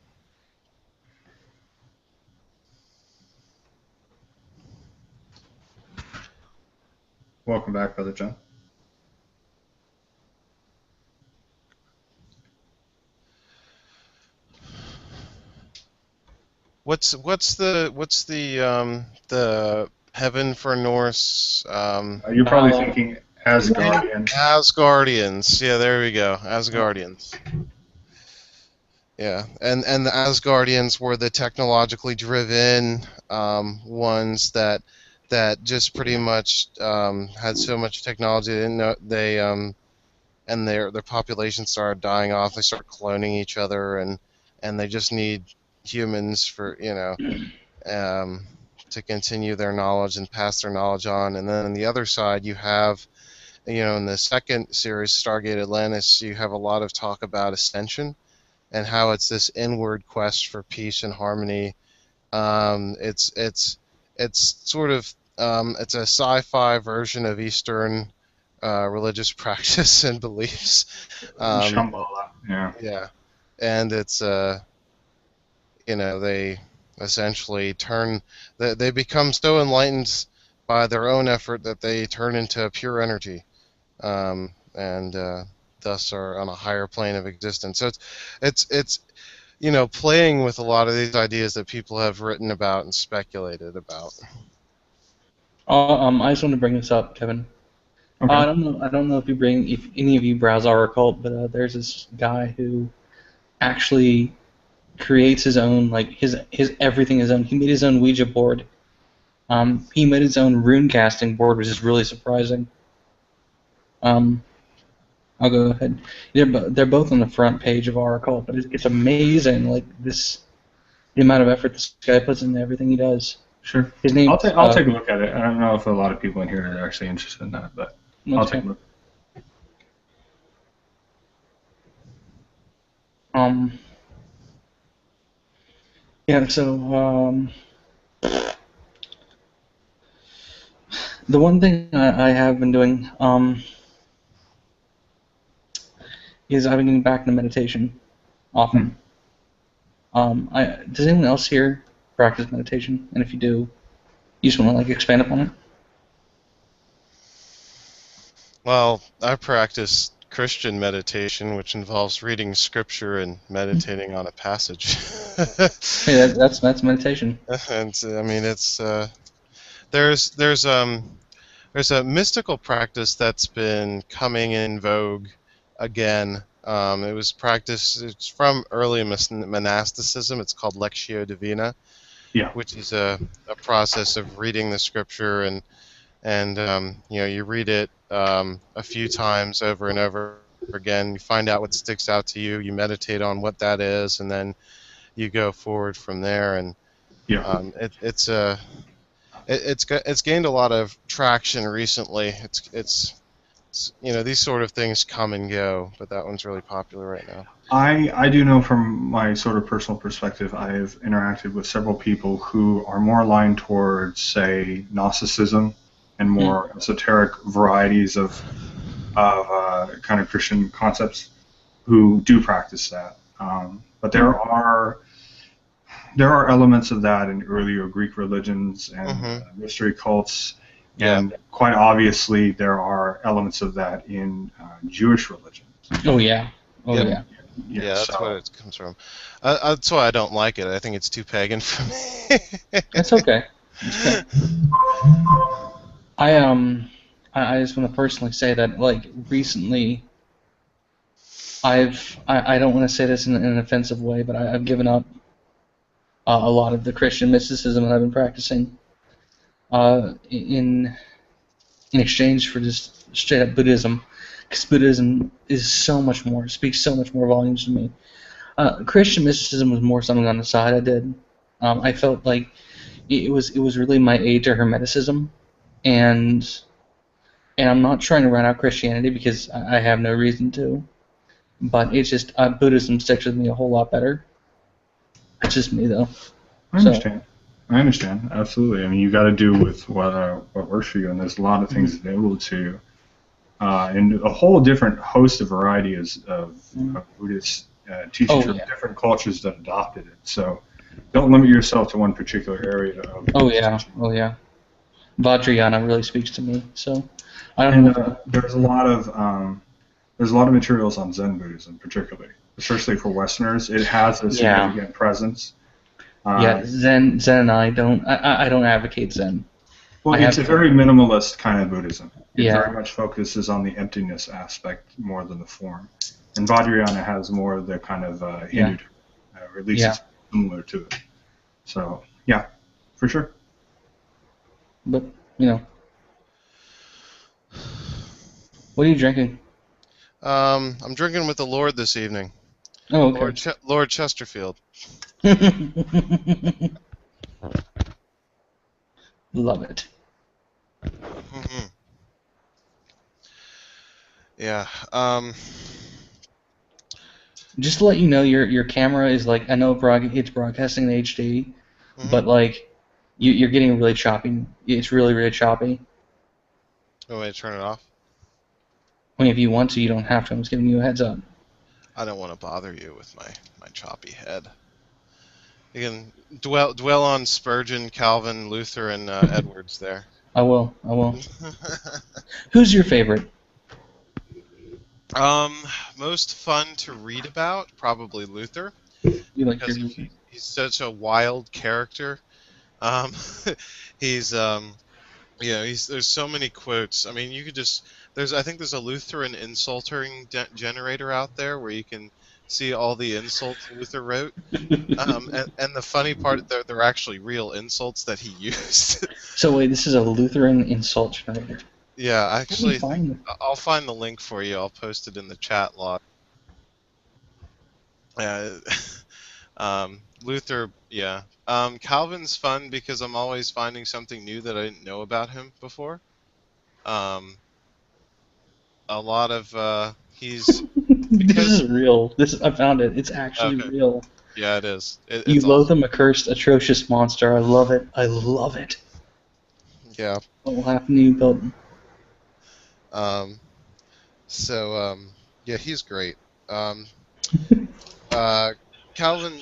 S4: Welcome back, Brother John.
S13: what's the heaven for Norse?
S4: You're probably thinking Asgardian.
S13: Asgardians. Yeah, there we go. Asgardians. Yeah, and the Asgardians were the technologically driven ones that just pretty much had so much technology they didn't know and their population started dying off. They started cloning each other, and they just need humans for to continue their knowledge and pass their knowledge on. And then on the other side, you have in the second series, Stargate Atlantis, you have a lot of talk about ascension and how it's this inward quest for peace and harmony. It's sort of it's a sci-fi version of Eastern religious practice and beliefs.
S4: Shambhala. Yeah.
S13: Yeah, and it's they essentially they become so enlightened by their own effort that they turn into pure energy, and thus are on a higher plane of existence. So it's playing with a lot of these ideas that people have written about and speculated about.
S6: I just want to bring this up, Kevin.
S4: Okay.
S6: I don't know if any of you browse our occult, but there's this guy who actually creates his own, like his everything his own. He made his own Ouija board. He made his own rune casting board, which is really surprising. I'll go ahead. They're both on the front page of our occult, but it's amazing, like the amount of effort this guy puts into everything he does.
S4: Sure.
S6: His name.
S4: I'll take a look at it. I don't know if a lot of people in here are actually interested in that, but I'll take a look.
S6: Yeah. So The one thing I have been doing is I've been getting back into meditation often. Does anyone else here practice meditation? And if you do, you just want to like expand upon it?
S13: Well, I practice Christian meditation, which involves reading scripture and meditating on a passage.
S6: Hey, that's meditation.
S13: And I mean, it's there's a mystical practice that's been coming in vogue again. It was practiced. It's from early monasticism. It's called Lectio Divina, which is a process of reading the scripture and you read it a few times over and over again. You find out what sticks out to you. You meditate on what that is, and then you go forward from there. And it's gained a lot of traction recently. It's these sort of things come and go, but that one's really popular right now.
S4: I do know from my sort of personal perspective, I've interacted with several people who are more aligned towards, say, Gnosticism and more esoteric varieties of kind of Christian concepts who do practice that. But there are elements of that in earlier Greek religions and mystery cults, and quite obviously there are elements of that in Jewish religion.
S6: Oh yeah.
S13: Yeah, that's where it comes from. That's why I don't like it. I think it's too pagan for me.
S6: That's okay. I just want to personally say that, like, recently, I don't want to say this in an offensive way, but I've given up a lot of the Christian mysticism that I've been practicing in exchange for just straight up Buddhism, because Buddhism is so much more, speaks so much more volumes to me. Christian mysticism was more something on the side I did. I felt like it was really my aid to Hermeticism, and I'm not trying to run out Christianity because I have no reason to, but it's just Buddhism sticks with me a whole lot better. It's just me though.
S4: I understand. Absolutely. I mean, you got to do with what works for you, and there's a lot of things available to you, and a whole different host of varieties of Buddhist teachings from different cultures that adopted it. So don't limit yourself to one particular area.
S6: Oh yeah. Vajrayana really speaks to me. So I don't know.
S4: There's a lot of materials on Zen Buddhism, particularly, especially for Westerners. It has a significant presence.
S6: Zen and I don't advocate Zen.
S4: Well, it's a very minimalist kind of Buddhism. It very much focuses on the emptiness aspect more than the form. And Vajrayana has more of the kind of Hindu, or at least it's similar to it. So, yeah, for sure.
S6: But, what are you drinking?
S13: I'm drinking with the Lord this evening.
S6: Oh, okay.
S13: Lord Chesterfield.
S6: Love it.
S13: Yeah.
S6: Just to let you know, your camera is like, I know it's broadcasting in HD, but like you're getting really choppy. It's really, really choppy.
S13: Oh, wait, turn it off?
S6: I mean, if you want to, you don't have to. I'm just giving you a heads up.
S13: I don't want to bother you with my choppy head. You can dwell on Spurgeon, Calvin, Luther, and Edwards there.
S6: I will. Who's your favorite?
S13: Most fun to read about, probably Luther.
S6: You like
S13: because he's such a wild character. He's there's so many quotes. I mean, you could just I think there's a Lutheran insulting generator out there where you can see all the insults Luther wrote. And the funny part, they're actually real insults that he used.
S6: So wait, this is a Lutheran insult generator.
S13: Yeah, actually, I'll find the link for you. I'll post it in the chat log. Luther, yeah. Calvin's fun because I'm always finding something new that I didn't know about him before. A lot of
S6: this is real. I found it. It's actually real.
S13: Yeah, it is.
S6: You loathe him, a cursed, atrocious monster. I love it. I love it.
S13: Yeah.
S6: Whole half new building.
S13: Yeah, he's great. Um, Calvin,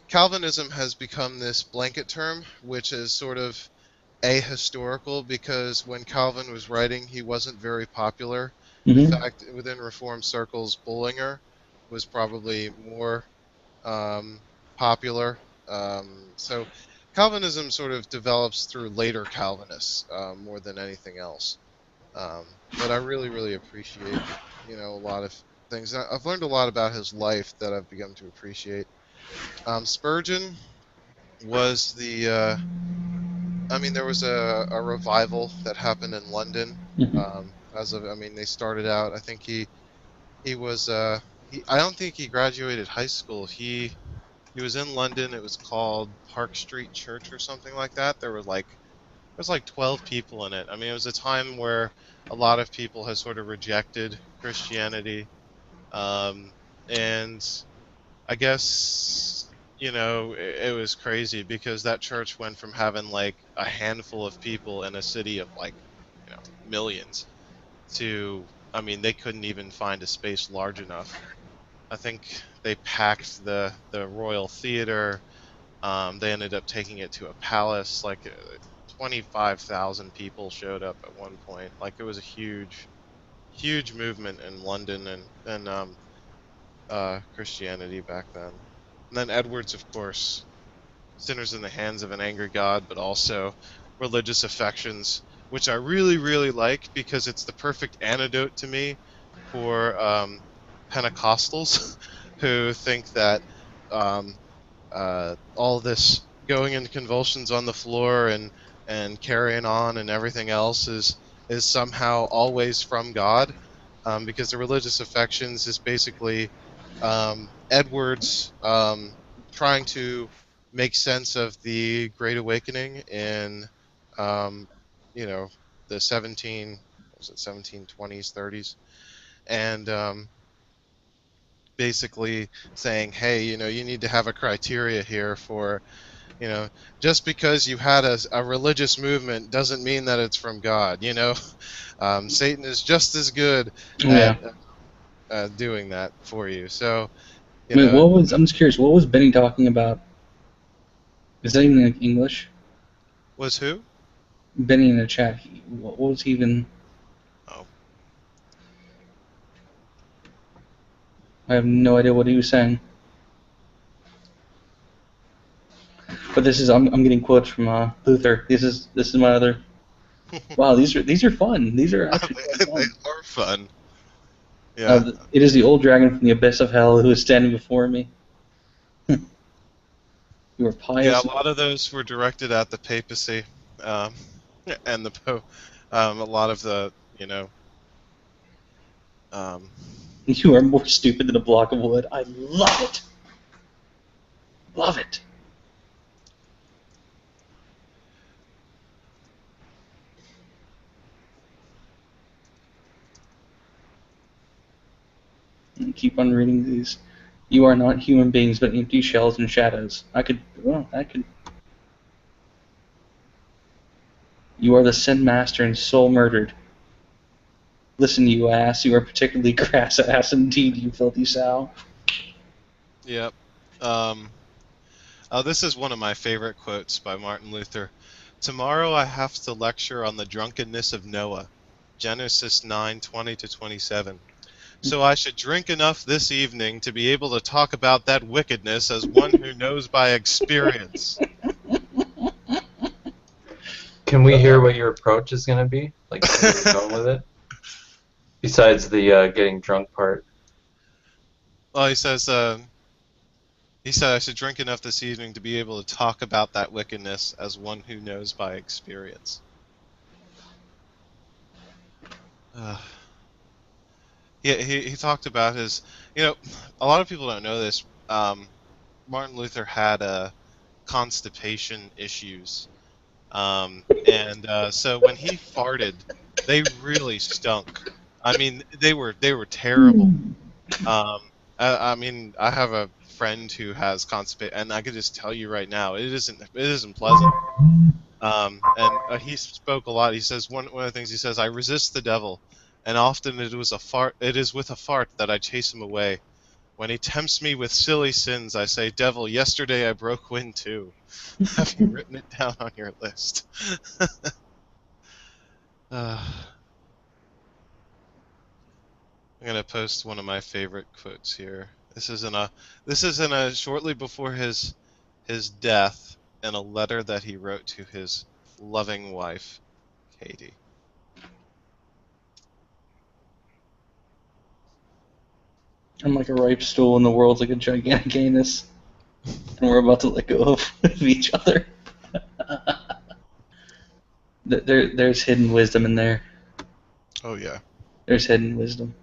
S13: Calvinism has become this blanket term, which is sort of ahistorical because when Calvin was writing, he wasn't very popular. In
S6: Mm-hmm.
S13: fact, within Reformed circles, Bullinger was probably more popular. So Calvinism sort of develops through later Calvinists more than anything else. But I really, really appreciate, a lot of things. I've learned a lot about his life that I've begun to appreciate. Spurgeon was there was a revival that happened in London.
S6: Mm-hmm.
S13: They started out. I think he was. I don't think he graduated high school. He was in London. It was called Park Street Church or something like that. There was like 12 people in it. I mean, it was a time where a lot of people had sort of rejected Christianity, and I guess it was crazy because that church went from having like a handful of people in a city of like millions to, they couldn't even find a space large enough. I think they packed the Royal Theater. They ended up taking it to a palace. Like 25,000 people showed up at one point. Like it was a huge, huge movement in London and Christianity back then. And then Edwards, of course, sinners in the hands of an angry God, but also religious affections, which I really, really like because it's the perfect antidote to me for Pentecostals who think that um, all this going into convulsions on the floor and carrying on and everything else is somehow always from God, because the religious affections is basically Edwards trying to make sense of the Great Awakening in um, you know the 1720s 30s, and basically saying, hey, you need to have a criteria here for, you know, just because you had a religious movement doesn't mean that it's from God. Satan is just as good at
S6: Yeah.
S13: doing that for you. So,
S6: Wait, I'm just curious, what was Benny talking about? Is that even like English?
S13: Was who?
S6: Benny in the chat, what was he even...
S13: Oh.
S6: I have no idea what he was saying. But I'm getting quotes from Luther. This is my other... Wow, these are fun. These are actually quite
S13: They
S6: fun.
S13: are fun. Yeah.
S6: It is the old dragon from the abyss of hell who is standing before me. You are
S13: Yeah,
S6: pious.
S13: a lot of those were directed at the papacy, um, and the Pope. A lot of the,
S6: You are more stupid than a block of wood. I love it. Love it. And keep on reading these. You are not human beings, but empty shells and shadows. I could. You are the sin master and soul murdered. Listen, you ass. You are particularly crass ass indeed, you filthy sow.
S13: Yep. This is one of my favorite quotes by Martin Luther. Tomorrow I have to lecture on the drunkenness of Noah, Genesis 9:20-27. So I should drink enough this evening to be able to talk about that wickedness as one who knows by experience.
S14: Can we hear what your approach is going to be? Like, where you're going with it? Besides the getting drunk part.
S13: Well, he said I should drink enough this evening to be able to talk about that wickedness as one who knows by experience. He talked about his, a lot of people don't know this. Martin Luther had constipation issues, and so when he farted, they really stunk. I mean, they were terrible. I have a friend who has constipation, and I could just tell you right now, it isn't pleasant. And he spoke a lot. He says one of the things he says, I resist the devil, and often it is with a fart that I chase him away. When he tempts me with silly sins, I say, Devil, yesterday I broke wind too. Have you written it down on your list? I'm gonna post one of my favorite quotes here. This is in a shortly before his death, in a letter that he wrote to his loving wife, Katie.
S6: I'm like a ripe stool and the world's like a gigantic anus. And we're about to let go of each other. There's hidden wisdom in there.
S13: Oh yeah.
S6: There's hidden wisdom.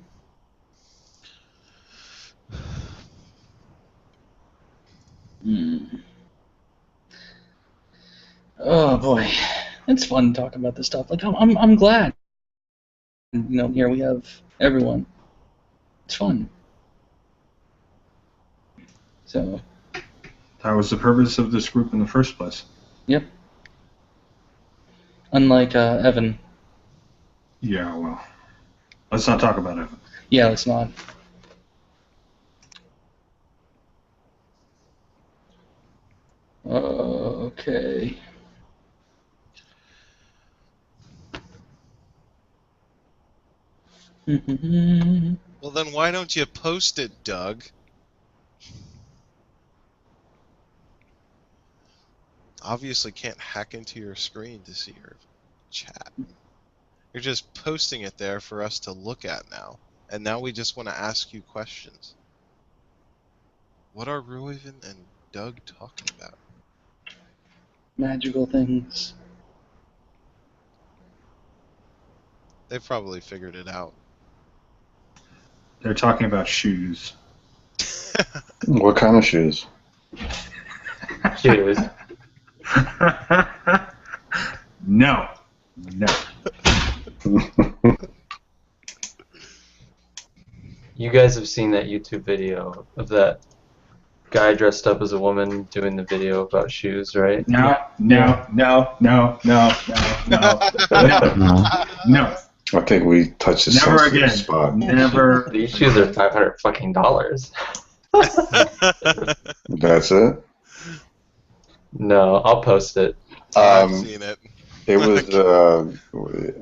S6: Oh boy, it's fun talking about this stuff. Like I'm glad. Here we have everyone. It's fun. So.
S4: That was the purpose of this group in the first place.
S6: Yep. Unlike Evan.
S4: Yeah, well, let's not talk about Evan.
S6: Yeah, let's not. Okay.
S13: Well, then why don't you post it, Doug? Obviously can't hack into your screen to see your chat. You're just posting it there for us to look at now. And now we just want to ask you questions. What are Ruiven and Doug talking about?
S6: Magical things.
S13: They've probably figured it out.
S4: They're talking about shoes.
S12: What kind of shoes?
S14: Shoes.
S4: No.
S14: You guys have seen that YouTube video of that guy dressed up as a woman doing the video about shoes, right?
S4: No.
S12: I think we touched the
S4: Never
S12: sensitive
S4: again.
S12: spot.
S4: Never.
S14: These shoes are $500 fucking dollars.
S12: That's it?
S14: No, I'll post it.
S13: I've seen it.
S12: It was,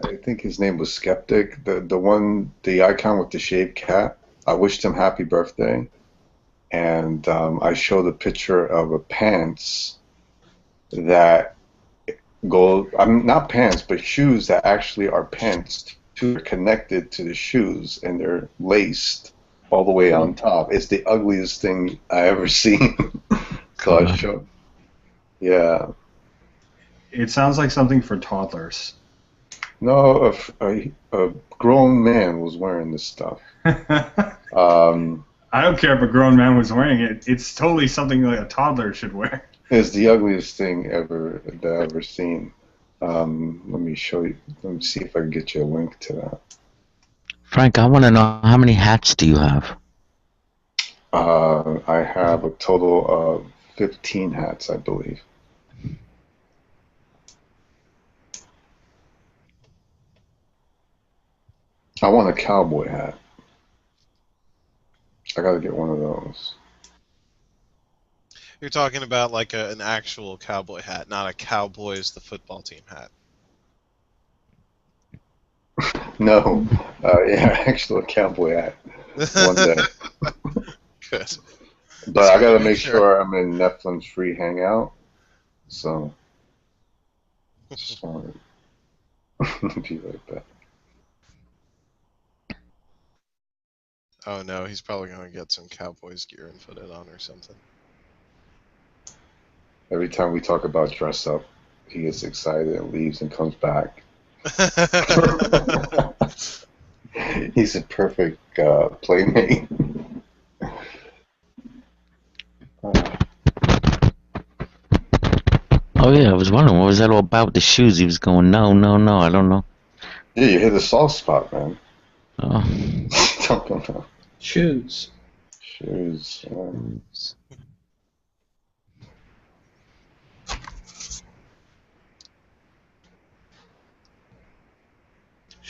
S12: I think his name was Skeptic. The icon with the shaved cat. I wished him happy birthday. And I showed a picture of a pants that go, not pants, but shoes that actually are pants to connected to the shoes, and they're laced all the way on top. It's the ugliest thing I ever seen. So I showed. Yeah.
S4: It sounds like something for toddlers.
S12: No, a grown man was wearing this stuff.
S4: I don't care if a grown man was wearing it. It's totally something like a toddler should wear.
S12: It's the ugliest thing that I've ever seen. Let me show you. Let me see if I can get you a link to that.
S1: Frank, I want to know, how many hats do you have?
S12: I have a total of 15 hats, I believe. I want a cowboy hat. I gotta get one of those.
S13: You're talking about like an actual cowboy hat, not a Cowboys the football team hat.
S12: No, yeah, actual cowboy hat. One day.
S13: Good.
S12: But I gotta make sure I'm in Nephilim's free hangout. So, just want to be like that.
S13: Oh no, he's probably gonna get some Cowboys gear and put it on or something.
S12: Every time we talk about dress up, he gets excited and leaves and comes back. He's a perfect playmate.
S1: Oh yeah, I was wondering, what was that all about with the shoes? He was going, no, I don't know.
S12: Yeah, you hit a soft spot, man.
S1: Oh.
S12: Don't know.
S6: Shoes.
S12: Shoes.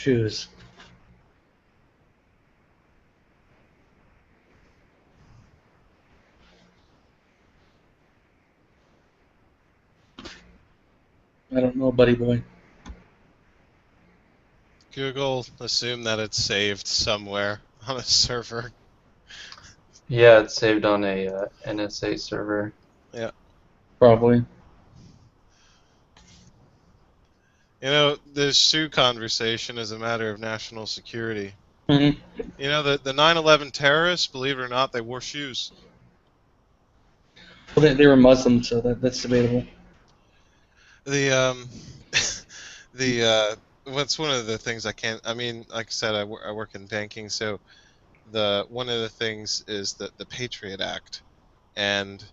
S6: shoes. I don't know, buddy boy.
S13: Google assume that it's saved somewhere on a server.
S14: Yeah, it's saved on a NSA server.
S13: Yeah.
S6: Probably.
S13: You know, this shoe conversation is a matter of national security.
S6: Mm-hmm.
S13: You know, the 9/11 terrorists, believe it or not, they wore shoes.
S6: Well, they were Muslim, so that's debatable.
S13: The what's one of the things I can't. I mean, like I said, I work in banking, so one of the things is that the Patriot Act, and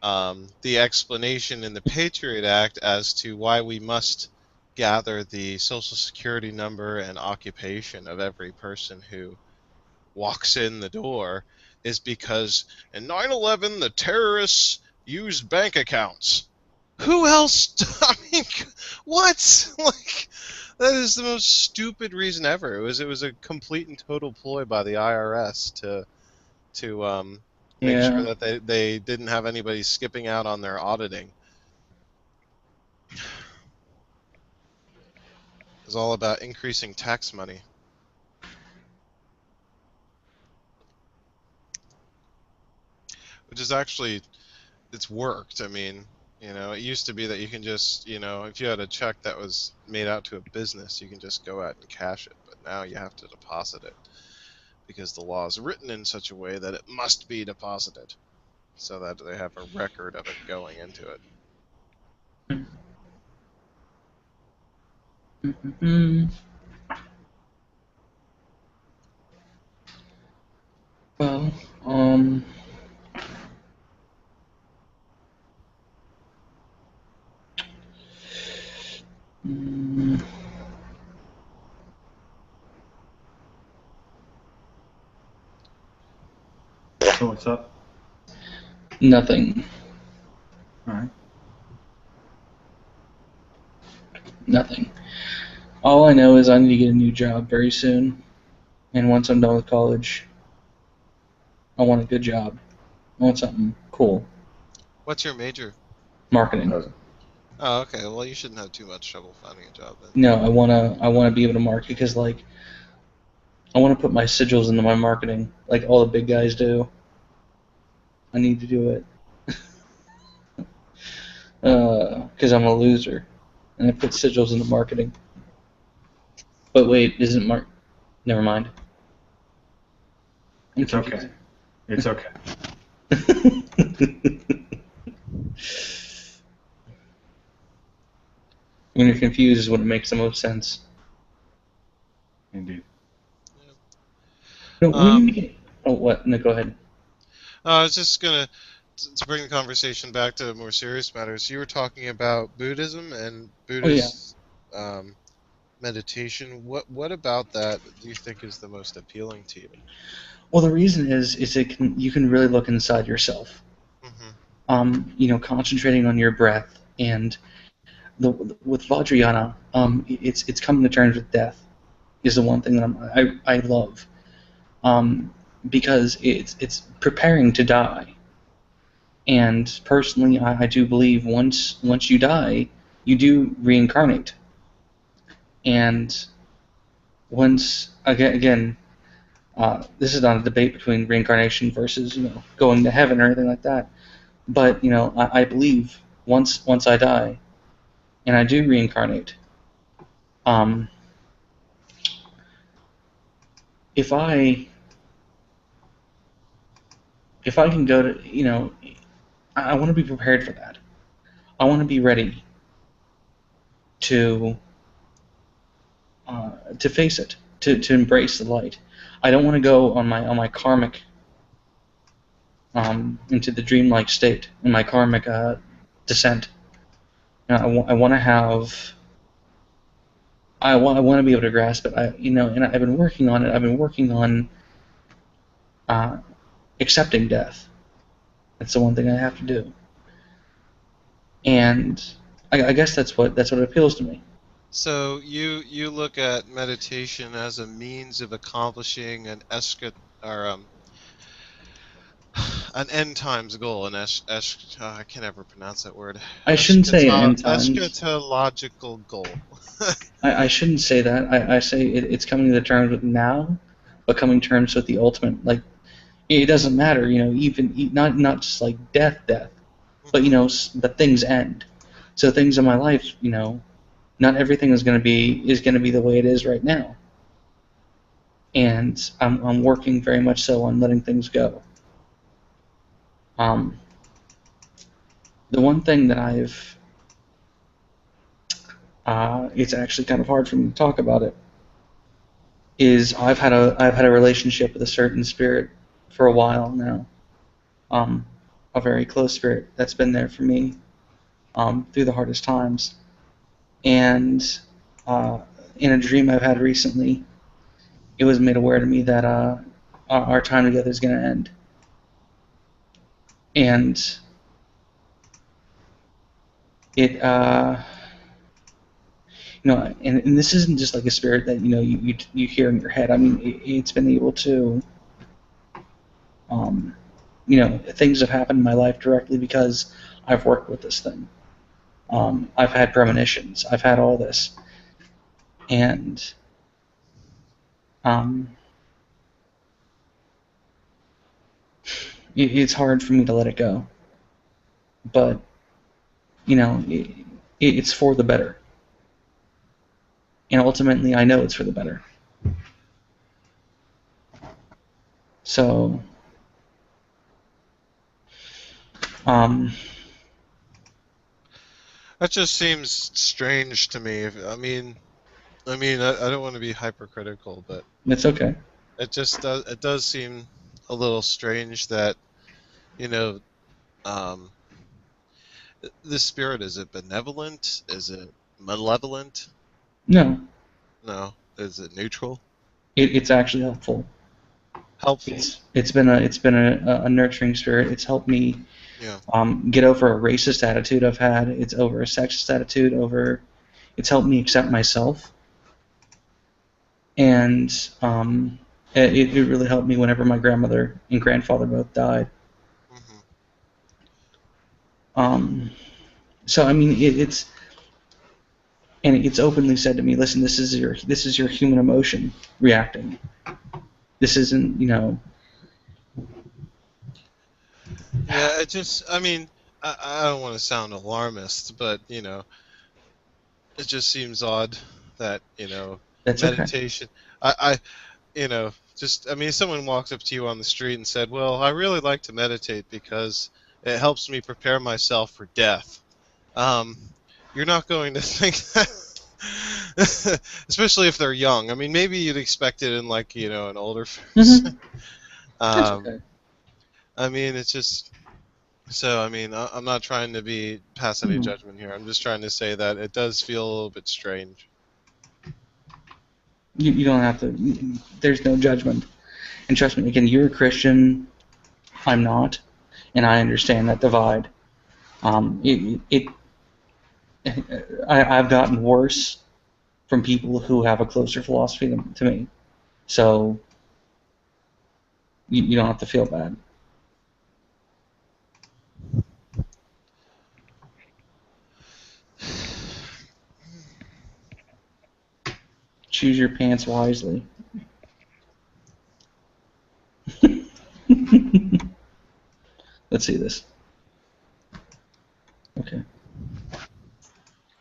S13: the explanation in the Patriot Act as to why we must gather the social security number and occupation of every person who walks in the door is because in 9/11 the terrorists used bank accounts. Who else? I mean, what? Like, that is the most stupid reason ever. It was a complete and total ploy by the IRS to make sure
S6: Yeah.
S13: that they didn't have anybody skipping out on their auditing. It was all about increasing tax money. Which is actually, it's worked. I mean, you know, it used to be that you can just, you know, if you had a check that was made out to a business, you can just go out and cash it. But now you have to deposit it because the law is written in such a way that it must be deposited so that they have a record of it going into it.
S6: Mm-hmm. Well, mm,
S4: So what's up?
S6: nothing.
S4: All right.
S6: Nothing. All I know is I need to get a new job very soon, and once I'm done with college, I want a good job. I want something cool.
S13: What's your major?
S6: Marketing.
S13: Oh, okay. Well, you shouldn't have too much trouble finding a job then.
S6: No, I wanna be able to market because like I want to put my sigils into my marketing like all the big guys do. I need to do it because I'm a loser, and I put sigils into marketing. But wait, isn't Mark? Never mind.
S4: It's okay. It's okay.
S6: When you're confused is when it makes the most sense.
S4: Indeed.
S6: No, we need to get. Oh, what? No, go ahead.
S13: I was just gonna to bring the conversation back to more serious matters. You were talking about Buddhism and Buddhist meditation. What about that do you think is the most appealing to you?
S6: Well, the reason is you can really look inside yourself.
S13: Mm-hmm.
S6: You know, concentrating on your breath and with Vajrayana, it's coming to terms with death is the one thing that I love. Because it's preparing to die. And personally, I do believe once you die, you do reincarnate. And once again, this is not a debate between reincarnation versus going to heaven or anything like that. But I believe once I die, and I do reincarnate. If I can go to I want to be prepared for that. I want to be ready to face it, to embrace the light. I don't want to go on my karmic into the dreamlike state in my karmic descent. I want to have. I want to be able to grasp it. And I've been working on it. I've been working on accepting death. That's the one thing I have to do. And I guess that's what appeals to me.
S13: So you look at meditation as a means of accomplishing or an end times goal, I can't ever pronounce that word.
S6: I shouldn't say an end times.
S13: Eschatological goal.
S6: I shouldn't say that. I say it's coming to terms with now, but coming to terms with the ultimate. Like, it doesn't matter, even not just like death, but but things end. So things in my life, not everything is gonna be the way it is right now, and I'm working very much so on letting things go. Um, the one thing that it's actually kind of hard for me to talk about it, is I've had a relationship with a certain spirit for a while now, a very close spirit that's been there for me through the hardest times. And uh, in a dream I've had recently, it was made aware to me that our time together is going to end. And it, and this isn't just like a spirit that you hear in your head. I mean, it's been able to, things have happened in my life directly because I've worked with this thing. I've had premonitions. I've had all this, and um, it's hard for me to let it go. But it's for the better, and ultimately, I know it's for the better. So, um,
S13: That just seems strange to me. I don't want to be hypercritical, but
S6: it's okay.
S13: it does seem a little strange that you know um, this spirit, is it benevolent? Is it malevolent?
S6: No,
S13: No. Is it neutral?
S6: it's actually helpful.
S13: Helpful.
S6: It's been a nurturing spirit. It's helped me
S13: Yeah.
S6: get over a racist attitude I've had. It's over a sexist attitude. It's helped me accept myself, and it really helped me whenever my grandmother and grandfather both died.
S13: Hmm.
S6: So I mean, it's openly said to me, listen, this is your human emotion reacting. This isn't,
S13: Yeah. I don't want to sound alarmist, but it just seems odd that
S6: that's okay.
S13: meditation. I if someone walks up to you on the street and said, "Well, I really like to meditate because it helps me prepare myself for death." Um, you're not going to think that, especially if they're young. I mean, maybe you'd expect it in like an older person.
S6: Mm-hmm. That's okay.
S13: It's just so. I'm not trying to pass any
S6: Hmm.
S13: judgment here. I'm just trying to say that it does feel a little bit strange.
S6: You don't have to. There's no judgment. And trust me, again, you're a Christian. I'm not, and I understand that divide. It I've gotten worse from people who have a closer philosophy to me. So you don't have to feel bad. Choose your pants wisely. Let's see this. Okay.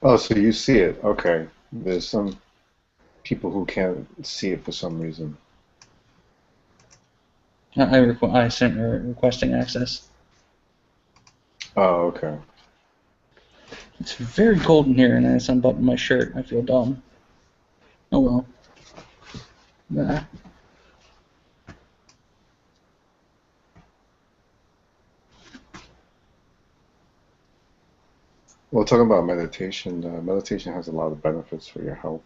S12: Oh, so you see it. Okay. There's some people who can't see it for some reason.
S6: I sent her requesting access.
S12: Oh, okay.
S6: It's very cold in here, and I just unbuttoned my shirt. I feel dumb. Oh well. Ah.
S12: Well, talking about meditation, meditation has a lot of benefits for your health.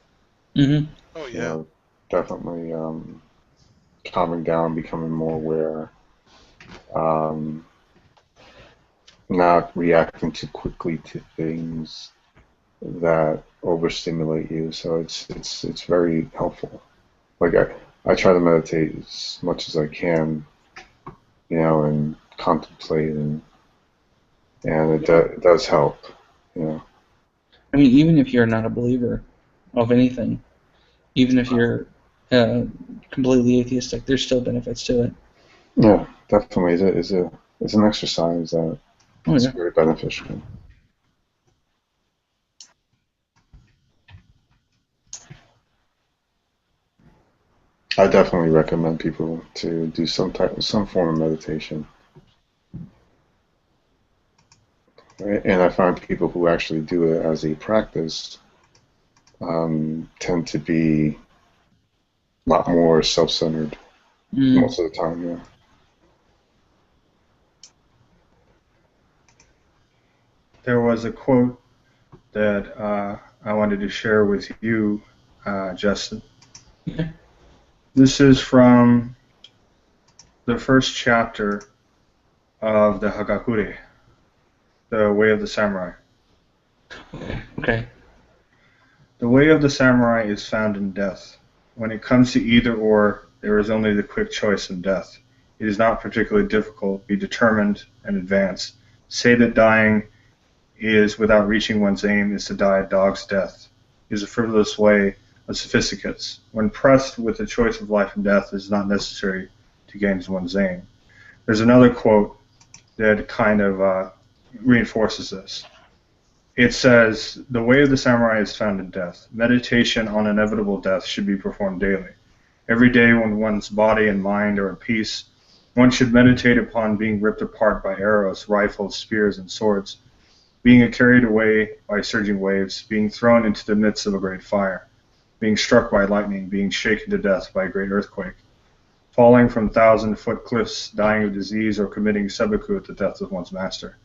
S6: Mm-hmm.
S13: Oh
S12: You
S13: yeah.
S12: know, definitely calming down, becoming more aware, um, not reacting too quickly to things. that overstimulate you. So it's very helpful. Like I try to meditate as much as I can, and contemplate, and it does help.
S6: I mean, even if you're not a believer of anything, even if you're completely atheistic, there's still benefits to it.
S12: Yeah, definitely. It's an exercise that is
S6: yeah.
S12: very beneficial. I definitely recommend people to do some form of meditation. Right? And I find people who actually do it as a practice tend to be a lot more self-centered most of the time. Yeah.
S4: There was a quote that I wanted to share with you, Justin.
S6: Okay.
S4: This is from the first chapter of the Hagakure, the Way of the Samurai.
S6: Okay.
S4: The way of the samurai is found in death. When it comes to either or, there is only the quick choice in death. It is not particularly difficult. Be determined and advance. Say that dying is without reaching one's aim is to die a dog's death. It is a frivolous way of sophisticates. When pressed with the choice of life and death, it is not necessary to gain one's aim. There's another quote that kind of reinforces this. It says, the way of the samurai is found in death. Meditation on inevitable death should be performed daily. Every day when one's body and mind are at peace, one should meditate upon being ripped apart by arrows, rifles, spears, and swords, being carried away by surging waves, being thrown into the midst of a great fire, being struck by lightning, being shaken to death by a great earthquake, falling from 1,000-foot cliffs, dying of disease, or committing seppuku at the death of one's master.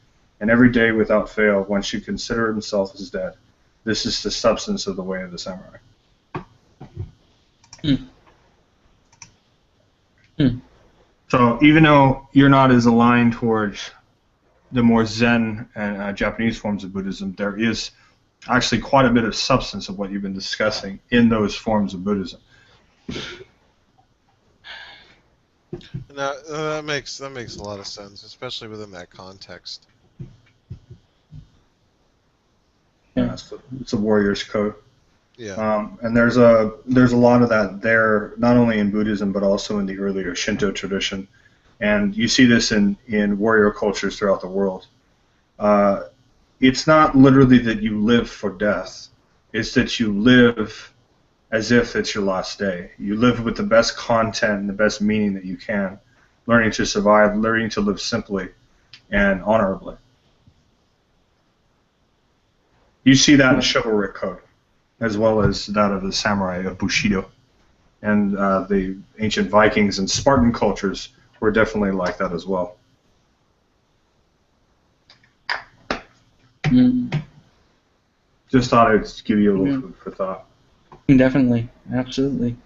S4: And every day without fail, one should consider himself as dead. This is the substance of the way of the samurai. So even though you're not as aligned towards the more Zen and Japanese forms of Buddhism, there is actually quite a bit of substance of what you've been discussing in those forms of Buddhism.
S13: No, that makes a lot of sense, especially within that context.
S4: Yeah, it's a warrior's code.
S13: Yeah.
S4: And there's a lot of that there, not only in Buddhism but also in the earlier Shinto tradition, and you see this in warrior cultures throughout the world. It's not literally that you live for death; it's that you live as if it's your last day. You live with the best content and the best meaning that you can, learning to survive, learning to live simply and honorably. You see that in chivalric code, as well as that of the samurai of Bushido. And the ancient Vikings and Spartan cultures were definitely like that as well. Just thought I'd give you a little food for thought.
S6: Definitely. Absolutely.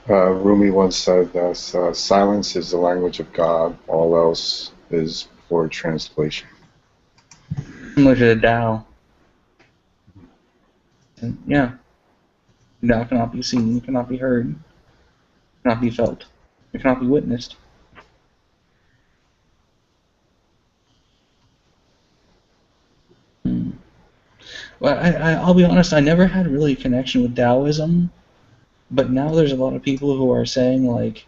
S12: Rumi once said that silence is the language of God, all else is for translation.
S6: Similar to the Tao. And, yeah. The Tao cannot be seen, it cannot be heard, it cannot be felt, it cannot be witnessed. Well, I'll be honest, I never had really a connection with Taoism, but now there's a lot of people who are saying, like,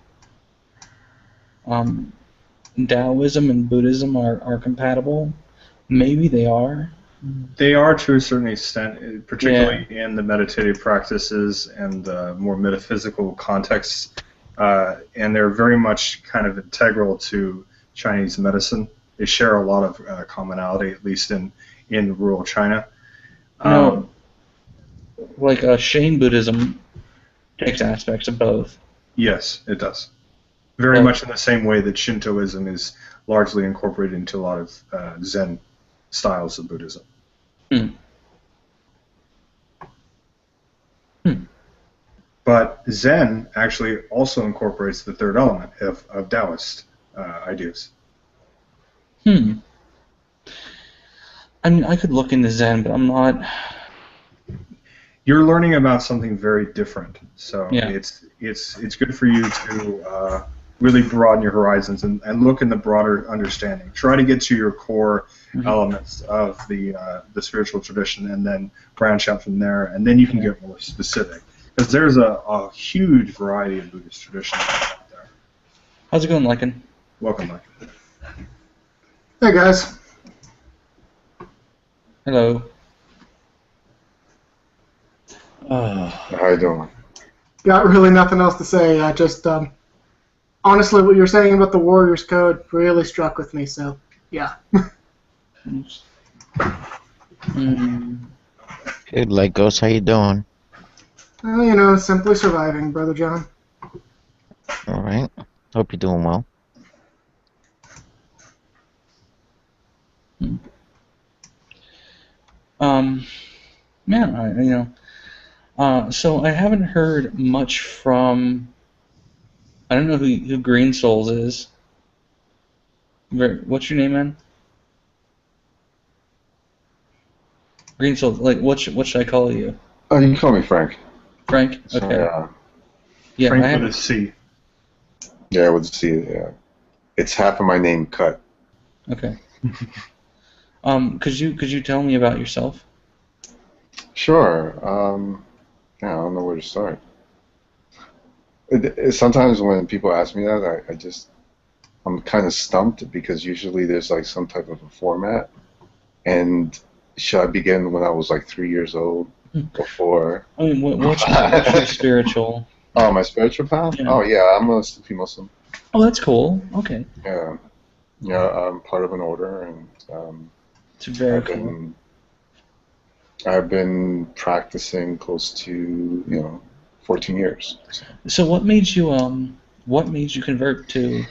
S6: Taoism and Buddhism are compatible. Maybe they are.
S4: They are to a certain extent, particularly in the meditative practices and the more metaphysical contexts, and they're very much kind of integral to Chinese medicine. They share a lot of commonality, at least in rural China.
S6: Like Shan Buddhism takes aspects of both.
S4: Yes, it does. Very much in the same way that Shintoism is largely incorporated into a lot of Zen styles of Buddhism. But Zen actually also incorporates the third element of Taoist ideas.
S6: Hmm. I mean, I could look into Zen, but I'm not.
S4: You're learning about something very different, so
S6: Yeah.
S4: it's good for you to really broaden your horizons and look in the broader understanding. Try to get to your core elements of the spiritual tradition, and then branch out from there, and then you can get more specific. Because there's a huge variety of Buddhist traditions out there.
S6: How's it going, Lycan?
S4: Welcome, Mike.
S15: Hey guys.
S6: Hello.
S12: How you doing?
S15: Got really nothing else to say. I just honestly, what you were saying about the Warriors Code really struck with me. So yeah.
S1: Hey, Legos, how you doing?
S15: You know, simply surviving, Brother John.
S1: All right. Hope you're doing well.
S6: Man, so I haven't heard much from. I don't know who Green Souls is. What's your name, man? Green Souls. Like, what should I call you?
S12: Oh, you can call me Frank.
S6: Frank.
S12: So,
S6: Okay. Yeah,
S4: Frank
S6: I
S4: with
S6: haven't.
S4: a C.
S12: Yeah, with a C. Yeah, it's half of my name cut.
S6: Okay. Could you tell me about yourself?
S12: Sure. Yeah, I don't know where to start. Sometimes when people ask me that, I'm kind of stumped because usually there's like some type of a format. And should I begin when I was like 3 years old, before?
S6: I mean, what's your spiritual?
S12: Oh, my spiritual path?
S6: Yeah.
S12: Oh, yeah, I'm a Sufi Muslim.
S6: Oh, that's cool. Okay.
S12: Yeah, yeah, I'm part of an order, and
S6: It's very cool.
S12: I've been practicing close to 14 years.
S6: So what made you convert to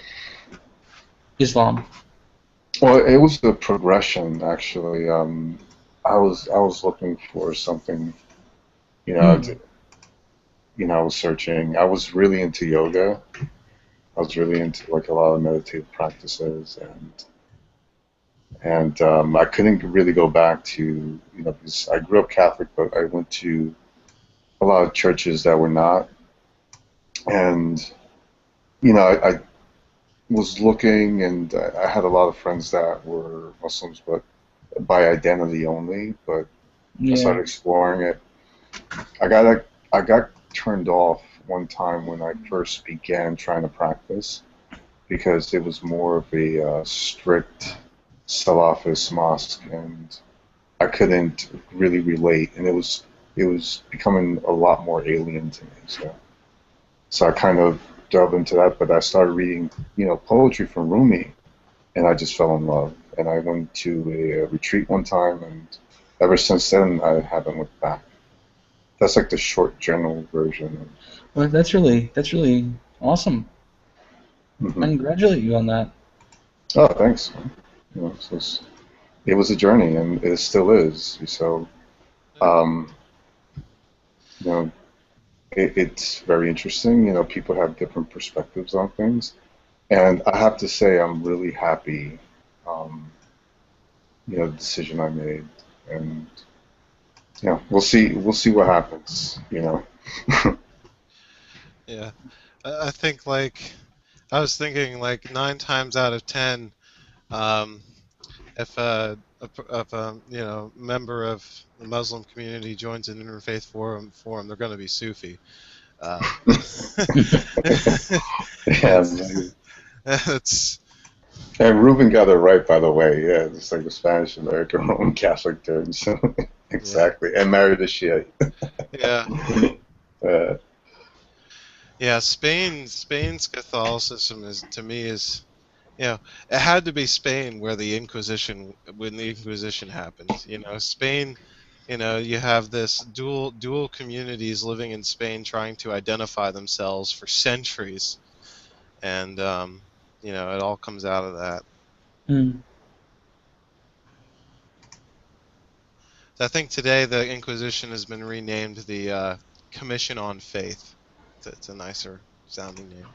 S6: Islam?
S12: Well, it was the progression actually. I was looking for something, I was searching. I was really into yoga. I was really into like a lot of meditative practices, and I couldn't really go back to because I grew up Catholic, but I went to a lot of churches that were not, and I was looking, and I had a lot of friends that were Muslims, but by identity only. But I started exploring it. I got turned off one time when I first began trying to practice because it was more of a strict Salafist mosque, and I couldn't really relate, and it was becoming a lot more alien to me. So I kind of delved into that, but I started reading poetry from Rumi, and I just fell in love. And I went to a retreat one time, and ever since then I haven't looked back. That's like the short general version.
S6: Well, that's really awesome.
S12: Mhm.
S6: I congratulate you on that.
S12: Oh, thanks. It was a journey, and it still is. So, um, you know, it's very interesting. People have different perspectives on things, and I have to say, I'm really happy. Um, the decision I made, and we'll see. We'll see what happens.
S13: Yeah, I think I was thinking 9 times out of 10, if a member of the Muslim community joins an interfaith forum, they're going to be Sufi.
S12: Yeah,
S13: It's
S12: and Ruben got it right, by the way. Yeah, it's like the Spanish American Roman Catholic term. So exactly, and married a Shiite.
S13: yeah. Yeah, Spain's Catholicism to me is, it had to be Spain when the Inquisition happened. Spain, you have this dual communities living in Spain trying to identify themselves for centuries, and it all comes out of that. So I think today the Inquisition has been renamed the Commission on Faith. It's a nicer sounding name.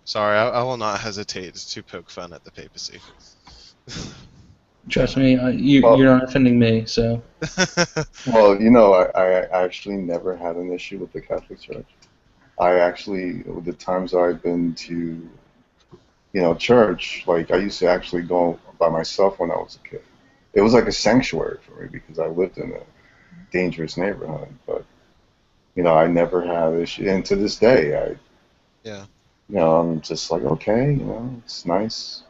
S13: Sorry, I will not hesitate to poke fun at the papacy.
S6: Trust me,
S12: Well,
S6: you're not offending me, so.
S12: well, you know, I actually never had an issue with the Catholic Church. I actually, the times I've been to, church, like I used to actually go by myself when I was a kid. It was like a sanctuary for me because I lived in a dangerous neighborhood. But I never had issue, and to this day,
S13: Yeah.
S12: I'm just like, okay, it's nice.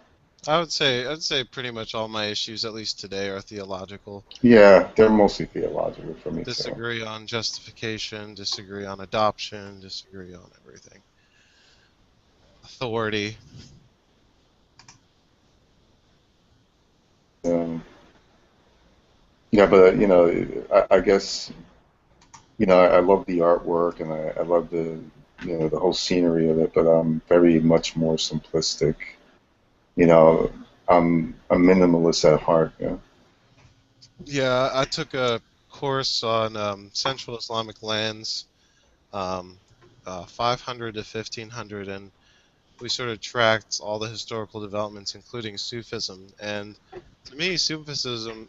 S13: I'd say pretty much all my issues, at least today, are theological.
S12: Yeah, they're mostly theological for me too.
S13: Disagree on justification, disagree on adoption, disagree on everything. Authority.
S12: Yeah, but I guess I love the artwork and I love the whole scenery of it, but I'm very much more simplistic. I'm a minimalist at heart. Yeah.
S13: Yeah, I took a course on Central Islamic lands, 500 to 1500, and we sort of tracked all the historical developments, including Sufism. And to me, Sufism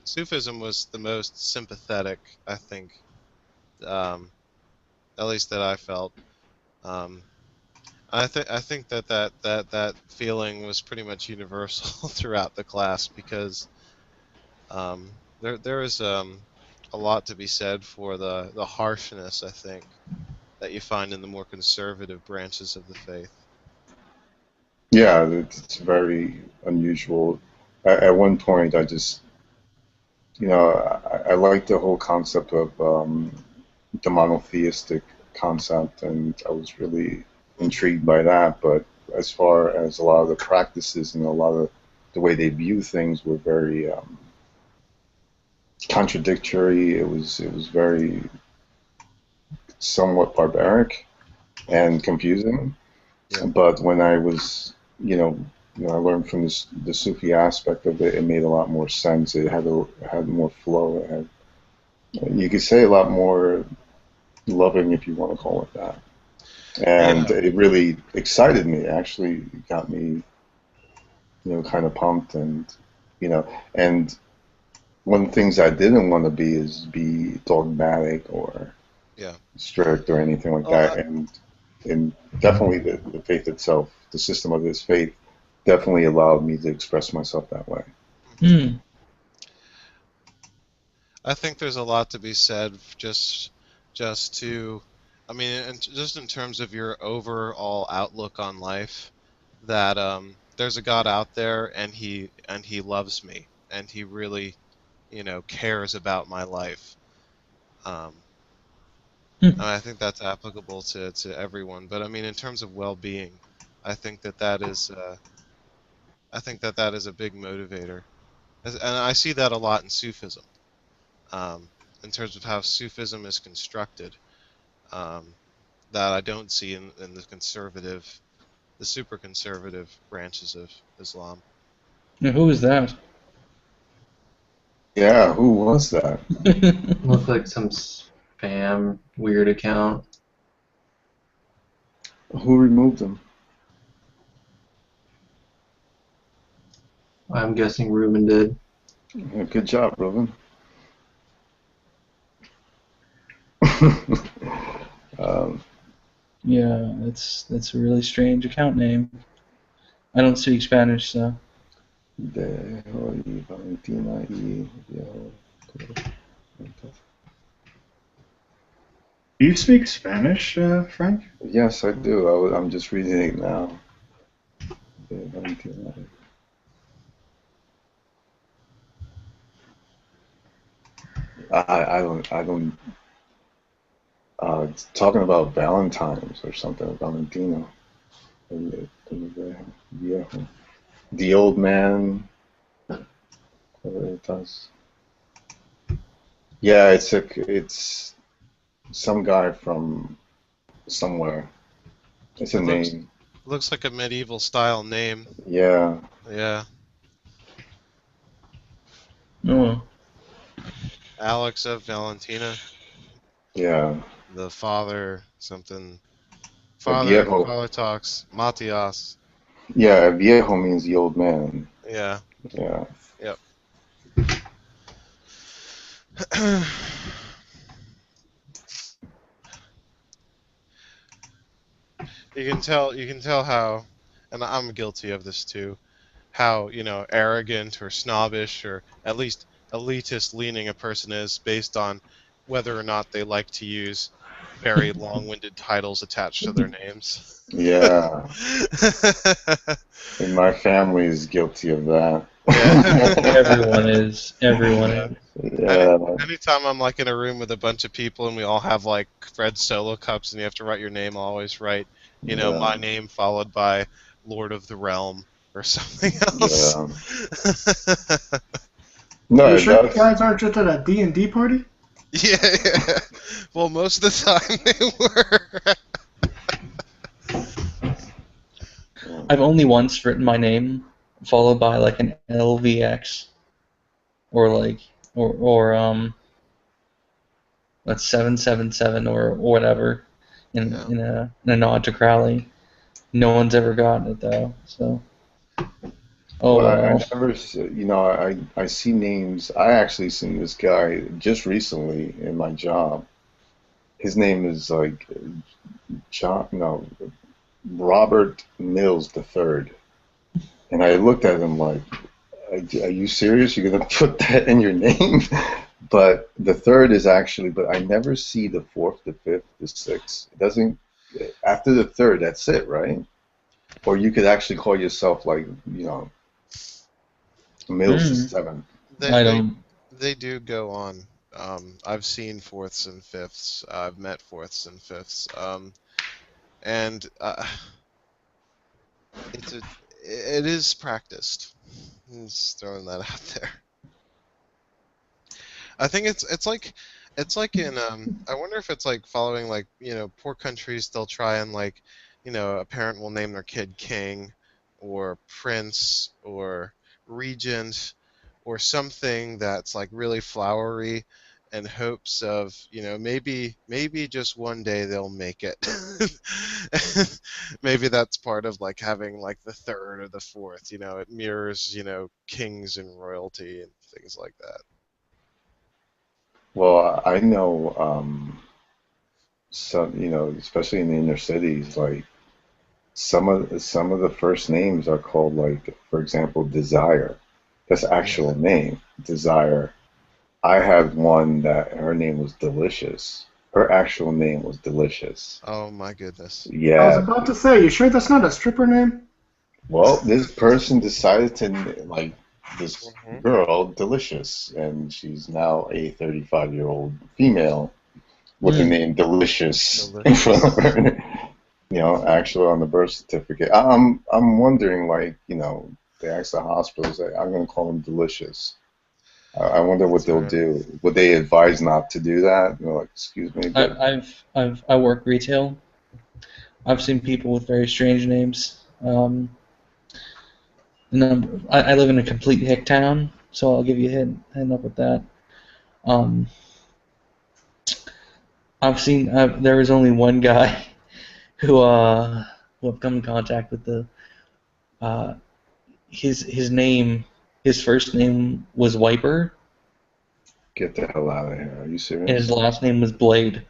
S13: was the most sympathetic, I think, at least that I felt. Um, I think that feeling was pretty much universal throughout the class because there is a lot to be said for the harshness, I think, that you find in the more conservative branches of the faith.
S12: Yeah, it's very unusual. At one point, I just, I like the whole concept of the monotheistic concept, and I was really intrigued by that. But as far as a lot of the practices and a lot of the way they view things were very contradictory. It was very somewhat barbaric and confusing.
S13: Yeah.
S12: But when I was, I learned from the Sufi aspect of it, it made a lot more sense. It had more flow. It had, you could say, a lot more loving, if you want to call it that. And
S13: Yeah.
S12: it really excited me. Actually, it got me, kind of pumped, and one of the things I didn't want to be is be dogmatic or
S13: Yeah.
S12: strict or anything like
S13: Oh,
S12: that. And definitely the faith itself, the system of this faith, definitely allowed me to express myself that way.
S13: I think there's a lot to be said just to, I mean, just in terms of your overall outlook on life, that there's a God out there and he loves me and he really, cares about my life. And I think that's applicable to everyone. But I mean, in terms of well-being, I think that is a big motivator, and I see that a lot in Sufism. In terms of how Sufism is constructed, that I don't see in the super conservative branches of Islam.
S6: Now, who is that?
S12: Yeah, who was that?
S14: Looked like some spam weird account.
S12: Who removed him?
S14: I'm guessing Ruben did.
S12: Yeah, good job, Ruben.
S6: Yeah, that's a really strange account name. I don't speak Spanish, so.
S4: Do you speak Spanish, Frank?
S12: Yes, I do. I'm just reading it now. I don't. It's talking about Valentine's or something. Valentino. The old man. Yeah, it's some guy from somewhere. It's a name.
S13: Looks like a medieval style name.
S12: Yeah.
S13: Yeah.
S6: Oh.
S13: Alex of Valentina.
S12: Yeah.
S13: The father something.
S12: El
S13: Father
S12: Viejo.
S13: talks. Matias.
S12: Yeah, viejo means the old man.
S13: Yeah.
S12: Yeah.
S13: Yep. You can tell how, and I'm guilty of this too, how, arrogant or snobbish or at least elitist leaning a person is based on whether or not they like to use very long-winded titles attached to their names.
S12: Yeah. And my family is guilty of that.
S14: Everyone is. Everyone
S13: Yeah.
S14: is.
S12: Yeah.
S13: Anytime I'm like in a room with a bunch of people and we all have like red Solo cups and you have to write your name, I'll always write,
S12: Yeah.
S13: my name followed by Lord of the Realm or something else.
S12: Yeah.
S15: Are
S12: No,
S15: you
S12: it
S15: sure you
S12: does.
S15: guys aren't just at a D&D party?
S13: Yeah. Well, most of the time they were.
S14: I've only once written my name followed by like an LVX or like that's 777 or whatever in a nod to Crowley. No one's ever gotten it though. So oh
S12: Well, I
S14: well.
S12: never, I see names. I actually seen this guy just recently in my job. His name is like Robert Mills III. And I looked at him like, are you serious? You're gonna put that in your name? But the third is actually, but I never see the fourth, the fifth, the sixth. It doesn't, after the third, that's it, right? Or you could actually call yourself like, Mills the seventh.
S13: They do go on. I've seen fourths and fifths. I've met fourths and fifths. And it is practiced. I'm just throwing that out there. I think it's like in I wonder if it's like following like poor countries, they'll try and like a parent will name their kid king or prince or regent or something that's like really flowery in hopes of maybe just one day they'll make it. Maybe that's part of like having like the third or the fourth, it mirrors kings and royalty and things like that.
S12: Well, I know some, especially in the inner cities, like some of the first names are called like, for example, Desire. That's actual name, Desire. I had one that her name was Delicious. Her actual name was Delicious.
S13: Oh my goodness.
S15: I was
S12: Yeah.
S15: about to say, you sure that's not a stripper name?
S12: Well, this person decided to like this girl Delicious, and she's now a 35-year-old female with the name Delicious in front of her. Actually on the birth certificate. I'm wondering, like, they ask the hospitals, like, I'm going to call them Delicious. I wonder what they'll do. Would they advise not to do that? Like, excuse me. But...
S14: I work retail. I've seen people with very strange names. I live in a complete hick town, so I'll give you a head up with that. I've seen there was only one guy who I've come in contact with his first name was Wiper.
S12: Get the hell out of here! Are you serious?
S14: And his last name was Blade.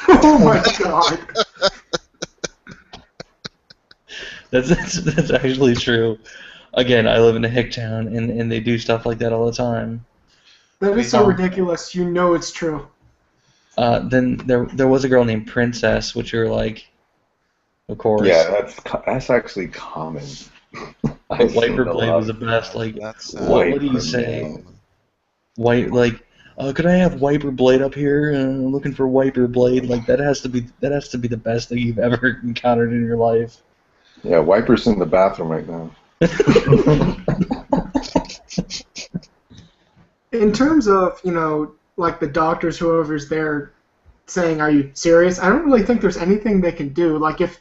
S15: Oh my god!
S14: That's actually true. Again, I live in a hick town, and they do stuff like that all the time.
S15: That is so ridiculous. You know it's true.
S14: Then there was a girl named Princess, which you're like, of course.
S12: Yeah, that's actually common.
S14: But Wiper Blade was the best. Like, what do you say? Could I have Wiper Blade up here? Looking for Wiper Blade. Like that has to be the best thing you've ever encountered in your life.
S12: Yeah, Wiper's in the bathroom right now.
S15: In terms of, like the doctors, whoever's there saying, are you serious? I don't really think there's anything they can do. Like if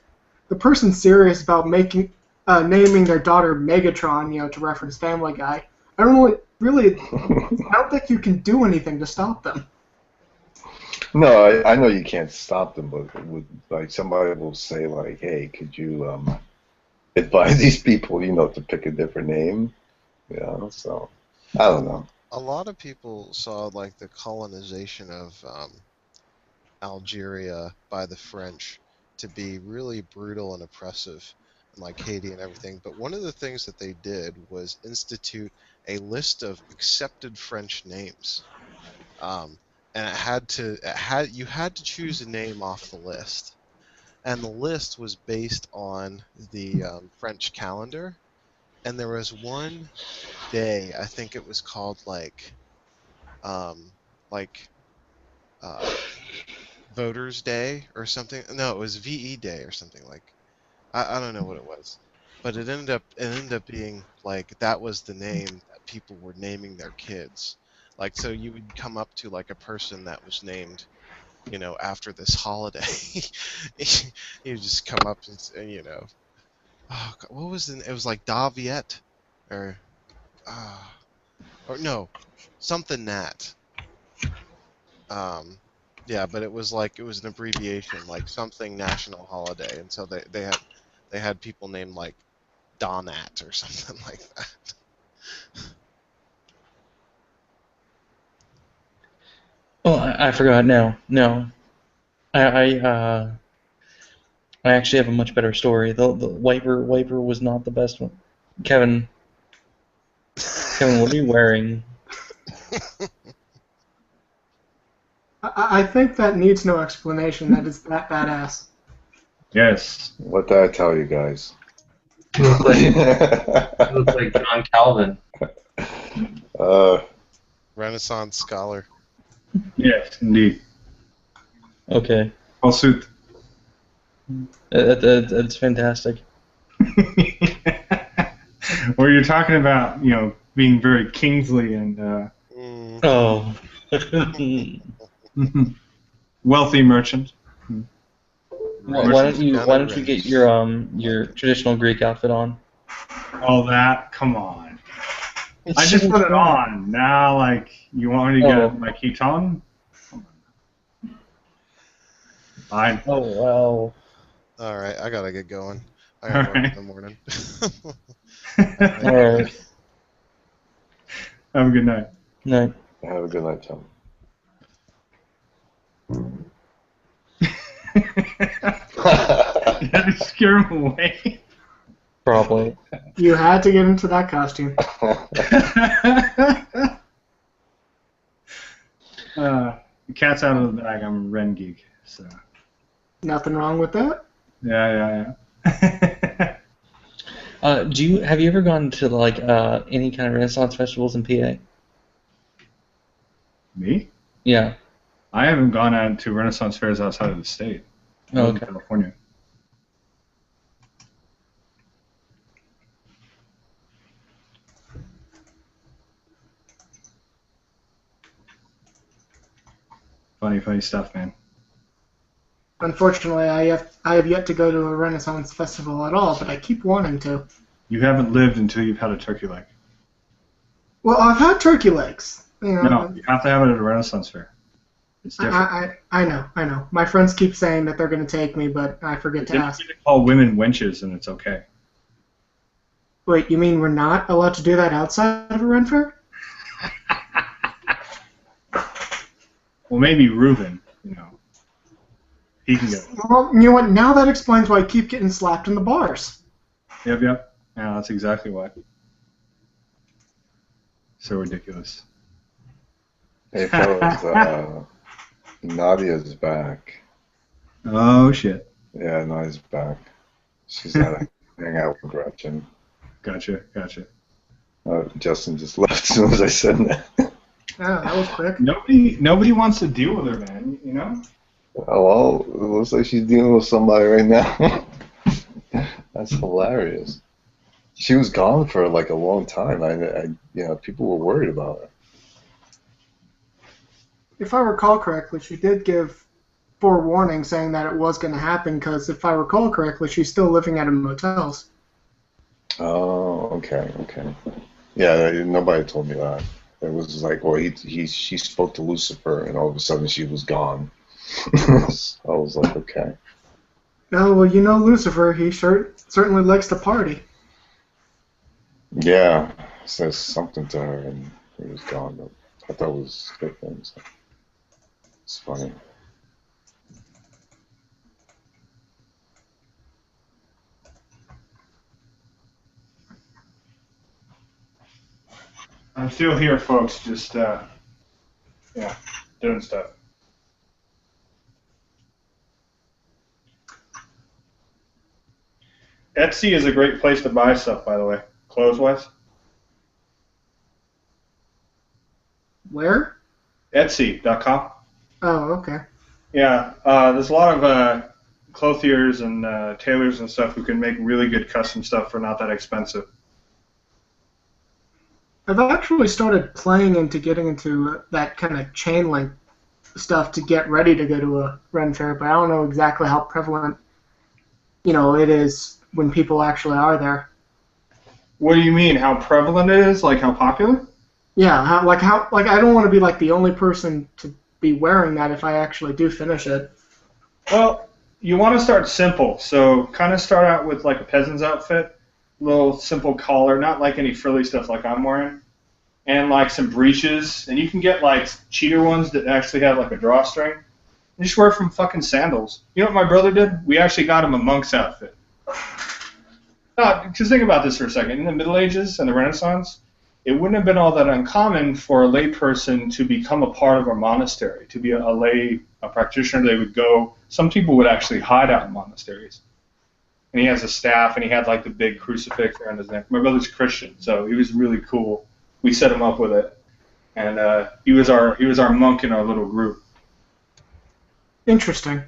S15: the person's serious about naming their daughter Megatron, to reference Family Guy, I don't think you can do anything to stop them.
S12: No, I know you can't stop them, but like somebody will say like, hey, could you advise these people, to pick a different name. So I don't know.
S13: A lot of people saw like the colonization of Algeria by the French to be really brutal and oppressive, and like Haiti and everything. But one of the things that they did was institute a list of accepted French names, and you had to choose a name off the list, and the list was based on the French calendar. And there was one day, I think it was called um, like Voters Day or something. No, it was VE Day or something like. I don't know what it was, but it ended up being like that was the name that people were naming their kids. Like, so you would come up to like a person that was named, after this holiday. You just come up and oh God, what was it was like Daviet, or or no, something that. Yeah, but it was an abbreviation, like something national holiday, and so they had people named like Donat or something like that.
S6: Oh, I forgot now. No, I actually have a much better story. The wiper was not the best one. Kevin, what are you wearing?
S15: I think that needs no explanation. That is that badass.
S4: Yes.
S12: What did I tell you guys?
S14: You look like John Calvin.
S13: Renaissance scholar.
S4: Yes, indeed.
S6: Okay.
S4: Well suit.
S6: That's fantastic.
S4: Where you're talking about, being very kingly and
S6: Oh.
S4: wealthy merchant.
S6: Why don't you get your traditional Greek outfit on?
S4: All that? Come on. I just put it on. Now, you want me to get my Keaton? Fine.
S6: Oh, wow.
S13: All right, I gotta get going. I gotta work in the morning.
S6: All right.
S4: Have a good night.
S6: Night.
S12: Have a good night, Tom.
S4: You had to scare him away.
S6: Probably.
S15: You had to get into that costume.
S4: The cat's out of the bag. I'm a Ren geek, so.
S15: Nothing wrong with that.
S4: Yeah.
S6: Have you ever gone to any kind of Renaissance festivals in PA?
S4: Me?
S6: Yeah.
S4: I haven't gone out to Renaissance fairs outside of the state. I live in California. Funny stuff, man.
S15: Unfortunately, I have yet to go to a Renaissance festival at all, but I keep wanting to.
S4: You haven't lived until you've had a turkey leg.
S15: Well, I've had turkey legs.
S4: No, you have to have it at a Renaissance fair. It's different.
S15: I know. My friends keep saying that they're going to take me, but I forget to ask.
S4: They call women wenches, and it's okay.
S15: Wait, you mean we're not allowed to do that outside of a Ren fair?
S4: Well, maybe Reuben, he can go.
S15: Well, you know what? Now that explains why I keep getting slapped in the bars.
S4: Yep. Yeah, that's exactly why. So ridiculous.
S12: Hey, fellas, Nadia's back.
S4: Oh, shit.
S12: Yeah, Nadia's back. She's had a hang out with Gretchen.
S4: Gotcha.
S12: Justin just left as soon as I said that.
S15: Yeah, that was quick.
S4: Nobody wants to deal with her, man,
S12: Oh, well, it looks like she's dealing with somebody right now. That's hilarious. She was gone for a long time. People were worried about her.
S15: If I recall correctly, she did give forewarning saying that it was going to happen because if I recall correctly, she's still living at a motels.
S12: Oh, okay. Yeah, nobody told me that. It was like, well, she spoke to Lucifer, and all of a sudden she was gone. I was like, okay.
S15: No, well, you know Lucifer. He certainly likes to party.
S12: Yeah, says something to her and he was gone. But I thought it was good things. It's funny.
S4: I'm still here, folks. Just doing stuff. Etsy is a great place to buy stuff, by the way, clothes-wise.
S15: Where?
S4: Etsy.com.
S15: Oh, okay.
S4: Yeah, there's a lot of clothiers and tailors and stuff who can make really good custom stuff for not that expensive.
S15: I've actually started playing into getting into that kind of chain link stuff to get ready to go to a Ren fair, but I don't know exactly how prevalent, it is when people actually are there.
S4: What do you mean? How prevalent it is? Like how popular?
S15: Yeah, how I don't want to be like the only person to be wearing that if I actually do finish it.
S4: Well, you want to start simple, so kind of start out with like a peasant's outfit, little simple collar, not like any frilly stuff like I'm wearing, and like some breeches, and you can get like cheater ones that actually have like a drawstring. And just wear from fucking sandals. You know what my brother did? We actually got him a monk's outfit. Because think about this for a second. In the Middle Ages and the Renaissance, it wouldn't have been all that uncommon for a layperson to become a part of a monastery, to be a practitioner. They would go. Some people would actually hide out in monasteries. And he has a staff, and he had like the big crucifix around his neck. My brother's Christian, so he was really cool. We set him up with it, and he was our monk in our little group.
S15: Interesting.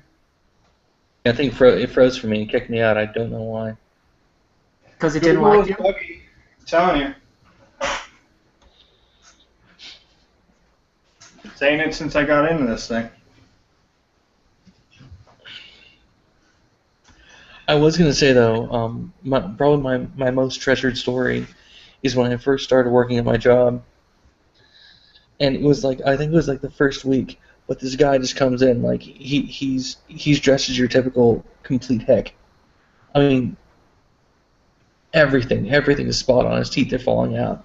S6: I think it froze for me and kicked me out. I don't know why.
S15: Because it didn't like you?
S4: I'm telling you. Saying it since I got into this thing.
S6: I was going to say, though, probably my most treasured story is when I first started working at my job. And it was like, I think it was like the first week, but this guy just comes in, like, he's dressed as your typical complete heck. I mean, everything is spot on. His teeth are falling out.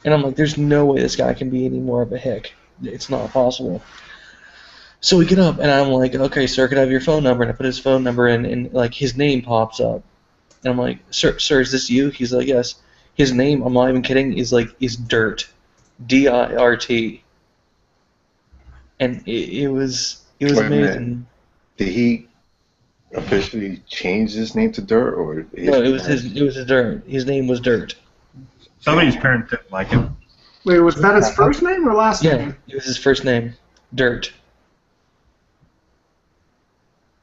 S6: And I'm like, there's no way this guy can be any more of a hick. It's not possible. So we get up, and I'm like, okay, sir, could I have your phone number? And I put his phone number in, and like his name pops up. And I'm like, sir, is this you? He's like, yes. His name, I'm not even kidding, is Dirt. D-I-R-T. And it was amazing.
S12: Did he officially change his name to Dirt, or
S6: no? It was his Dirt. His name was Dirt.
S4: Somebody's parents didn't like him.
S15: Wait, was that his first name or last name?
S6: Yeah, it was his first name, Dirt.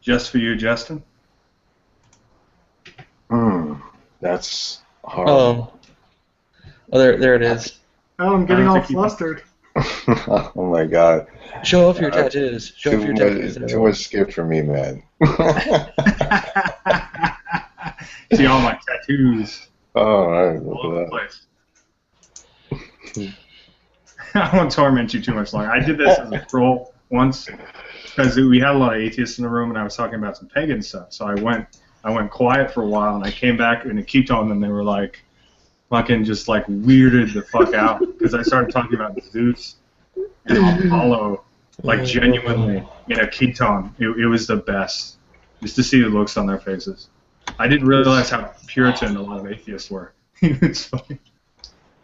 S4: Just for you, Justin?
S12: That's hard.
S6: Oh, there it is.
S15: Oh, I'm getting all flustered.
S12: Oh my god.
S6: Show off your tattoos. Show off your tattoos.
S12: Too much skip for me, man.
S4: See all my tattoos.
S12: Oh, right.
S4: All over the place. I won't torment you too much longer. I did this as a troll once because we had a lot of atheists in the room, and I was talking about some pagan stuff. So I went quiet for a while, and I came back in a ketone, and they were like, fucking just like weirded the fuck out because I started talking about Zeus and Apollo, like genuinely in a ketone. It was the best, just to see the looks on their faces. I didn't realize how Puritan a lot of atheists were. It's funny.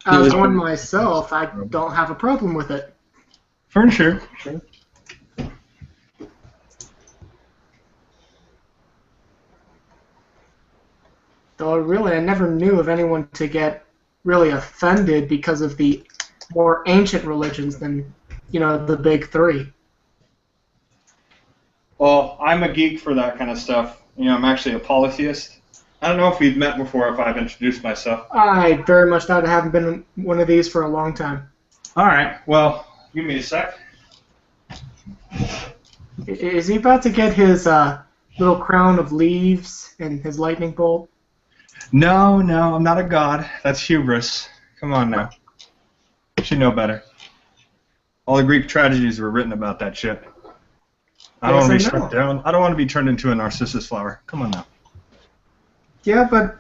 S15: As one myself, I don't have a problem with it.
S4: For sure.
S15: Though really, I never knew of anyone to get really offended because of the more ancient religions than, the big three.
S4: Well, I'm a geek for that kind of stuff. I'm actually a polytheist. I don't know if we've met before, if I've introduced myself.
S15: I very much doubt I haven't been one of these for a long time.
S4: All right, well, give me a sec.
S15: Is he about to get his little crown of leaves and his lightning bolt?
S4: No, I'm not a god. That's hubris. Come on now. You should know better. All the Greek tragedies were written about that shit. I don't
S15: Yes
S4: want to
S15: and
S4: be shut
S15: no.
S4: down. I don't want to be turned into a narcissus flower. Come on now.
S15: Yeah, but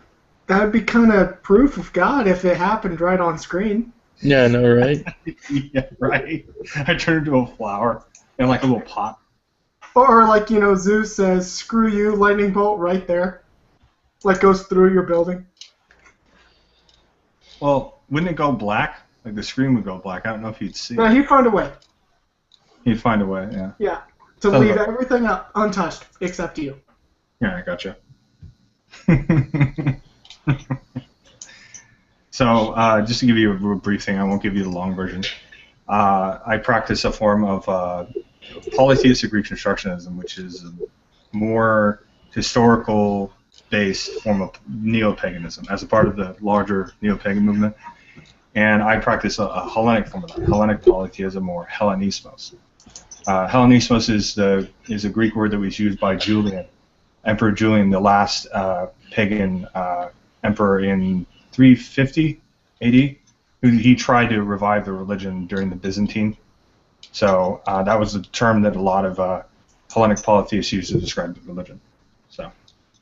S15: that would be kind of proof of God if it happened right on screen.
S3: Yeah, I know, right?
S4: Yeah, right. I turn into a flower in like a little pot.
S15: Or like, Zeus says, screw you, lightning bolt right there. Like goes through your building.
S4: Well, wouldn't it go black? Like the screen would go black. I don't know if you'd see
S15: No,
S4: it.
S15: he'd find a way.
S4: He'd find a way, yeah.
S15: Yeah. To
S4: Sounds
S15: leave
S4: about-
S15: everything up untouched except you.
S4: Yeah, I gotcha. So, just to give you a real brief thing, I won't give you the long version. I practice a form of polytheistic reconstructionism, which is a more historical-based form of neo-paganism as a part of the larger neo-pagan movement. And I practice a Hellenic form of that, Hellenic polytheism or Hellenismos. Hellenismos is a Greek word that was used by Julian, Emperor Julian, the last pagan emperor in 350 AD. He tried to revive the religion during the Byzantine. So that was the term that a lot of Hellenic polytheists used to describe the religion. So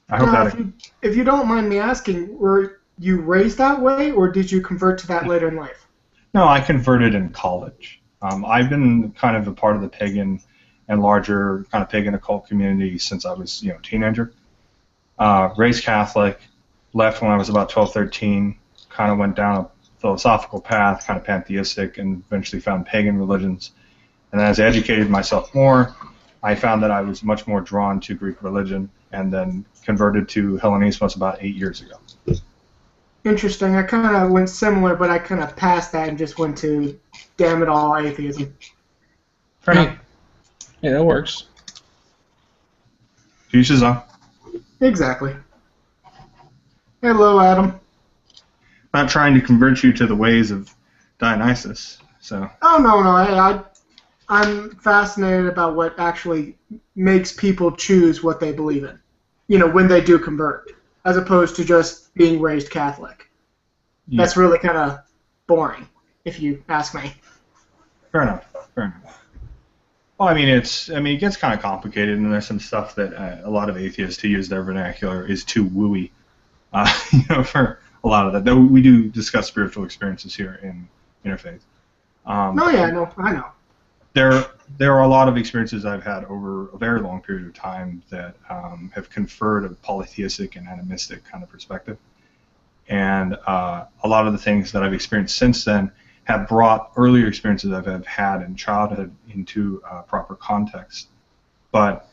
S4: I hope
S15: Now,
S4: that.
S15: if you don't mind me asking, were you raised that way, or did you convert to that later in life?
S4: No, I converted in college. I've been kind of a part of the pagan and larger kind of pagan occult community since I was, a teenager. Raised Catholic, left when I was about 12, 13, kind of went down a philosophical path, kind of pantheistic, and eventually found pagan religions. And as I educated myself more, I found that I was much more drawn to Greek religion, and then converted to Hellenismos about 8 years ago.
S15: Interesting. I kind of went similar, but I kind of passed that and just went to damn it all atheism.
S4: Fair enough.
S3: Yeah, that works.
S4: To each his own.
S15: Exactly. Hello, Adam.
S4: Not trying to convert you to the ways of Dionysus. So.
S15: Oh, no. Hey, I'm fascinated about what actually makes people choose what they believe in, when they do convert, as opposed to just being raised Catholic.
S4: Yeah.
S15: That's really kind of boring, if you ask me.
S4: Fair enough. Well, it gets kind of complicated, and there's some stuff that a lot of atheists, to use their vernacular, is too wooey, for a lot of that. Though we do discuss spiritual experiences here in Interfaith.
S15: No, yeah, I know.
S4: There are a lot of experiences I've had over a very long period of time that have conferred a polytheistic and animistic kind of perspective. And a lot of the things that I've experienced since then have brought earlier experiences I've had in childhood into proper context. But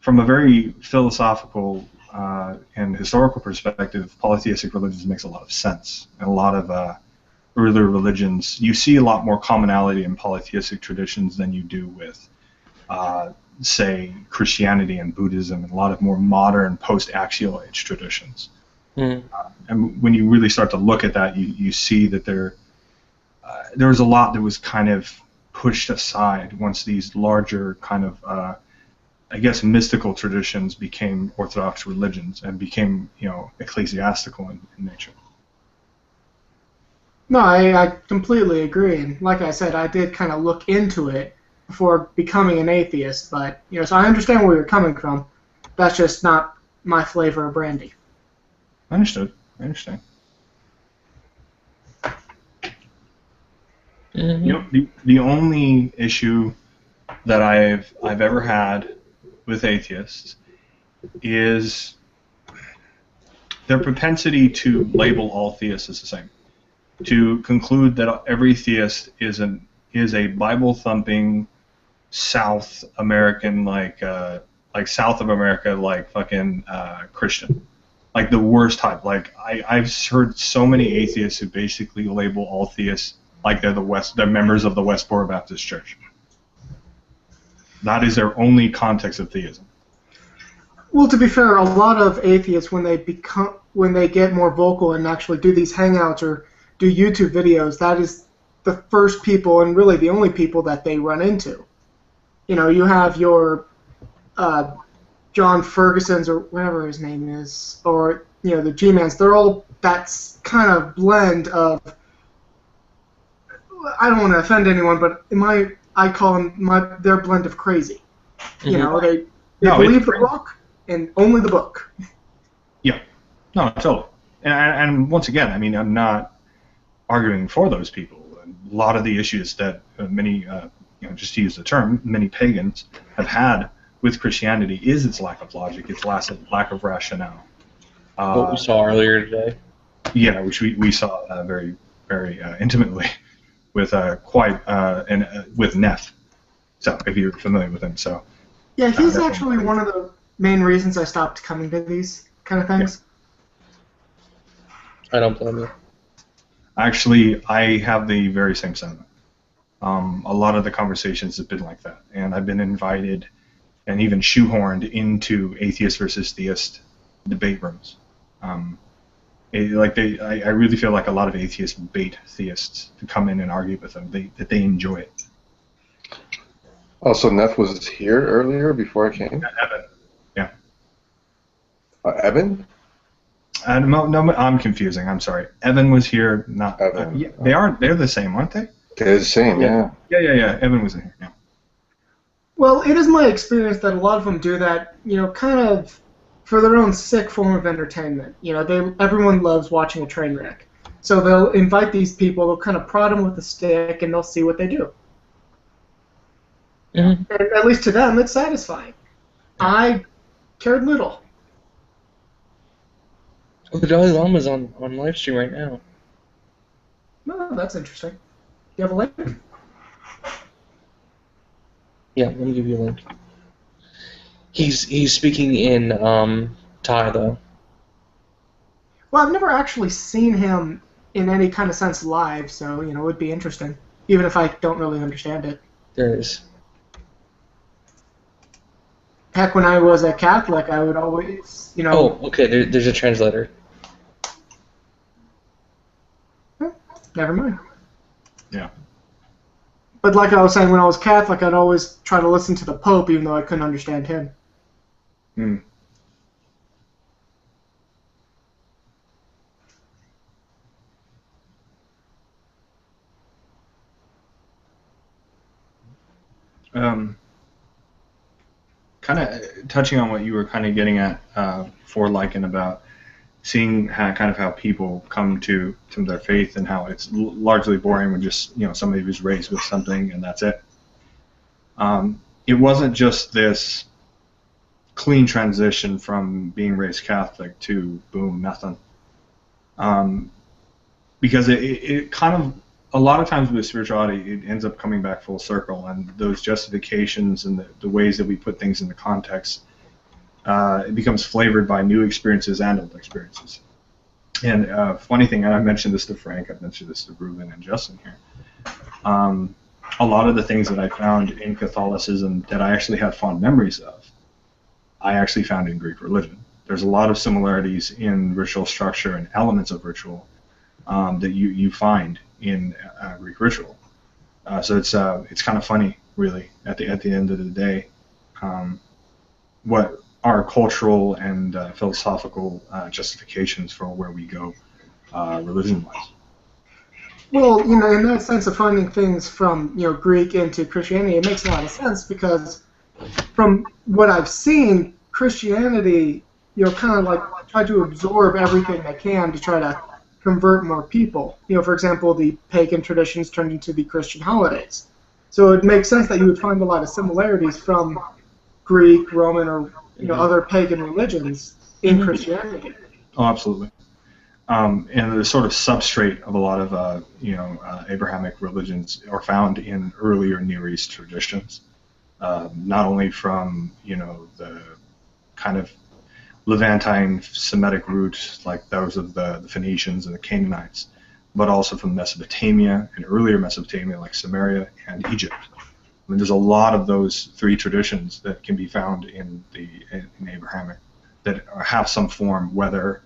S4: from a very philosophical and historical perspective, polytheistic religions makes a lot of sense. And a lot of earlier religions, you see a lot more commonality in polytheistic traditions than you do with, say, Christianity and Buddhism, and a lot of more modern post-axial age traditions. And when you really start to look at that, you see that there was a lot that was kind of pushed aside once these larger kind of, mystical traditions became Orthodox religions and became, ecclesiastical in nature.
S15: No, I completely agree. And like I said, I did kind of look into it before becoming an atheist. But, so I understand where you're coming from. That's just not my flavor of brandy.
S4: Understood. I understand.
S3: Mm-hmm.
S4: The only issue that I've ever had with atheists is their propensity to label all theists as the same. To conclude that every theist is a Bible-thumping South American, like South of America, like fucking Christian, like the worst type. Like I've heard so many atheists who basically label all theists like they're members of the Westboro Baptist Church. That is their only context of theism.
S15: Well, to be fair, a lot of atheists, when they get more vocal and actually do these hangouts or do YouTube videos, that is the first people and really the only people that they run into. You have your John Ferguson's or whatever his name is, or the G-Mans. They're all that's kind of blend of. I don't want to offend anyone, but I call them their blend of crazy. You know, they
S4: No,
S15: believe the book and only the book.
S4: Yeah. No, totally. And once again, I mean, I'm not arguing for those people. A lot of the issues that many, just to use the term, many pagans have had with Christianity is its lack of logic, its lack of rationale.
S16: What we saw earlier today.
S4: Yeah, which we saw very, very intimately with with Neff. So if you're familiar with him, so.
S15: Yeah, he's actually one of the main reasons I stopped coming to these kind of things.
S16: I don't blame you.
S4: Actually, I have the very same sentiment. A lot of the conversations have been like that, and I've been invited and even shoehorned into atheist versus theist debate rooms. I really feel like a lot of atheists bait theists to come in and argue with them. That they enjoy it.
S12: Oh, so Neff was here earlier before I came?
S4: Evan. Yeah.
S12: Evan?
S4: No, I'm confusing. I'm sorry. Evan was here. Not Evan. Yeah, they're the same, aren't they?
S12: They're the same, yeah.
S4: Yeah. Evan was in here. Yeah.
S15: Well, it is my experience that a lot of them do that, kind of for their own sick form of entertainment. Everyone loves watching a train wreck. So they'll invite these people, they'll kind of prod them with a stick, and they'll see what they do.
S16: Mm-hmm.
S15: And at least to them, it's satisfying. I cared little.
S16: Well, the Dalai Lama's on live stream right now.
S15: Oh, that's interesting. You have a link?
S16: Yeah, let me give you a link. He's speaking in Thai though.
S15: Well, I've never actually seen him in any kind of sense live, so it would be interesting, even if I don't really understand it.
S16: There is.
S15: Heck, when I was a Catholic, I would always,
S16: Oh, okay. There's a translator.
S15: Never mind.
S4: Yeah.
S15: But like I was saying, when I was Catholic, I'd always try to listen to the Pope, even though I couldn't understand him.
S4: Hmm. Kind of touching on what you were kind of getting at for Lycan about seeing how people come to their faith and how it's largely boring when just somebody was raised with something and that's it. It wasn't just this clean transition from being raised Catholic to boom, nothing. Because it kind of, a lot of times with spirituality, it ends up coming back full circle, and those justifications and the ways that we put things into context, it becomes flavored by new experiences and old experiences. And funny thing, and I mentioned this to Frank, I've mentioned this to Ruben and Justin here, a lot of the things that I found in Catholicism that I actually had fond memories of, I actually found in Greek religion. There's a lot of similarities in ritual structure and elements of ritual that you find in Greek ritual. So it's kind of funny, really, at the end of the day, what our cultural and philosophical justifications for where we go religion-wise.
S15: Well, in that sense of finding things from Greek into Christianity, it makes a lot of sense because from what I've seen, Christianity, kind of like try to absorb everything they can to try to convert more people. For example, the pagan traditions turned into the Christian holidays. So it makes sense that you would find a lot of similarities from Greek, Roman, or other pagan religions in Christianity.
S4: Oh, absolutely. And the sort of substrate of a lot of Abrahamic religions are found in earlier Near East traditions, not only from the kind of Levantine Semitic roots like those of the Phoenicians and the Canaanites, but also from Mesopotamia and earlier Mesopotamia like Samaria and Egypt. I mean, there's a lot of those three traditions that can be found in Abrahamic that have some form, whether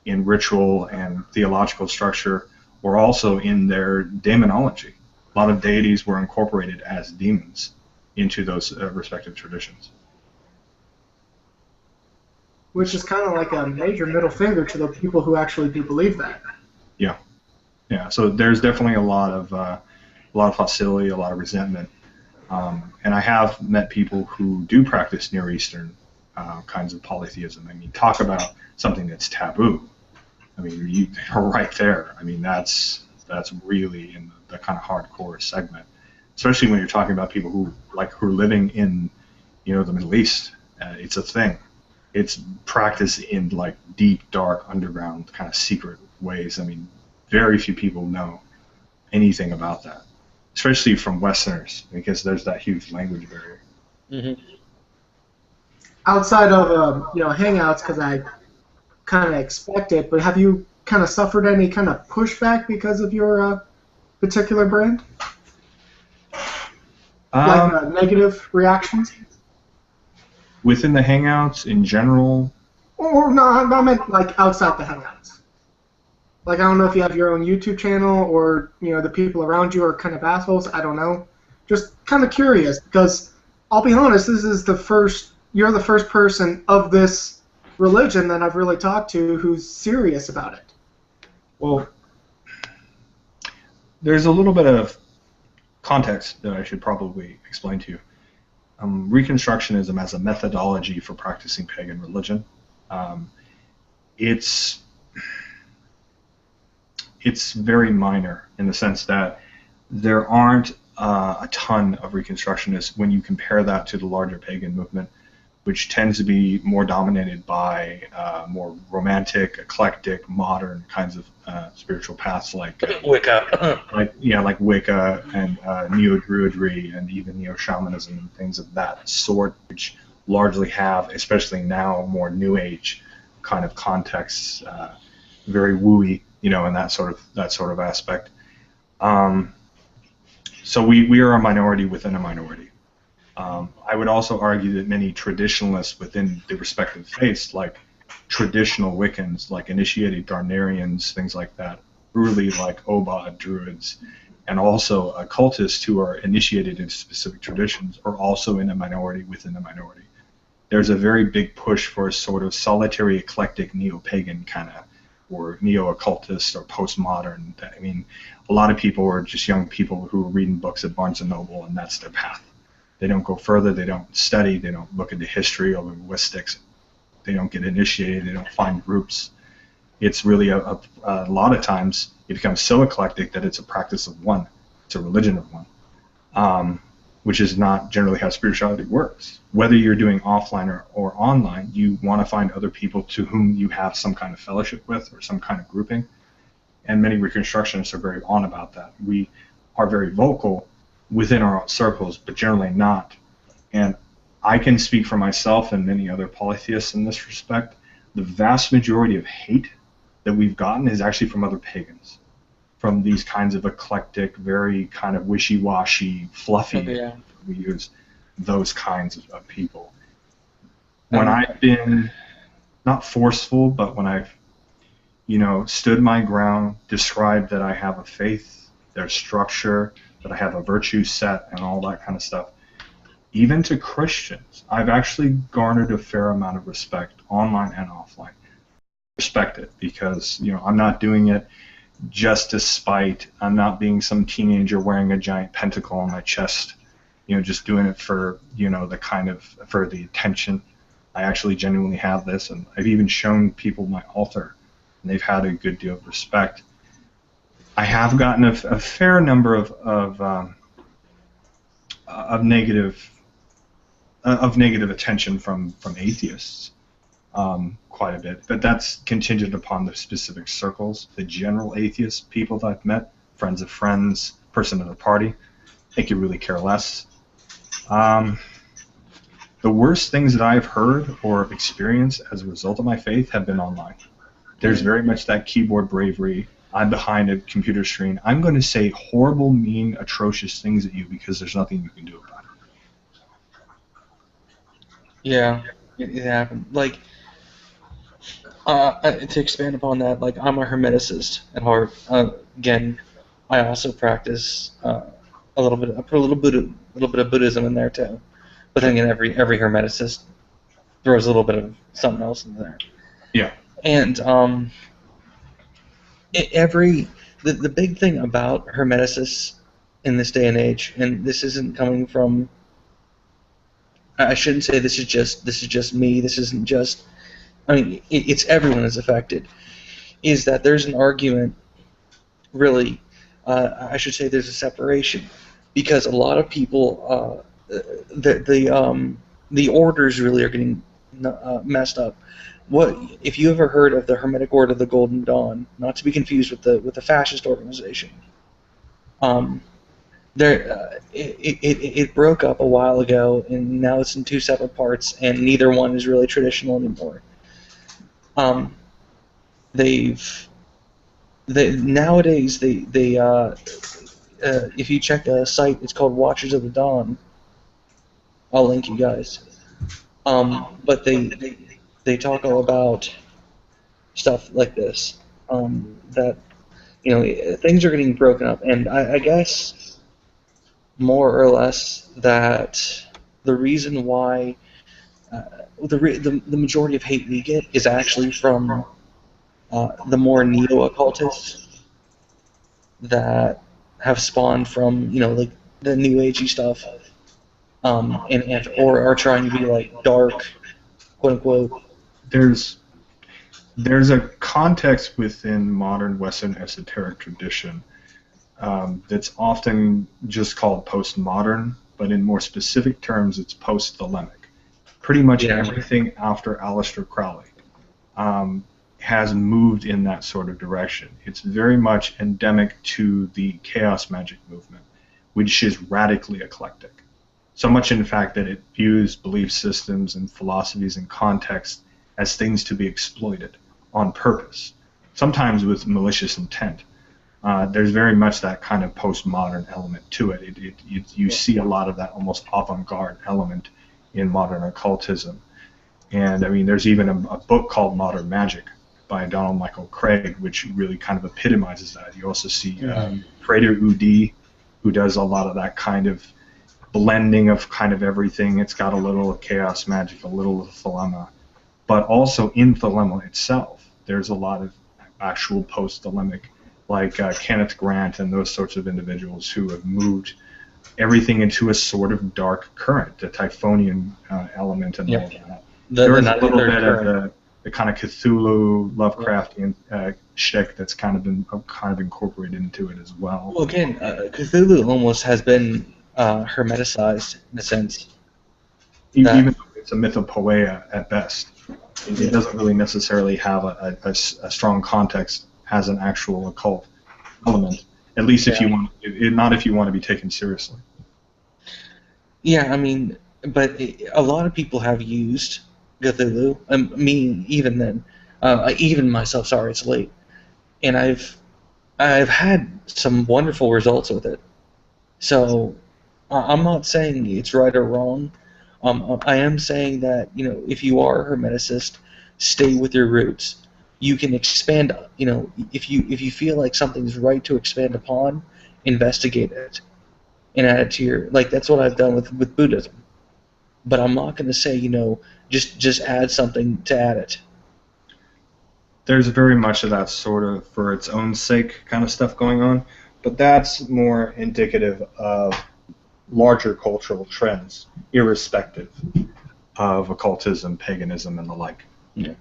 S4: in ritual and theological structure or also in their demonology. A lot of deities were incorporated as demons into those respective traditions.
S15: Which is kind of like a major middle finger to the people who actually do believe that.
S4: Yeah. So there's definitely a lot of hostility, a lot of resentment And I have met people who do practice Near Eastern kinds of polytheism. I mean, talk about something that's taboo. I mean, you're right there. I mean, that's really in the kind of hardcore segment, especially when you're talking about people who are living in, the Middle East. It's a thing. It's practiced in like deep, dark, underground kind of secret ways. I mean, very few people know anything about that, especially from Westerners, because there's that huge language barrier.
S15: Mm-hmm. Outside of Hangouts, because I kind of expect it, but have you kind of suffered any kind of pushback because of your particular brand? Like negative reactions?
S4: Within the Hangouts in general?
S15: Or no, I meant like outside the Hangouts. Like, I don't know if you have your own YouTube channel or, the people around you are kind of assholes. I don't know. Just kind of curious, because I'll be honest, you're the first person of this religion that I've really talked to who's serious about it.
S4: Well, there's a little bit of context that I should probably explain to you. Reconstructionism as a methodology for practicing pagan religion, it's very minor in the sense that there aren't a ton of Reconstructionists when you compare that to the larger pagan movement, which tends to be more dominated by more romantic, eclectic, modern kinds of spiritual paths like
S6: Wicca,
S4: like Wicca and neo-Druidry and even neo-shamanism and things of that sort, which largely have, especially now, more New Age kind of contexts, very wooey, in that sort of aspect. So we are a minority within a minority. I would also argue that many traditionalists within the respective faiths, like traditional Wiccans, like initiated Darnarians, things like that, early like Obad Druids, and also occultists who are initiated into specific traditions, are also in a minority within a minority. There's a very big push for a sort of solitary, eclectic, neo-pagan kind of, or neo-occultist or postmodern. I mean, a lot of people are just young people who are reading books at Barnes & Noble, and that's their path. They don't go further, they don't study, they don't look into history or linguistics, they don't get initiated, they don't find groups. It's really a lot of times it becomes so eclectic that it's a practice of one, it's a religion of one, which is not generally how spirituality works. Whether you're doing offline or online, you want to find other people to whom you have some kind of fellowship with or some kind of grouping, and many Reconstructionists are very on about that. We are very vocal within our own circles, but generally not. And I can speak for myself and many other polytheists in this respect. The vast majority of hate that we've gotten is actually from other pagans, from these kinds of eclectic, very kind of wishy-washy, fluffy, we use those kinds of people. When I've been, not forceful, but when I've, stood my ground, described that I have a faith, there's structure, that I have a virtue set and all that kind of stuff, even to Christians, I've actually garnered a fair amount of respect, online and offline. Respect it, because I'm not doing it just to spite. I'm not being some teenager wearing a giant pentacle on my chest, just doing it for for the attention. I actually genuinely have this, and I've even shown people my altar, and they've had a good deal of respect. I have gotten a fair number of negative attention from atheists, quite a bit, but that's contingent upon the specific circles. The general atheist people that I've met, friends of friends, person at a party, they could really care less. The worst things that I've heard or experienced as a result of my faith have been online. There's very much that keyboard bravery. I'm behind a computer screen. I'm going to say horrible, mean, atrocious things at you because there's nothing you can do about it.
S6: Yeah, it happened. Like, to expand upon that, like, I'm a Hermeticist at heart. Again, I also practice a little bit. I put a little bit of Buddhism in there too. But then again, every Hermeticist throws a little bit of something else in there.
S4: Yeah.
S6: And the big thing about Hermeticists
S16: in this day and age, and this isn't coming from. I shouldn't say this is just me. This isn't just. I mean, it's everyone is affected. Is that there's an argument, really? I should say there's a separation, because a lot of people, the orders really are getting messed up. What if you ever heard of the Hermetic Order of the Golden Dawn? Not to be confused with the fascist organization. It broke up a while ago, and now it's in two separate parts, and neither one is really traditional anymore. Nowadays if you check a site, it's called Watchers of the Dawn. I'll link you guys. But they talk all about stuff like this. That things are getting broken up, and I guess more or less that the reason why the majority of hate we get is actually from the more neo-occultists that have spawned from like the New Agey stuff, or are trying to be like dark, quote unquote.
S4: There's a context within modern Western esoteric tradition that's often just called postmodern, but in more specific terms, it's post-thelemic. Pretty much everything after Aleister Crowley has moved in that sort of direction. It's very much endemic to the chaos magic movement, which is radically eclectic. So much, in fact, that it views belief systems and philosophies and context as things to be exploited on purpose, sometimes with malicious intent. There's very much that kind of postmodern element to it. You see a lot of that almost avant-garde element in modern occultism. And I mean, there's even a book called Modern Magic by Donald Michael Craig, which really kind of epitomizes that. You also see Prater Udi, who does a lot of that kind of blending of kind of everything. It's got a little of chaos magic, a little of thelema. But also in thelema itself, there's a lot of actual post-thelemic, like Kenneth Grant and those sorts of individuals who have moved everything into a sort of dark current, the Typhonian element and all of that. There is a little bit of the kind of Cthulhu, Lovecraftian shtick that's kind of been incorporated into it as well.
S16: Well, again, Cthulhu almost has been hermeticized in a sense.
S4: Even though it's a mythopoeia at best, it doesn't really necessarily have a strong context as an actual occult element. At least if you want, not if you want to be taken seriously.
S16: Yeah, I mean, but a lot of people have used Cthulhu. Me, even then, even myself. Sorry, it's late, and I've had some wonderful results with it. So I'm not saying it's right or wrong. I am saying that if you are a hermeticist, stay with your roots. You can expand. If you feel like something's right to expand upon, investigate it and add it to your that's what I've done with Buddhism. But I'm not going to say just add something to add it.
S4: There's very much of that sort of for its own sake kind of stuff going on, but that's more indicative of larger cultural trends, irrespective of occultism, paganism, and the like.
S16: Yeah.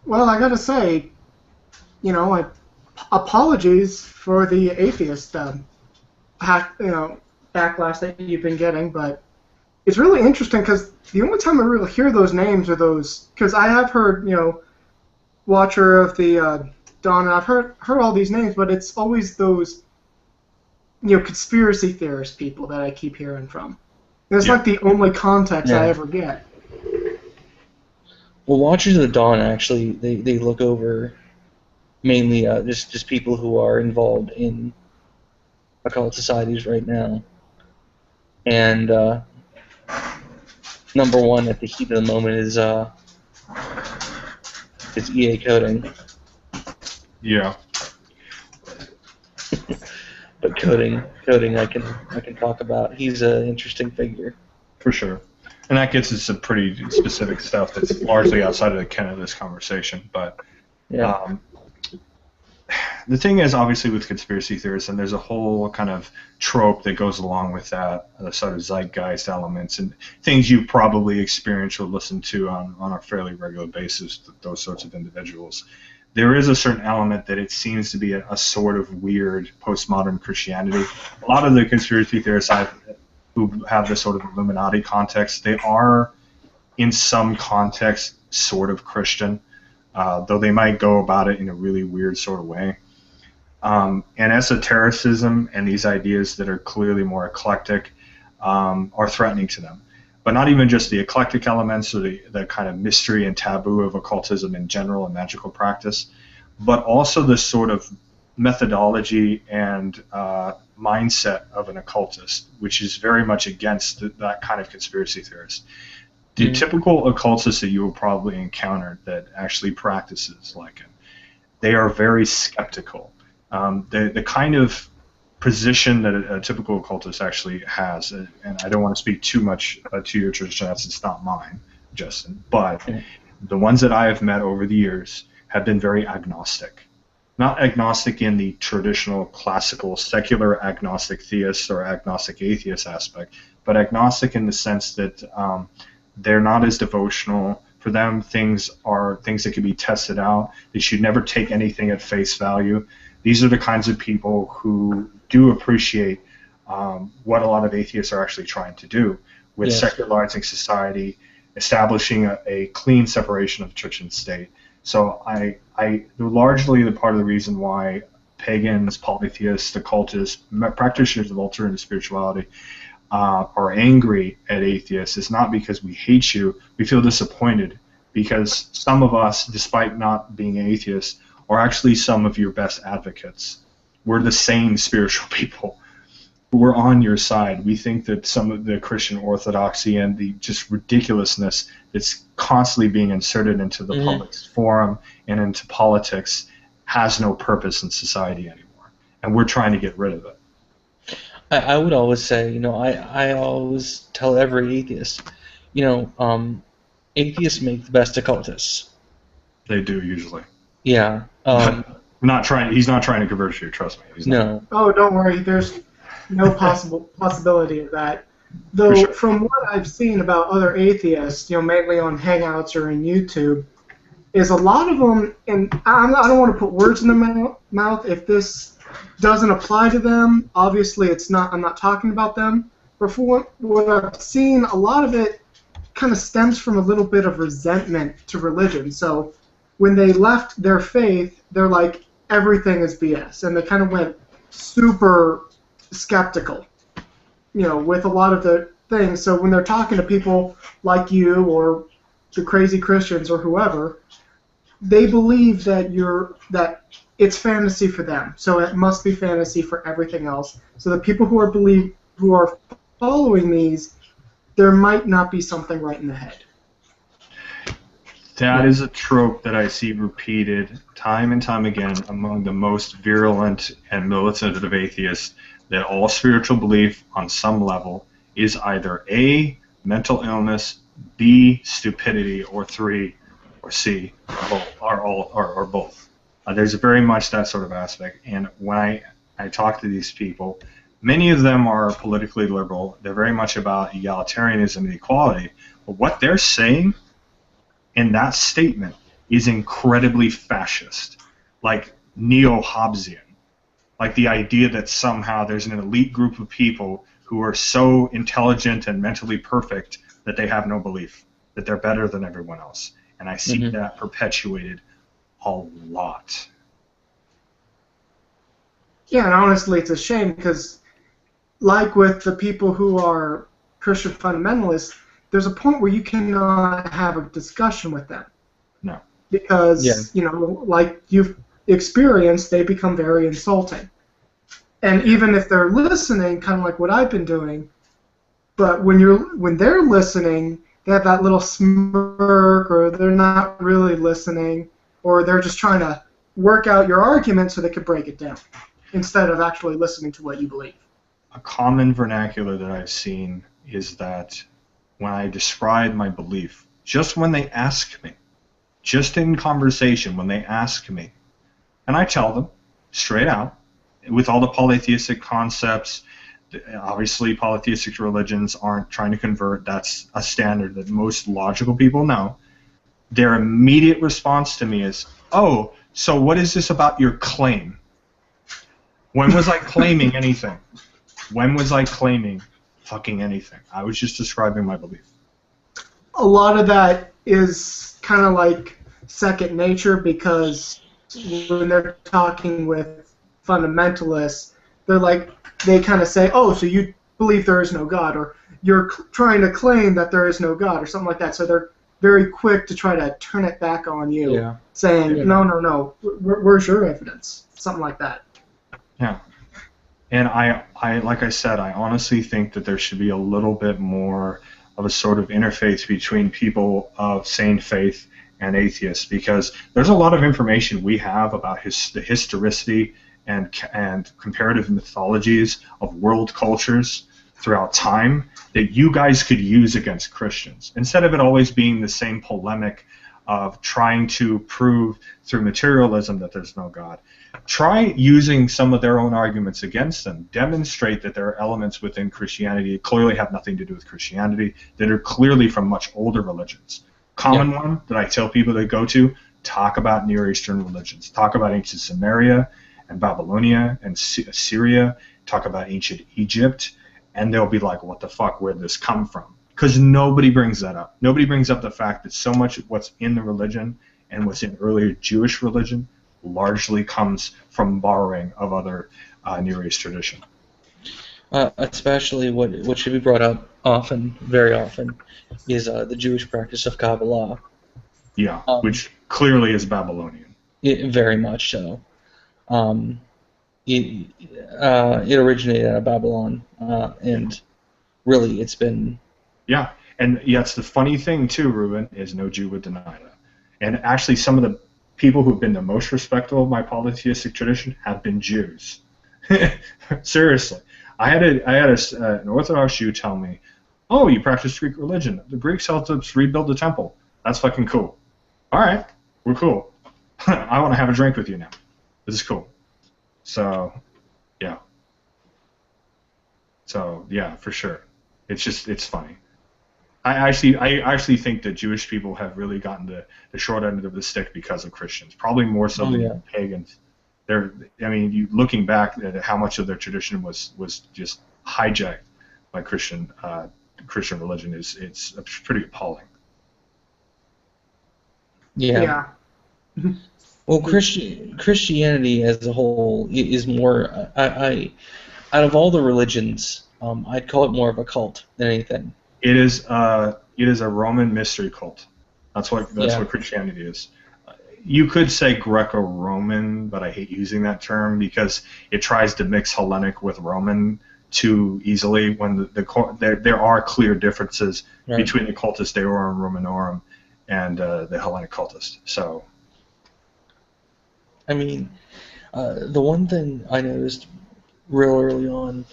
S15: Well, I gotta say, apologies for the atheist, backlash that you've been getting, but it's really interesting because the only time I really hear those names are those, because I have heard, Watcher of the Dawn, and I've heard all these names, but it's always those, conspiracy theorist people that I keep hearing from. And it's like the only context I ever get.
S16: Well, Watchers of the Dawn, actually, they look over mainly just people who are involved in occult societies right now. And number one at the heat of the moment is EA Coding.
S4: Yeah.
S16: But coding, I can talk about. He's an interesting figure.
S4: For sure. And that gets us some pretty specific stuff that's largely outside of the ken of this conversation. But the thing is, obviously, with conspiracy theorists, and there's a whole kind of trope that goes along with that, the sort of zeitgeist elements and things you probably experience or listen to on a fairly regular basis, those sorts of individuals. There is a certain element that it seems to be a sort of weird postmodern Christianity. A lot of the conspiracy theorists who have this sort of Illuminati context, they are, in some context, sort of Christian, though they might go about it in a really weird sort of way. And esotericism and these ideas that are clearly more eclectic are threatening to them. But not even just the eclectic elements or the kind of mystery and taboo of occultism in general and magical practice, but also the sort of methodology and mindset of an occultist, which is very much against that kind of conspiracy theorist. The typical occultist that you will probably encounter that actually practices like it, they are very skeptical. The kind of position that a typical occultist actually has, and I don't want to speak too much to your tradition, as it's not mine, Justin, but the ones that I have met over the years have been very agnostic. Not agnostic in the traditional classical secular agnostic theist or agnostic atheist aspect, but agnostic in the sense that they're not as devotional. For them, things are things that can be tested out. They should never take anything at face value. These are the kinds of people who do appreciate what a lot of atheists are actually trying to do with secularizing society, establishing a clean separation of church and state. So largely the part of the reason why pagans, polytheists, occultists, practitioners of alternative spirituality are angry at atheists is not because we hate you. We feel disappointed because some of us, despite not being atheists, are actually some of your best advocates. We're the same spiritual people. We're on your side. We think that some of the Christian orthodoxy and the just ridiculousness that's constantly being inserted into the public forum and into politics has no purpose in society anymore. And we're trying to get rid of it.
S16: I would always say, I always tell every atheist, atheists make the best occultists.
S4: They do, usually.
S16: Yeah.
S4: He's not trying to convert you, trust me. He's not.
S15: Oh, don't worry. There's no possibility of that. Though,
S4: For sure.
S15: from what I've seen about other atheists, mainly on Hangouts or in YouTube, is a lot of them, and I don't want to put words in their mouth. If this doesn't apply to them, obviously I'm not talking about them. But for what I've seen, a lot of it kind of stems from a little bit of resentment to religion. So when they left their faith, they're like, everything is BS. And they kind of went super skeptical, with a lot of the things. So when they're talking to people like you or the crazy Christians or whoever, they believe that it's fantasy for them. So it must be fantasy for everything else. So the people who are following these, there might not be something right in the head.
S4: That is a trope that I see repeated time and time again among the most virulent and militant of atheists, that all spiritual belief on some level is either A, mental illness, B, stupidity, or 3, or C, or both. There's very much that sort of aspect. And when I talk to these people, many of them are politically liberal. They're very much about egalitarianism and equality. But what they're saying in that statement is incredibly fascist, like neo-Hobbesian, like the idea that somehow there's an elite group of people who are so intelligent and mentally perfect that they have no belief, that they're better than everyone else. And I see that perpetuated a lot.
S15: Yeah, and honestly, it's a shame because, like with the people who are Christian fundamentalists, there's a point where you cannot have a discussion with them.
S4: No.
S15: Because, like you've experienced, they become very insulting. And even if they're listening, kind of like what I've been doing, but when they're listening, they have that little smirk, or they're not really listening, or they're just trying to work out your argument so they can break it down, instead of actually listening to what you believe.
S4: A common vernacular that I've seen is that when I describe my belief, just when they ask me, just in conversation, when they ask me, and I tell them, straight out, with all the polytheistic concepts. Obviously, polytheistic religions aren't trying to convert. That's a standard that most logical people know. Their immediate response to me is, oh, so what is this about your claim? When was I claiming anything? When was I claiming fucking anything? I was just describing my belief.
S15: A lot of that is kind of like second nature, because when they're talking with fundamentalists, they kind of say, oh, so you believe there is no God, or you're trying to claim that there is no God, or something like that. So they're very quick to try to turn it back on you, saying, no, where's your evidence? Something like that.
S4: Yeah. And I, like I said, I honestly think that there should be a little bit more of a sort of interface between people of sane faith and atheists, because there's a lot of information we have about the historicity and comparative mythologies of world cultures throughout time that you guys could use against Christians, instead of it always being the same polemic of trying to prove through materialism that there's no God. Try using some of their own arguments against them. Demonstrate that there are elements within Christianity that clearly have nothing to do with Christianity, that are clearly from much older religions. Common one that I tell people to go to, talk about Near Eastern religions. Talk about ancient Sumeria and Babylonia and Assyria. Talk about ancient Egypt. And they'll be like, what the fuck, where'd this come from? Because nobody brings that up. Nobody brings up the fact that so much of what's in the religion and what's in earlier Jewish religion largely comes from borrowing of other Near East tradition.
S16: Especially what should be brought up often, very often, is the Jewish practice of Kabbalah.
S4: Yeah, which clearly is Babylonian.
S16: Very much so. It originated out of Babylon, and really it's been...
S4: Yeah, and it's the funny thing too, Ruben, is no Jew would deny that. And actually some of the people who've been the most respectful of my polytheistic tradition have been Jews. Seriously. I had an Orthodox Jew tell me, oh, you practice Greek religion. The Greeks helped us rebuild the temple. That's fucking cool. All right, we're cool. I want to have a drink with you now. This is cool. So, yeah. So, yeah, for sure. It's funny. I actually think that Jewish people have really gotten the short end of the stick because of Christians, probably more so than pagans. You looking back at how much of their tradition was just hijacked by Christian religion it's pretty appalling.
S16: Yeah. Well, Christianity as a whole is more. I out of all the religions, I'd call it more of a cult than anything.
S4: It is a Roman mystery cult. That's what Christianity is. You could say Greco-Roman, but I hate using that term because it tries to mix Hellenic with Roman too easily. When there are clear differences between the cultus Deorum Romanorum and the Hellenic cultist. So,
S16: I mean, the one thing I noticed real early on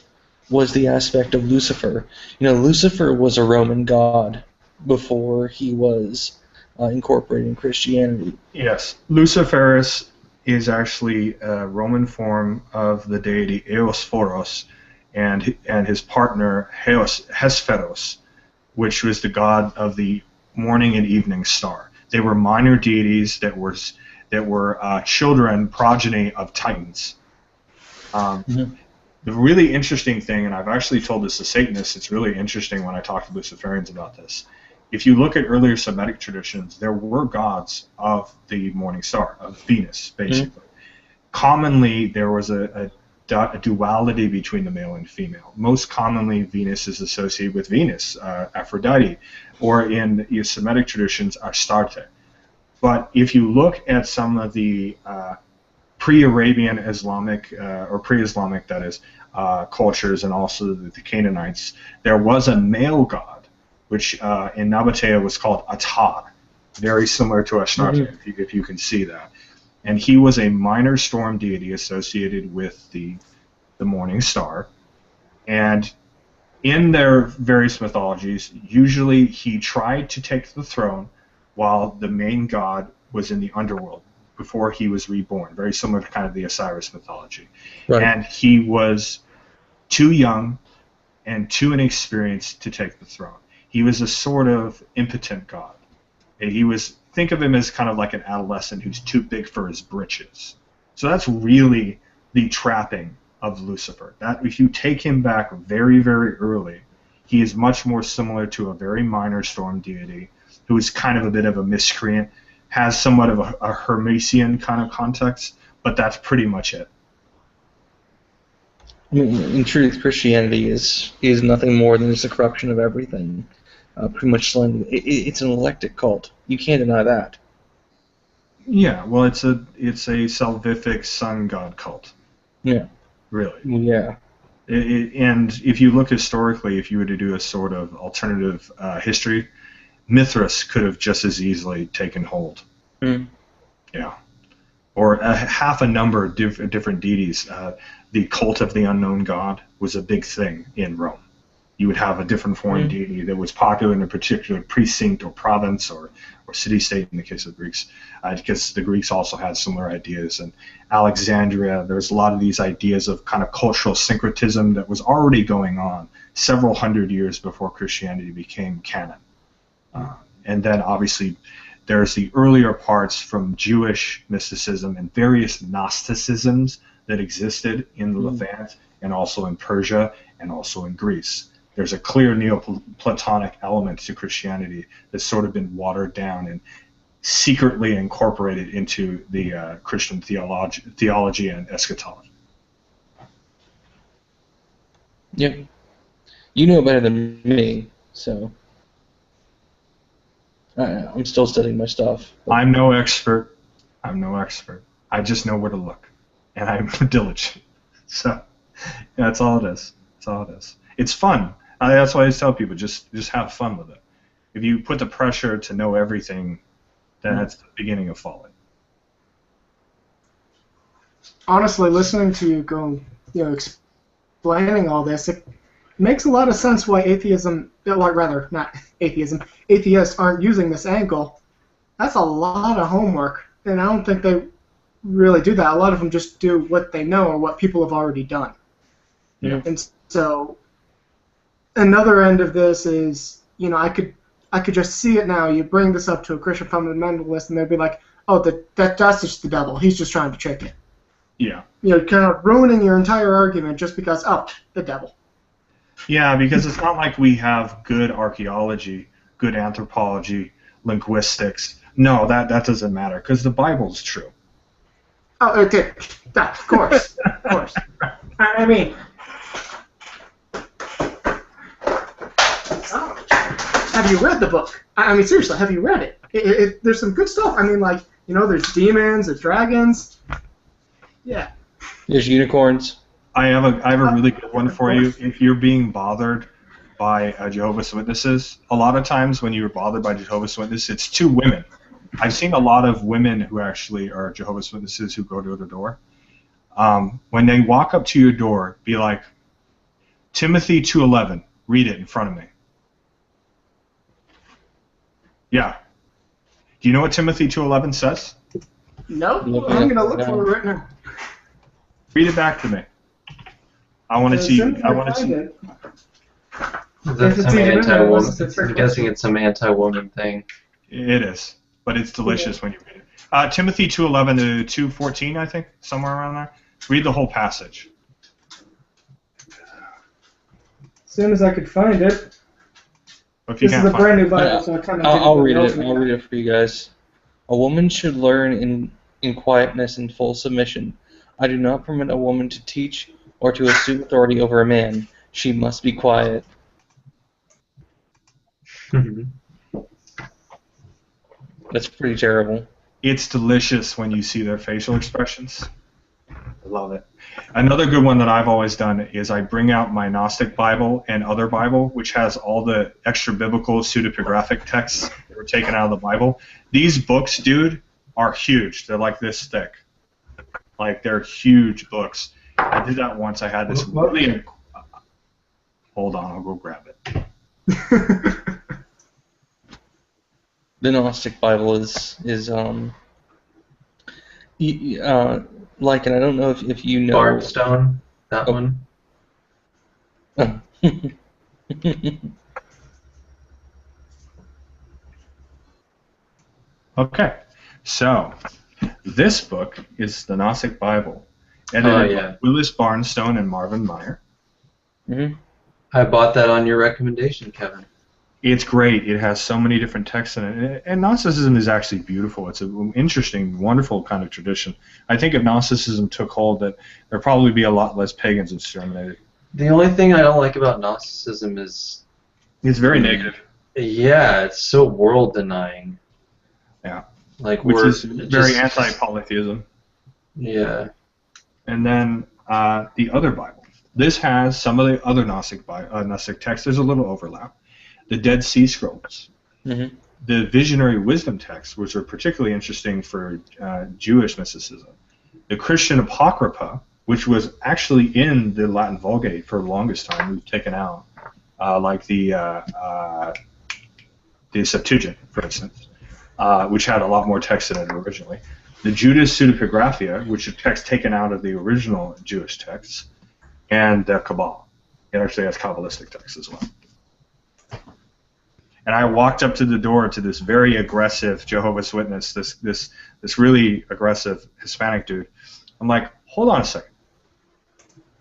S16: was the aspect of Lucifer. Lucifer was a Roman god before he was incorporated in Christianity.
S4: Yes, Luciferus is actually a Roman form of the deity Eosphoros, and his partner Hesperos, which was the god of the morning and evening star. They were minor deities that were progeny of Titans. The really interesting thing, and I've actually told this to Satanists, it's really interesting when I talk to Luciferians about this. If you look at earlier Semitic traditions, there were gods of the morning star, of Venus, basically. Commonly, there was a duality between the male and female. Most commonly, Venus is associated with Venus, Aphrodite, or in Semitic traditions, Astarte. But if you look at some of the pre-Arabian Islamic, or pre-Islamic, that is, cultures, and also the Canaanites, there was a male god, which in Nabatea was called Atad, very similar to Astarte, if you can see that. And he was a minor storm deity associated with the morning star. And in their various mythologies, usually he tried to take the throne while the main god was in the underworld, before he was reborn, very similar to kind of the Osiris mythology.
S16: Right.
S4: And he was too young and too inexperienced to take the throne. He was a sort of impotent god. Think of him as kind of like an adolescent who's too big for his britches. So that's really the trapping of Lucifer. That if you take him back very, very early, he is much more similar to a very minor storm deity who is kind of a bit of a miscreant, has somewhat of a Hermesian kind of context, but that's pretty much it.
S16: I mean, in truth, Christianity is nothing more than just a corruption of everything. Pretty much slang. It's an eclectic cult. You can't deny that.
S4: Yeah, well, it's a salvific sun god cult.
S16: Yeah.
S4: Really.
S16: Yeah.
S4: And if you look historically, if you were to do a sort of alternative history, Mithras could have just as easily taken hold.
S16: Mm.
S4: Yeah. Or half a number of different deities. The cult of the unknown god was a big thing in Rome. You would have a different foreign deity that was popular in a particular precinct or province or city-state in the case of the Greeks, because the Greeks also had similar ideas. And Alexandria, there's a lot of these ideas of kind of cultural syncretism that was already going on several hundred years before Christianity became canon. And then obviously there's the earlier parts from Jewish mysticism and various Gnosticisms that existed in the Levant and also in Persia and also in Greece. There's a clear Neoplatonic element to Christianity that's sort of been watered down and secretly incorporated into the Christian theology and eschatology.
S16: Yeah. You know better than me, so I'm still studying my stuff. But
S4: I'm no expert. I just know where to look, and I'm diligent. So that's all it is. It's fun. That's why I tell people, just have fun with it. If you put the pressure to know everything, then that's the beginning of folly.
S15: Honestly, listening to you go, explaining all this, it makes a lot of sense why atheists aren't using this angle. That's a lot of homework, and I don't think they really do that. A lot of them just do what they know or what people have already done.
S4: Yeah.
S15: And so another end of this is, I could just see it now. You bring this up to a Christian fundamentalist, and they'd be like, "Oh, that's just the devil. He's just trying to trick you."
S4: Yeah.
S15: Kind of ruining your entire argument just because, the devil.
S4: Yeah, because it's not like we have good archaeology, good anthropology, linguistics. No, that doesn't matter because the Bible's true.
S15: Oh, it did. Of course. Of course. I mean, have you read the book? I mean, seriously, have you read it? There's some good stuff. I mean, there's demons, there's dragons. Yeah.
S16: There's unicorns.
S4: I have a really good one for you. If you're being bothered by Jehovah's Witnesses, a lot of times when you're bothered by Jehovah's Witnesses, it's two women. I've seen a lot of women who actually are Jehovah's Witnesses who go to the door. When they walk up to your door, be like, Timothy 2:11, read it in front of me. Yeah. Do you know what Timothy 2:11 says?
S15: Nope. I'm going to look for it right now.
S4: Read it back to me. I want to see. I want to see.
S14: That's some anti-woman. I'm guessing it's some anti-woman thing.
S4: It is, but it's delicious when you read it. Timothy 2:11 to 2:14, I think, somewhere around there. Read the whole passage.
S15: As soon as I could find it.
S4: If you
S15: This is a brand new Bible, so I kind of.
S16: I'll read it. I'll read it for you guys. A woman should learn in quietness and full submission. I do not permit a woman to teach or to assume authority over a man. She must be quiet. That's pretty terrible.
S4: It's delicious when you see their facial expressions. I love it. Another good one that I've always done is I bring out my Gnostic Bible and other Bible, which has all the extra biblical pseudepigraphic texts that were taken out of the Bible. These books, dude, are huge. They're like this thick. Like, they're huge books. I did that once. I had this really... Hold on, I'll go grab it.
S16: The Gnostic Bible is Like, and I don't know if you know.
S14: Barnstone, that one.
S16: Oh.
S4: Okay, so this book is the Gnostic Bible, edited by Willis Barnstone and Marvin Meyer.
S16: Mm-hmm.
S14: I bought that on your recommendation, Kevin.
S4: It's great. It has so many different texts in it. And Gnosticism is actually beautiful. It's an interesting, wonderful kind of tradition. I think if Gnosticism took hold, that there'd probably be a lot less pagans exterminated.
S14: The only thing I don't like about Gnosticism is...
S4: It's very negative.
S14: Yeah, it's so world-denying.
S4: Yeah.
S14: Like,
S4: which is very anti-polytheism.
S14: Yeah.
S4: And then the other Bible. This has some of the other Gnostic texts. There's a little overlap. The Dead Sea Scrolls,
S16: Mm-hmm.
S4: the Visionary Wisdom texts, which are particularly interesting for Jewish mysticism, the Christian Apocrypha, which was actually in the Latin Vulgate for the longest time, we've taken out, like the Septuagint, for instance, which had a lot more text in it originally. The Judas Pseudepigraphia, which are texts taken out of the original Jewish texts, and the Kabbalah. It actually has Kabbalistic texts as well. And I walked up to the door to this very aggressive Jehovah's Witness, this really aggressive Hispanic dude. I'm like, hold on a second.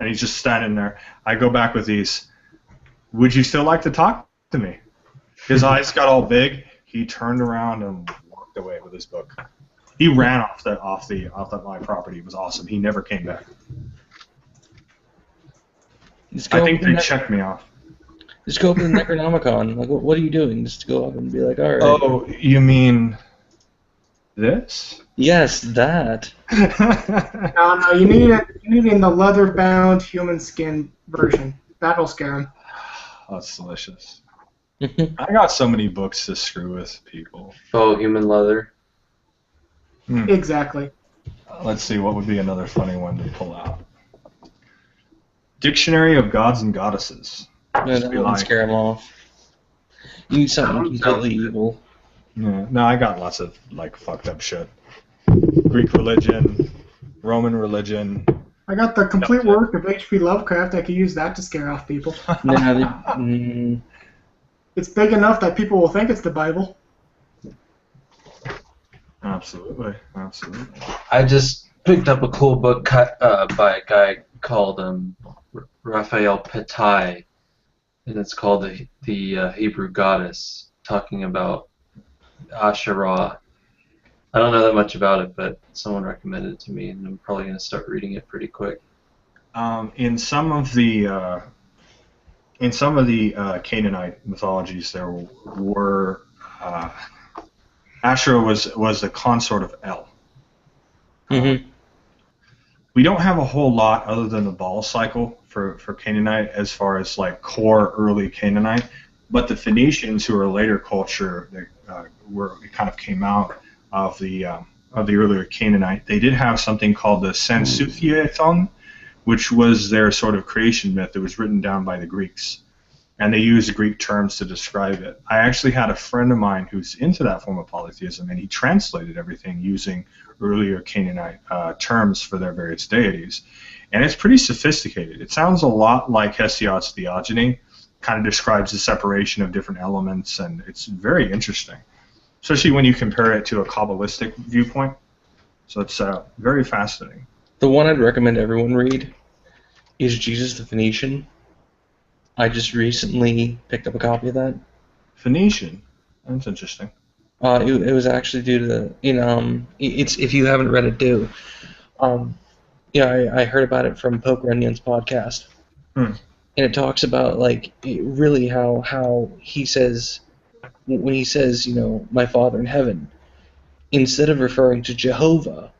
S4: And he's just standing there. I go back with these, would you still like to talk to me? His eyes got all big. He turned around and walked away with his book. He ran off my property. It was awesome. He never came back. I think they checked me off.
S16: Just go up to the Necronomicon. Like, what are you doing? Just to go up and be like, all right.
S4: Oh, you mean this?
S16: Yes, that.
S15: No, you need it. You need it in the leather-bound human skin version. That'll scare him.
S4: That's delicious. I got so many books to screw with people.
S14: Oh, human leather.
S15: Exactly.
S4: Let's see, what would be another funny one to pull out? Dictionary of Gods and Goddesses.
S16: No, that wouldn't scare him off. You need something completely evil.
S4: Yeah, no, I got lots of like fucked up shit. Greek religion, Roman religion.
S15: I got the complete work of H.P. Lovecraft. I could use that to scare off people. It's big enough that people will think it's the Bible.
S4: Absolutely, absolutely.
S14: I just picked up a cool book cut by a guy called Raphael Petai, and it's called the Hebrew Goddess, talking about Asherah. I don't know that much about it, but someone recommended it to me, and I'm probably going to start reading it pretty quick.
S4: In some of the Canaanite mythologies, there were Asherah was the consort of El.
S16: Mm-hmm.
S4: We don't have a whole lot other than the Baal cycle for Canaanite as far as like core early Canaanite, but the Phoenicians, who are a later culture that kind of came out of the earlier Canaanite, they did have something called the Sensuthieton, which was their sort of creation myth that was written down by the Greeks. And they used Greek terms to describe it. I actually had a friend of mine who's into that form of polytheism, and he translated everything using earlier Canaanite terms for their various deities. And it's pretty sophisticated. It sounds a lot like Hesiod's theogony, kind of describes the separation of different elements, and it's very interesting, especially when you compare it to a Kabbalistic viewpoint. So it's very fascinating.
S16: The one I'd recommend everyone read is Jesus the Phoenician. I just recently picked up a copy of that.
S4: Phoenician? That's interesting.
S16: It was actually due to it's if you haven't read it, do. I heard about it from Poke Runyon's podcast, and it talks about like really how he says when he says my Father in heaven, instead of referring to Jehovah,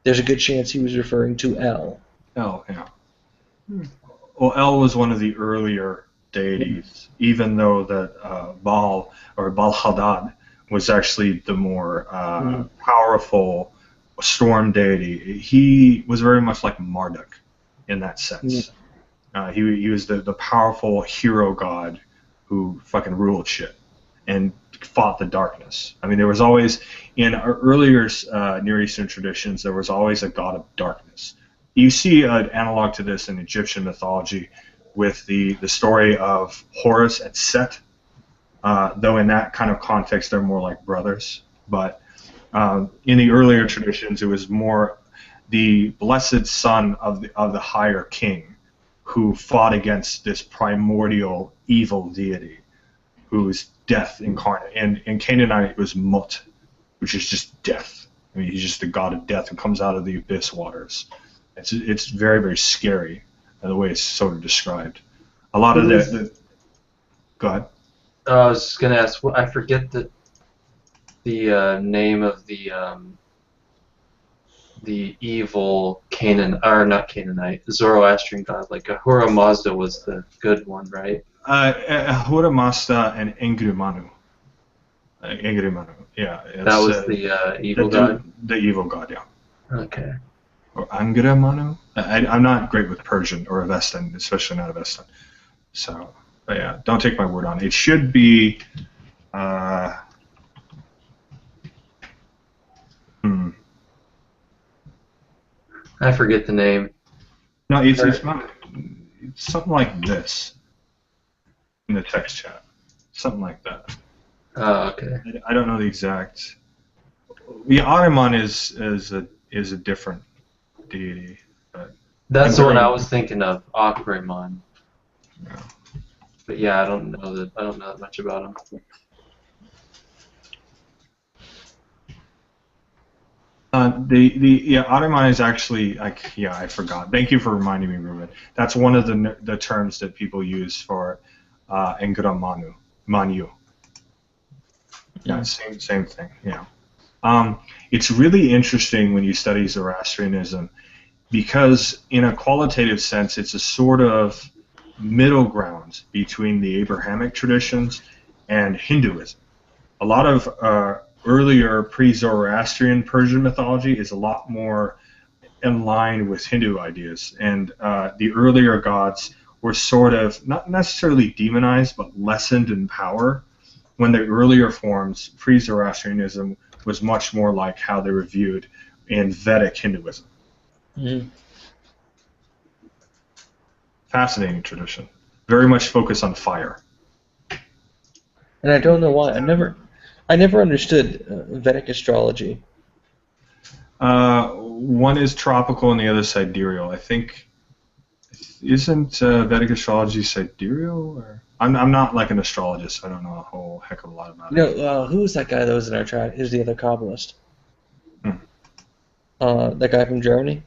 S16: there's a good chance he was referring to El.
S4: El, yeah. Well, El was one of the earlier deities, even though that Baal or Baal Hadad was actually the more powerful storm deity. He was very much like Marduk in that sense. He was the powerful hero god who fucking ruled shit. And fought the darkness. I mean, there was always, in earlier Near Eastern traditions, there was always a god of darkness. You see an analog to this in Egyptian mythology with the story of Horus and Set, though in that kind of context they're more like brothers. But in the earlier traditions, it was more the blessed son of the higher king who fought against this primordial evil deity who's death incarnate. And in Canaanite it was Mut, which is just death. I mean, he's just the god of death who comes out of the abyss waters. It's very, very scary the way it's sort of described. A lot of go ahead.
S14: I was just gonna ask. I forget the name of the evil not Canaanite, Zoroastrian god. Like Ahura Mazda was the good one, right?
S4: Ahura Mazda and Enkidu Manu. Yeah.
S14: That was the evil god?
S4: The evil god, yeah.
S14: Okay.
S4: Or Angra Manu? I'm not great with Persian or Avestan, especially not Avestan. So, but yeah, don't take my word on it. It should be... I
S14: forget the name.
S4: No, it's not. It's something like this in the text chat. Something like that.
S14: Oh, okay.
S4: I don't know the exact. Yeah, Ahriman is a different deity. But
S14: that's the one I was thinking of, Ahriman.
S4: Yeah.
S14: But yeah, I don't know that much about him.
S4: Ahriman is actually I forgot. Thank you for reminding me, Ruben. That's one of the terms that people use for Engra Manu. Yeah, same thing. Yeah. It's really interesting when you study Zoroastrianism because, in a qualitative sense, it's a sort of middle ground between the Abrahamic traditions and Hinduism. A lot of earlier pre-Zoroastrian Persian mythology is a lot more in line with Hindu ideas, and the earlier gods were sort of not necessarily demonized but lessened in power, when the earlier forms, pre-Zoroastrianism, was much more like how they were viewed in Vedic Hinduism.
S16: Mm-hmm.
S4: Fascinating tradition. Very much focused on fire.
S16: And I don't know why. I never understood Vedic astrology.
S4: One is tropical and the other sidereal. I think, isn't Vedic astrology sidereal? Or I'm not like an astrologist, so I don't know a whole heck of a lot about it.
S16: No, who was that guy that was in our chat? Who's the other Kabbalist? That guy from Germany?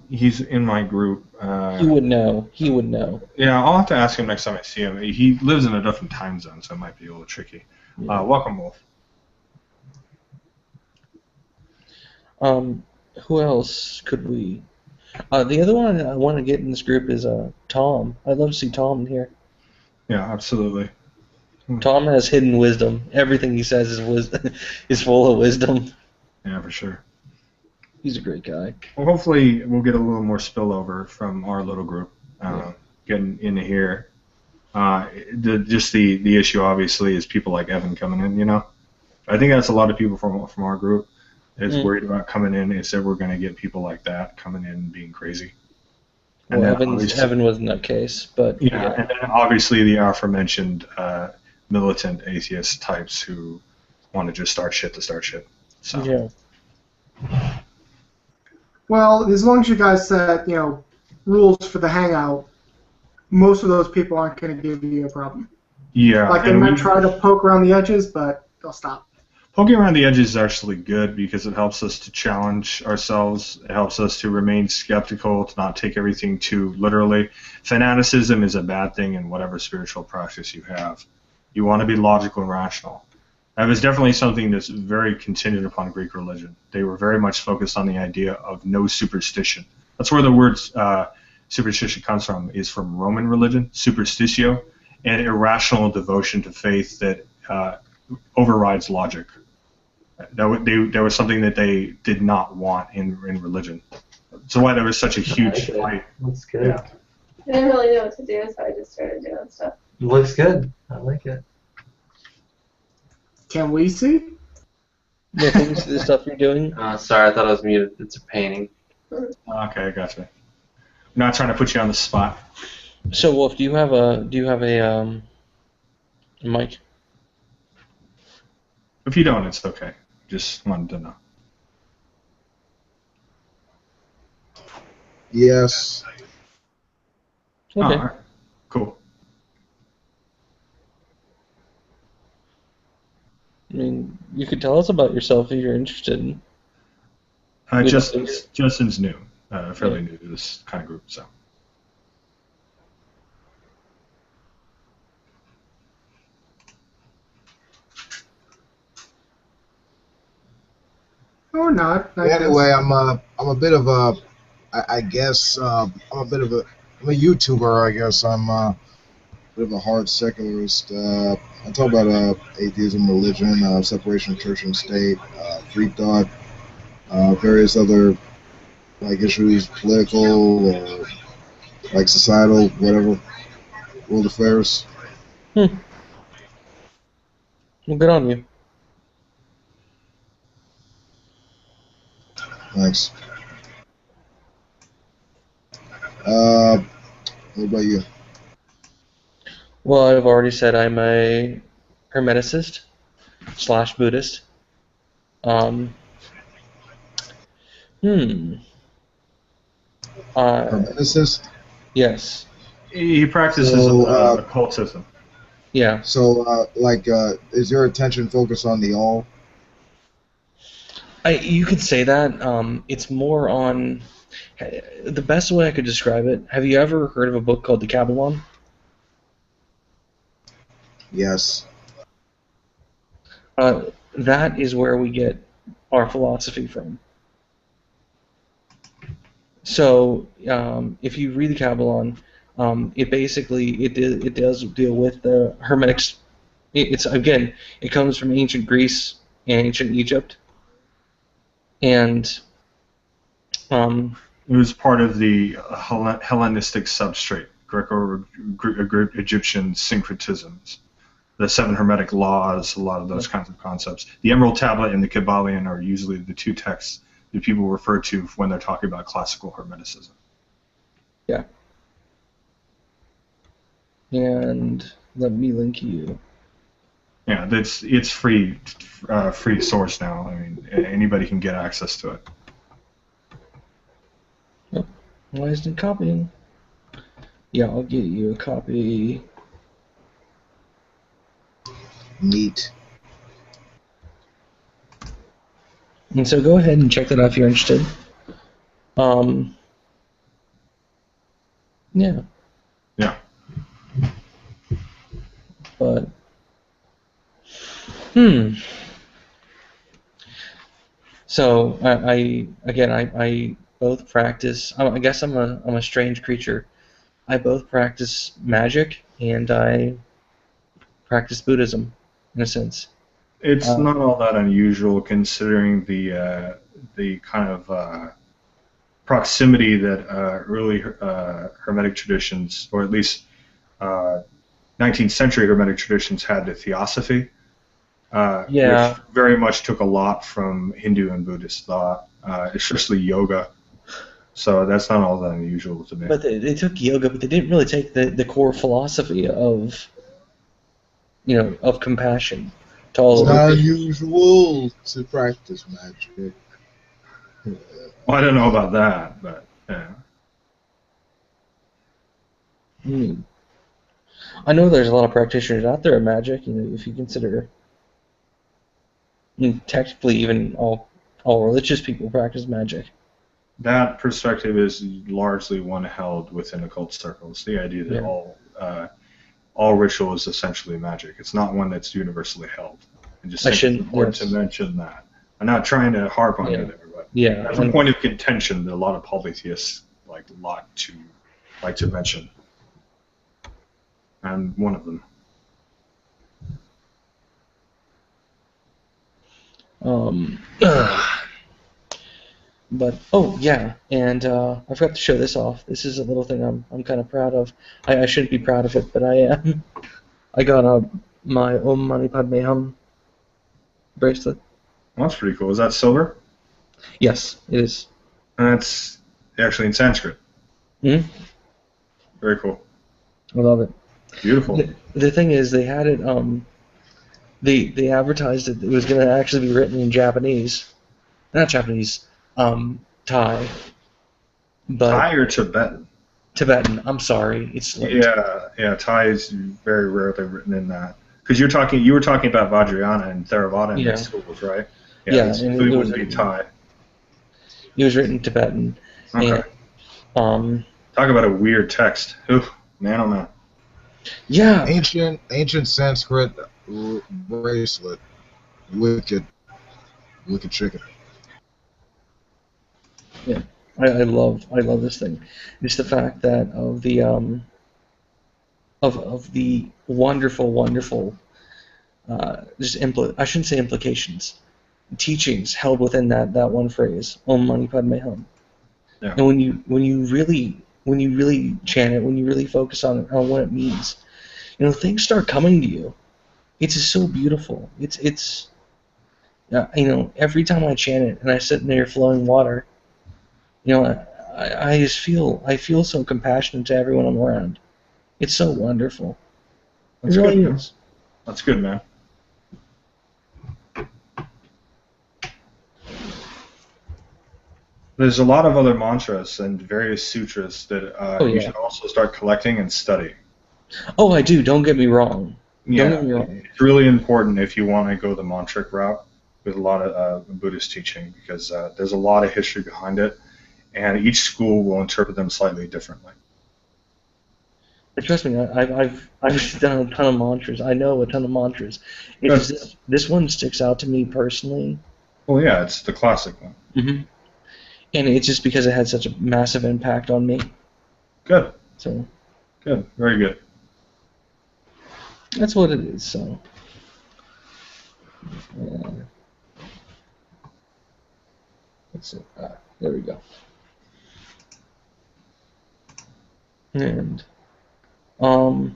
S4: He's in my group.
S16: He would know.
S4: Yeah, I'll have to ask him next time I see him. He lives in a different time zone, so it might be a little tricky.
S16: Yeah.
S4: Welcome, Wolf.
S16: Who else could we... the other one I want to get in this group is Tom. I'd love to see Tom in here.
S4: Yeah, absolutely.
S16: Tom has hidden wisdom. Everything he says is full of wisdom.
S4: Yeah, for sure.
S16: He's a great guy.
S4: Well, hopefully we'll get a little more spillover from our little group getting into here. The issue, obviously, is people like Evan coming in, you know? I think that's a lot of people from our group is worried about coming in. Is that we're going to get people like that coming in and being crazy.
S16: Well, Evan was in that case, but...
S4: Yeah, and then obviously the aforementioned militant atheist types who want to just start shit to start shit. So.
S16: Yeah.
S15: Well, as long as you guys set, rules for the hangout, most of those people aren't going to give you a problem.
S4: Yeah.
S15: Like, they might try to poke around the edges, but they'll stop.
S4: Poking around the edges is actually good because it helps us to challenge ourselves. It helps us to remain skeptical, to not take everything too literally. Fanaticism is a bad thing in whatever spiritual practice you have. You want to be logical and rational. That was definitely something that's very contingent upon Greek religion. They were very much focused on the idea of no superstition. That's where the word superstition comes from, is from Roman religion, superstitio, and irrational devotion to faith that overrides logic. That was something that they did not want in religion. So why there was such a huge fight.
S14: That's good.
S4: Yeah.
S17: I didn't really know what to do, so I just started doing stuff.
S14: It looks good. I like it.
S15: Can we see?
S6: The things, the stuff you're doing.
S14: Sorry, I thought I was muted. It's a painting.
S4: Okay, I gotcha. I'm not trying to put you on the spot.
S6: So, Wolf, do you have a mic?
S4: If you don't, it's okay. Just wanted to know.
S17: Yes.
S4: Oh,
S6: Okay.
S4: all right. Cool.
S6: I mean, you could tell us about yourself if you're interested.
S4: Justin's new, fairly new to this kind of group, so.
S15: Or not. I
S17: Anyway,
S15: guess.
S17: I'm a bit of a, I guess I'm a bit of a, I'm a YouTuber. I guess I'm a bit of a hard secularist. I talk about atheism, religion, separation of church and state, free thought, various other like issues, political or like societal, whatever, world affairs.
S6: Well, good on you.
S17: Thanks. What about you?
S6: Well, I've already said I'm a Hermeticist / Buddhist.
S17: Hermeticist?
S6: Yes.
S4: He practices
S17: So,
S4: occultism.
S6: Yeah.
S17: So, is your attention focused on the all?
S6: You could say that. It's more on the best way I could describe it. Have you ever heard of a book called The Kabbalah?
S17: Yes.
S6: That is where we get our philosophy from. So, if you read the Kabbalah, it basically it does deal with the Hermetics. It comes from ancient Greece and ancient Egypt, and
S4: It was part of the Hellenistic substrate, Greco-Egyptian syncretisms, the seven Hermetic laws, a lot of those kinds of concepts. The Emerald Tablet and the Kabbalion are usually the two texts that people refer to when they're talking about classical Hermeticism.
S6: Yeah. And let me link you.
S4: Yeah, it's free source now. I mean, anybody can get access to it.
S6: Oh, why isn't it copying? Yeah, I'll get you a copy.
S17: Neat.
S6: And so go ahead and check that out if you're interested. Yeah.
S4: Yeah.
S6: But so I both practice. I guess I'm a strange creature. I both practice magic and I practice Buddhism, in a sense.
S4: It's not all that unusual considering the kind of proximity that early Hermetic traditions, or at least 19th century Hermetic traditions, had to theosophy, which very much took a lot from Hindu and Buddhist thought, especially yoga. So that's not all that unusual to me.
S6: But they took yoga, but they didn't really take the core philosophy of compassion.
S17: It's not unusual to practice magic.
S4: Well, I don't know about that, but yeah.
S6: I know there's a lot of practitioners out there of magic. If you consider, technically, even all religious people practice magic.
S4: That perspective is largely one held within occult circles. The idea that all ritual is essentially magic. It's not one that's universally held. And just think it's important to mention that. I'm not trying to harp on it there, but that's a point of contention that a lot of polytheists like to mention. I'm one of them.
S6: But and I forgot to show this off. This is a little thing I'm kind of proud of. I shouldn't be proud of it, but I am. I got my Om Mani Padme Hum
S16: bracelet.
S4: Well, that's pretty cool. Is that silver?
S16: Yes, it is.
S4: And that's actually in Sanskrit.
S16: Hmm.
S4: Very cool.
S16: I love it.
S4: Beautiful.
S16: The thing is, they had it. They advertised it was going to actually be written in Japanese, not Japanese, Thai. But
S4: Thai or Tibetan?
S16: Tibetan. I'm sorry. It's like,
S4: yeah. Thai is very rarely written in that. Because you were talking about Vajrayana and Theravada in the schools, right?
S16: Yeah,
S4: It
S16: and
S4: wouldn't be Thai.
S16: It was written in Tibetan.
S4: Okay.
S16: And,
S4: talk about a weird text. Ooh, man, oh man.
S16: Yeah.
S17: Ancient Sanskrit bracelet. Wicked chicken.
S16: Yeah, I love this thing. It's the fact that of the wonderful I shouldn't say implications, teachings held within that one phrase, Om Mani Padme Hum.
S4: Yeah.
S16: And when you really chant it, when you really focus on what it means, things start coming to you. It's just so beautiful. It's every time I chant it and I sit near flowing water, I just feel so compassionate to everyone I'm around. It's so wonderful.
S4: That's
S16: it really
S4: good.
S16: is.
S4: That's good, man. There's a lot of other mantras and various sutras that you should also start collecting and studying.
S16: Oh, I do. Don't get me wrong.
S4: Yeah,
S16: Don't get me wrong.
S4: it's really important if you want to go the mantric route with a lot of Buddhist teaching, because there's a lot of history behind it, and each school will interpret them slightly differently.
S16: But trust me, I've done a ton of mantras. I know a ton of mantras. This one sticks out to me personally.
S4: Well, yeah, it's the classic one.
S16: Mm-hmm. And it's just because it had such a massive impact on me.
S4: Good.
S16: So.
S4: Good. Very good.
S16: That's what it is. So. Yeah. Let's see. There we go. And. Well.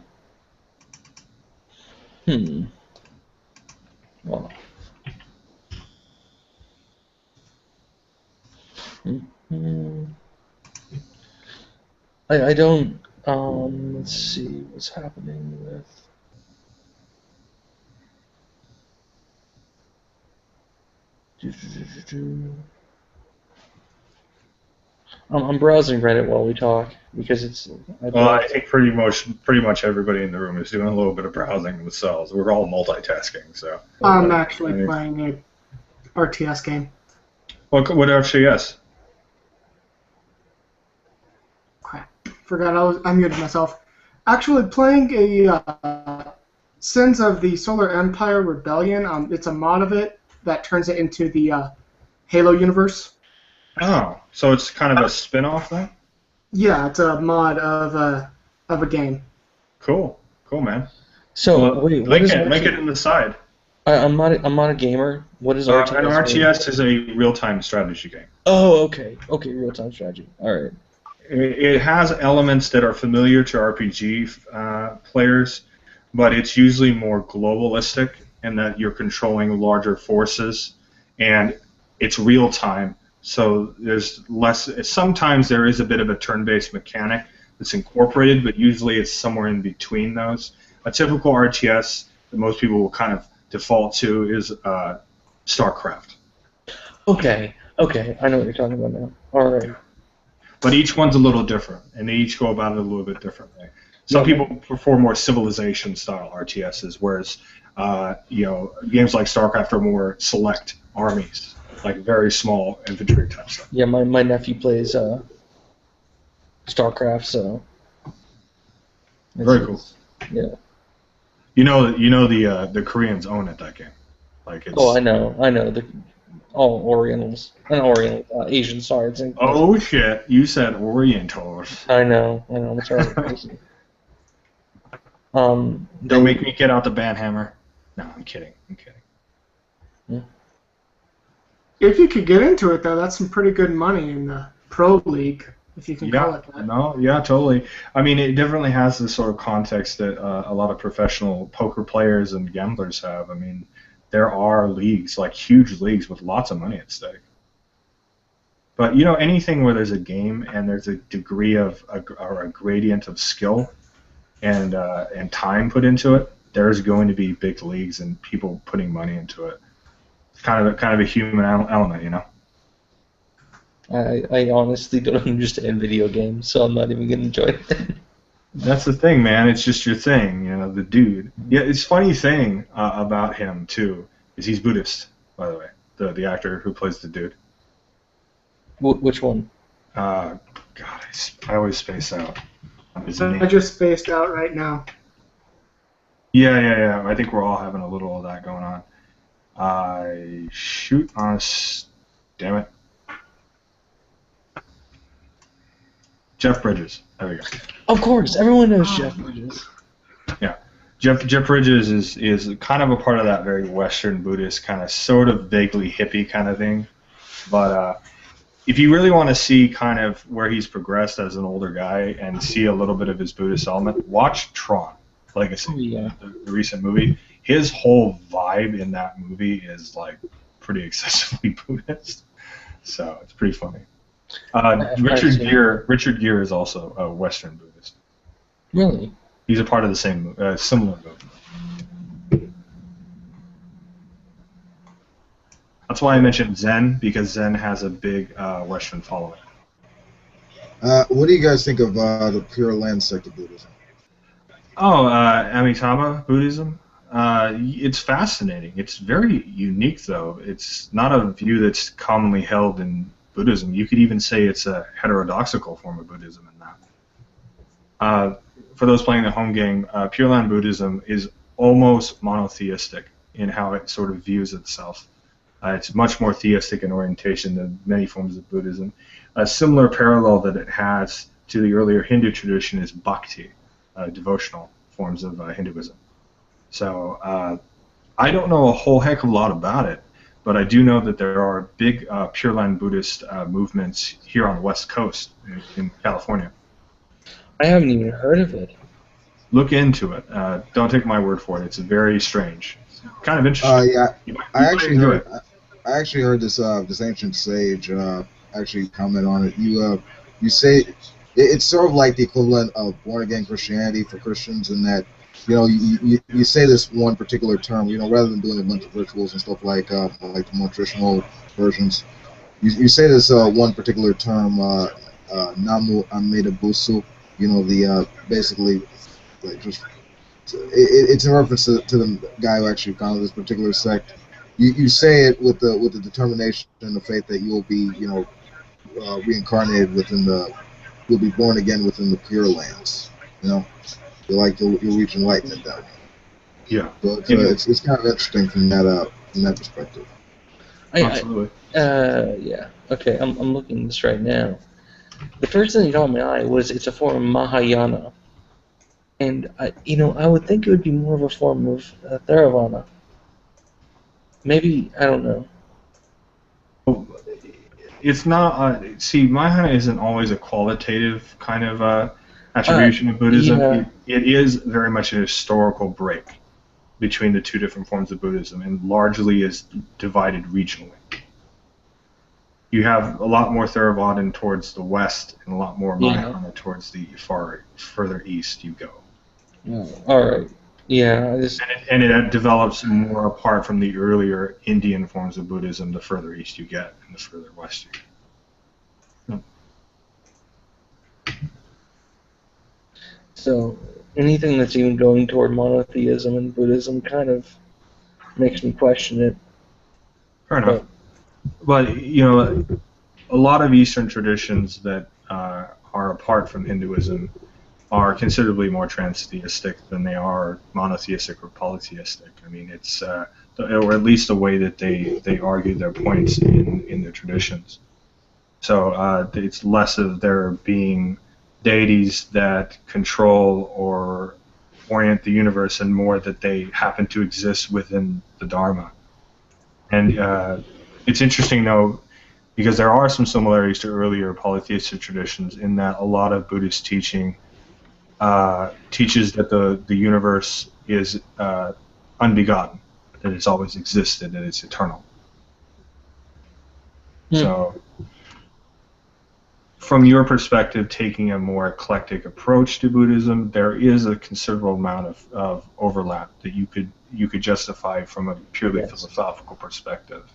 S16: I don't. Let's see what's happening with. I'm browsing Reddit while we talk because it's.
S4: I think pretty much everybody in the room is doing a little bit of browsing themselves. We're all multitasking, so.
S15: I'm actually playing a RTS game.
S4: What RTS?
S15: Crap, forgot I muted myself. Actually playing a Sins of the Solar Empire Rebellion. It's a mod of it that turns it into the Halo universe.
S4: Oh, so it's kind of a spin-off then?
S15: Yeah, it's a mod of a game.
S4: Cool, man.
S16: So wait,
S4: link it in the side.
S16: I'm not a gamer. What is RTS?
S4: An RTS is a real-time strategy game.
S16: Oh, okay, real-time strategy. All right.
S4: It has elements that are familiar to RPG players, but it's usually more globalistic in that you're controlling larger forces, and it's real-time. So there's less. Sometimes there is a bit of a turn-based mechanic that's incorporated, but usually it's somewhere in between those. A typical RTS that most people will kind of default to is StarCraft.
S16: Okay, I know what you're talking about now. All right.
S4: But each one's a little different, and they each go about it a little bit differently. Some people prefer more civilization-style RTSs, whereas games like StarCraft are more select armies, like very small infantry type stuff.
S16: Yeah, my nephew plays StarCraft, so.
S4: Very cool.
S16: Yeah.
S4: You know the Koreans own it, that game. Like it's.
S16: Oh, I know. All Orientals. Asian, sorry.
S4: Oh shit! You said Orientals.
S16: I know. I'm sorry.
S4: Don't make me get out the banhammer. No, I'm kidding.
S16: Yeah.
S15: If you could get into it, though, that's some pretty good money in the Pro League, if you can call it that.
S4: No, yeah, totally. I mean, it definitely has this sort of context that a lot of professional poker players and gamblers have. I mean, there are leagues, like huge leagues with lots of money at stake. But anything where there's a game and there's a degree of or a gradient of skill and time put into it, there's going to be big leagues and people putting money into it. It's kind of a human element.
S16: I honestly don't understand video games, so I'm not even gonna enjoy it.
S4: That's the thing, man. It's just your thing, the dude. Yeah, it's funny thing about him too is he's Buddhist, by the way. The actor who plays the dude.
S16: Which one?
S4: God, I always space out. His name.
S15: I just spaced out right now.
S4: Yeah. I think we're all having a little of that going on. Shoot on us. Damn it. Jeff Bridges. There we go.
S16: Of course, everyone knows Jeff Bridges.
S4: Yeah. Jeff Bridges is kind of a part of that very Western Buddhist kind of sort of vaguely hippie kind of thing. But if you really want to see kind of where he's progressed as an older guy and see a little bit of his Buddhist element, watch Tron Legacy, the recent movie. His whole vibe in that movie is like pretty excessively Buddhist. So it's pretty funny. Richard Gere is also a Western Buddhist.
S16: Really?
S4: He's a part of the same similar movement. That's why I mentioned Zen, because Zen has a big Western following.
S17: What do you guys think of the Pure Land sect of Buddhism?
S4: Oh, Amitabha Buddhism. It's fascinating. It's very unique, though. It's not a view that's commonly held in Buddhism. You could even say it's a heterodoxical form of Buddhism in that. For those playing the home game, Pure Land Buddhism is almost monotheistic in how it sort of views itself. It's much more theistic in orientation than many forms of Buddhism. A similar parallel that it has to the earlier Hindu tradition is bhakti, devotional forms of Hinduism. So I don't know a whole heck of a lot about it, but I do know that there are big Pure Land Buddhist movements here on the West Coast in California.
S16: I haven't even heard of it.
S4: Look into it. Don't take my word for it. It's very strange. Kind of interesting.
S17: Yeah,
S4: I
S17: actually heard this ancient sage actually comment on it. You say it's sort of like the equivalent of born again Christianity for Christians, in that you say this one particular term, rather than doing a bunch of rituals and stuff like the more traditional versions. You say this one particular term, Namu Amida Busu. Basically, like just it's in reference to the guy who actually founded this particular sect. You say it with the determination and the faith that you'll be reincarnated you'll be born again within the Pure Lands. You'll reach enlightenment that way.
S4: Yeah.
S17: So it's kind of interesting from that perspective.
S4: Absolutely.
S16: Yeah. Okay, I'm looking at this right now. The first thing that caught my eye was it's a form of Mahayana, and I would think it would be more of a form of Theravada. Maybe, I don't know.
S4: It's not. See, Mahayana isn't always a qualitative kind of attribution of Buddhism.
S16: Yeah.
S4: It is very much a historical break between the two different forms of Buddhism, and largely is divided regionally. You have a lot more Theravadan towards the west, and a lot more Mahayana towards the further east you go.
S16: All right. Yeah.
S4: And it develops more apart from the earlier Indian forms of Buddhism the further east you get, and the further west you get.
S16: So anything that's even going toward monotheism and Buddhism kind of makes me question it.
S4: Fair enough. But a lot of Eastern traditions that are apart from Hinduism are considerably more transtheistic than they are monotheistic or polytheistic. I mean, it's or at least the way that they argue their points in their traditions. So it's less of there being deities that control or orient the universe, and more that they happen to exist within the Dharma. And it's interesting, though, because there are some similarities to earlier polytheistic traditions in that a lot of Buddhist teaching teaches that the universe is unbegotten, that it's always existed and it's eternal.
S16: Hmm.
S4: So, from your perspective, taking a more eclectic approach to Buddhism, there is a considerable amount of overlap that you could justify from a purely philosophical perspective,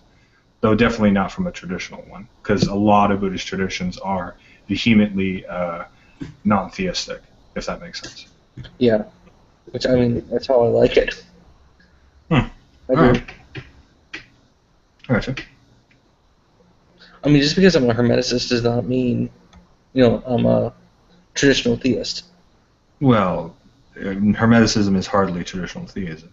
S4: though definitely not from a traditional one, because a lot of Buddhist traditions are vehemently non-theistic, if that makes sense.
S16: Yeah, which, I mean, that's how I like it.
S4: Hmm.
S16: I do.
S4: Alright. Gotcha.
S16: I mean, just because I'm a Hermeticist does not mean, you know, I'm a traditional theist.
S4: Well, Hermeticism is hardly traditional theism.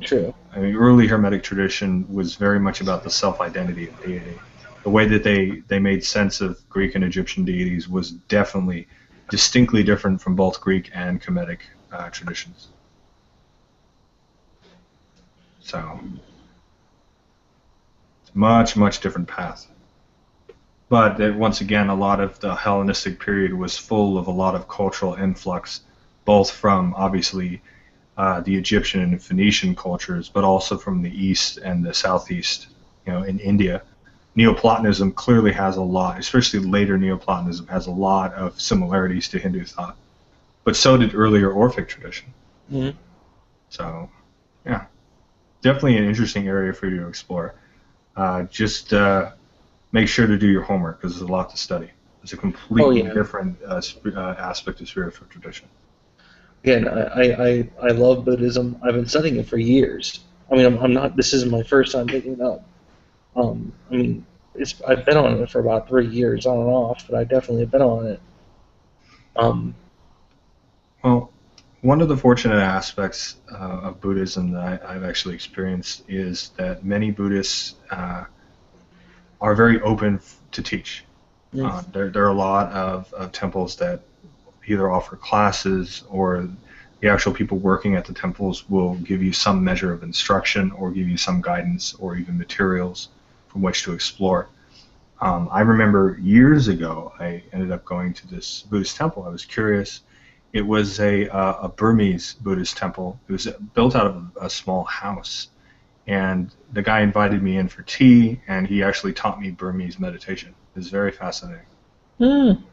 S16: True.
S4: I mean, early Hermetic tradition was very much about the self-identity of deity. The way that they made sense of Greek and Egyptian deities was definitely distinctly different from both Greek and Kemetic traditions. So, it's a much, much different path. But once again, a lot of the Hellenistic period was full of a lot of cultural influx, both from obviously the Egyptian and Phoenician cultures, but also from the East and the Southeast, in India. Neoplatonism clearly has a lot, especially later Neoplatonism, has a lot of similarities to Hindu thought. But so did earlier Orphic tradition.
S16: Mm-hmm.
S4: So, yeah, definitely an interesting area for you to explore. Just make sure to do your homework because there's a lot to study. It's a completely different aspect of spiritual tradition.
S16: Again, I love Buddhism. I've been studying it for years. I mean, I'm not. This isn't my first time picking it up. I mean, I've been on it for about 3 years on and off, but I definitely have been on it.
S4: Well, one of the fortunate aspects of Buddhism that I've actually experienced is that many Buddhists are very open to teach.
S16: Yes.
S4: There are a lot of temples that either offer classes or the actual people working at the temples will give you some measure of instruction or give you some guidance or even materials from which to explore. I remember years ago I ended up going to this Buddhist temple. I was curious. It was a Burmese Buddhist temple. It was built out of a small house. And the guy invited me in for tea, and he actually taught me Burmese meditation. It was very fascinating.
S16: Mm.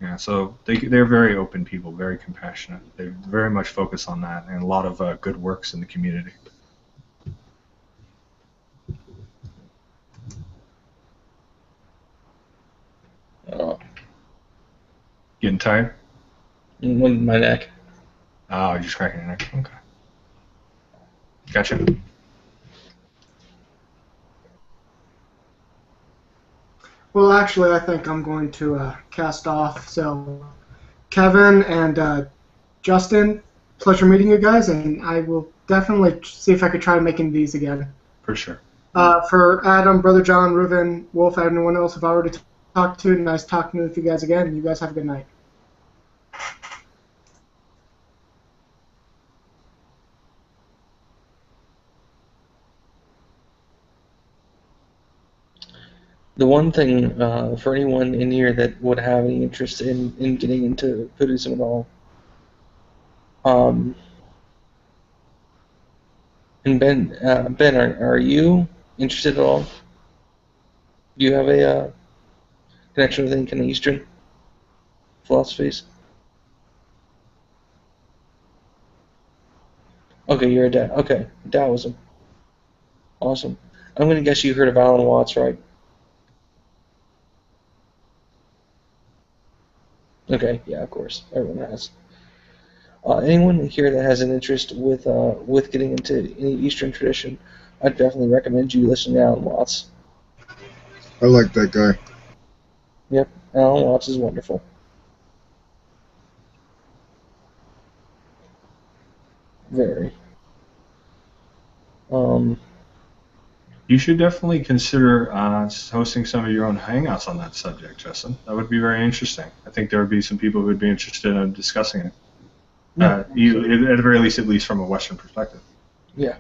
S4: Yeah, so they're very open people, very compassionate. They very much focus on that, and a lot of good works in the community. Getting tired?
S16: My neck.
S4: Oh, you're just cracking your neck. Okay. Gotcha.
S15: Well, actually, I think I'm going to cast off. So, Kevin and Justin, pleasure meeting you guys, and I will definitely see if I could try making these again.
S4: For sure.
S15: For Adam, Brother John, Reuven, Wolf, anyone else I've already talked to, nice talking with you guys again. You guys have a good night.
S16: The one thing for anyone in here that would have any interest in getting into Buddhism at all, and Ben, are you interested at all? Do you have a connection with any kind of Eastern philosophies? Okay, you're a Tao. Okay, Taoism. Awesome. I'm going to guess you heard of Alan Watts, right? Okay, yeah, of course. Everyone has. Anyone here that has an interest with getting into any Eastern tradition, I'd definitely recommend you listen to Alan Watts.
S17: I like that guy.
S16: Yep, Alan Watts is wonderful. Very.
S4: You should definitely consider hosting some of your own hangouts on that subject, Justin. That would be very interesting. I think there would be some people who would be interested in discussing it.
S16: Yeah.
S4: At the very least, at least from a Western perspective.
S16: Yeah.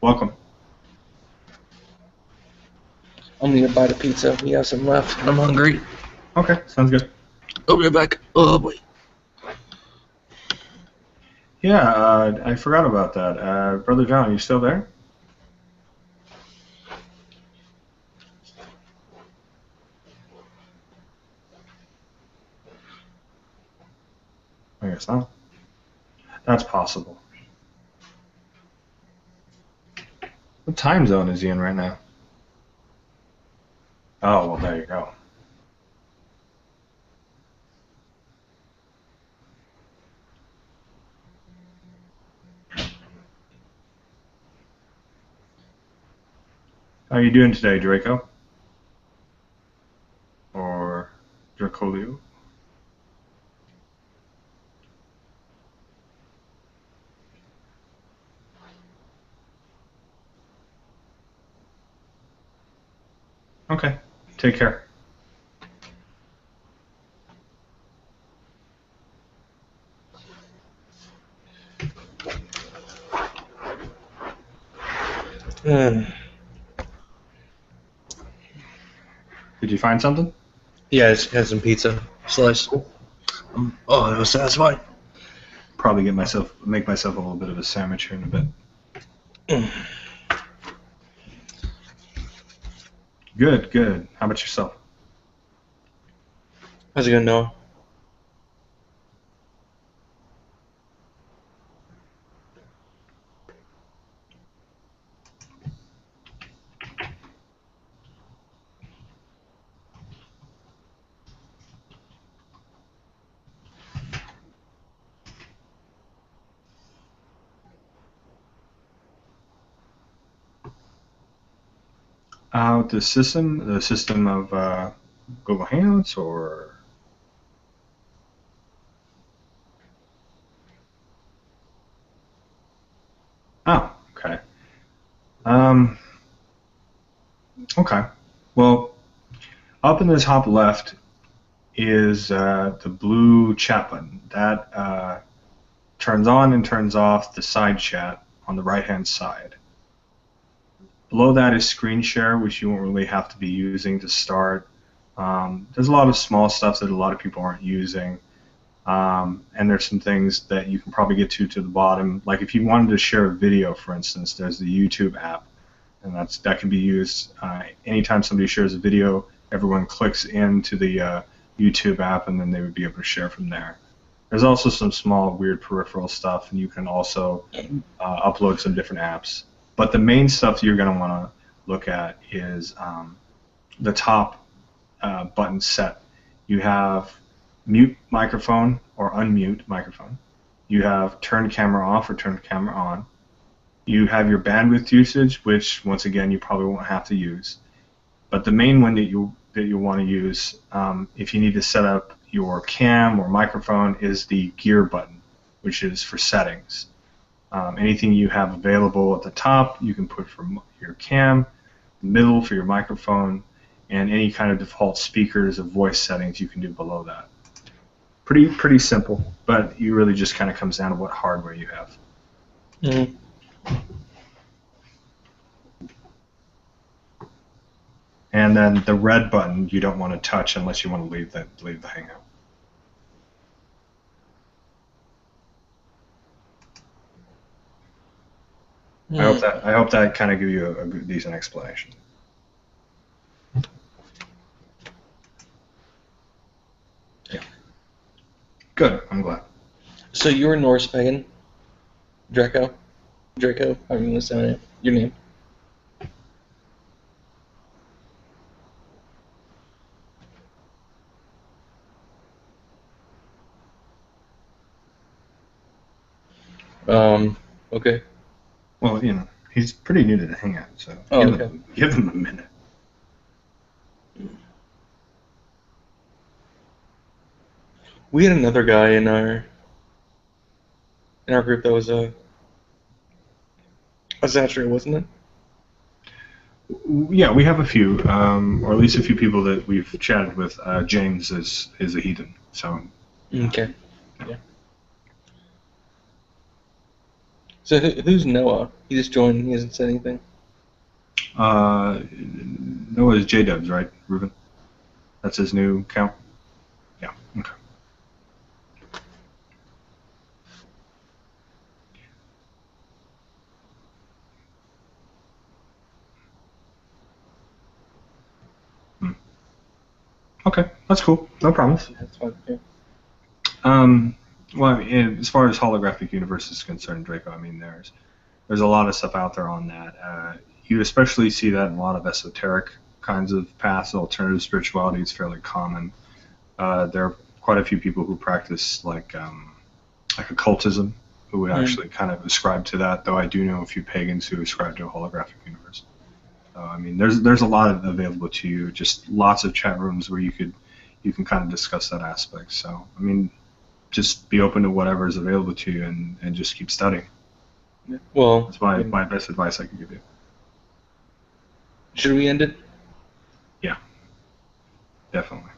S4: Welcome.
S16: I'm going to bite a pizza. We have some left. I'm hungry.
S4: Okay, sounds good.
S16: I'll be right back. Oh, boy.
S4: Yeah, I forgot about that. Brother John, are you still there? guess not. That's possible. What time zone is he in right now? Oh, well, there you go. How are you doing today, Draco? Or Dracolio? Okay. Take care. Did you find something?
S16: Yeah, I just had some pizza slice. Oh, that was satisfying.
S4: Probably make myself a little bit of a sandwich here in a bit. Good, good. How about yourself?
S16: How's it going, Noah?
S4: The system of Google Hangouts, or oh, okay. Okay. Well, up in the top left is the blue chat button that turns on and turns off the side chat on the right-hand side. Below that is screen share, which you won't really have to be using to start. There's a lot of small stuff that a lot of people aren't using. And there's some things that you can probably get to the bottom. Like if you wanted to share a video, for instance, there's the YouTube app. And that can be used anytime somebody shares a video, everyone clicks into the YouTube app, and then they would be able to share from there. There's also some small weird peripheral stuff, and you can also upload some different apps. But the main stuff you're going to want to look at is the top button set. You have mute microphone or unmute microphone. You have turn camera off or turn camera on. You have your bandwidth usage, which once again you probably won't have to use. But the main one that you want to use, if you need to set up your cam or microphone, is the gear button, which is for settings. Anything you have available at the top, you can put for your cam, middle for your microphone, and any kind of default speakers or voice settings you can do below that. Pretty simple, but it really just kind of comes down to what hardware you have.
S16: Mm-hmm.
S4: And then the red button you don't want to touch unless you want to leave the Hangout. I hope that kind of gives you a decent explanation. Yeah. Good. I'm glad.
S16: So you're Norse pagan, Draco, how are you going to say your name? Okay.
S4: Well, you know, he's pretty new to the Hangout, so give him a minute.
S16: We had another guy in our group that was a Zatcher, wasn't it?
S4: Yeah, we have a few, or at least a few people that we've chatted with. James is a heathen, so.
S16: Okay. Yeah. So who's Noah? He just joined. He hasn't said anything.
S4: Noah is J-Dubs, right, Ruben? That's his new account? Yeah, okay. Okay, that's cool. No problems.
S16: That's fine. Yeah.
S4: Well, I mean, as far as holographic universe is concerned, Draco, I mean, there's a lot of stuff out there on that. You especially see that in a lot of esoteric kinds of paths. Alternative spirituality is fairly common. There are quite a few people who practice like occultism who would actually kind of ascribe to that. Though I do know a few pagans who ascribe to a holographic universe. I mean, there's a lot available to you. Just lots of chat rooms where you can kind of discuss that aspect. So I mean, just be open to whatever is available to you and just keep studying.
S16: Well,
S4: that's my best advice I can give you.
S16: Should we end it?
S4: Yeah, definitely.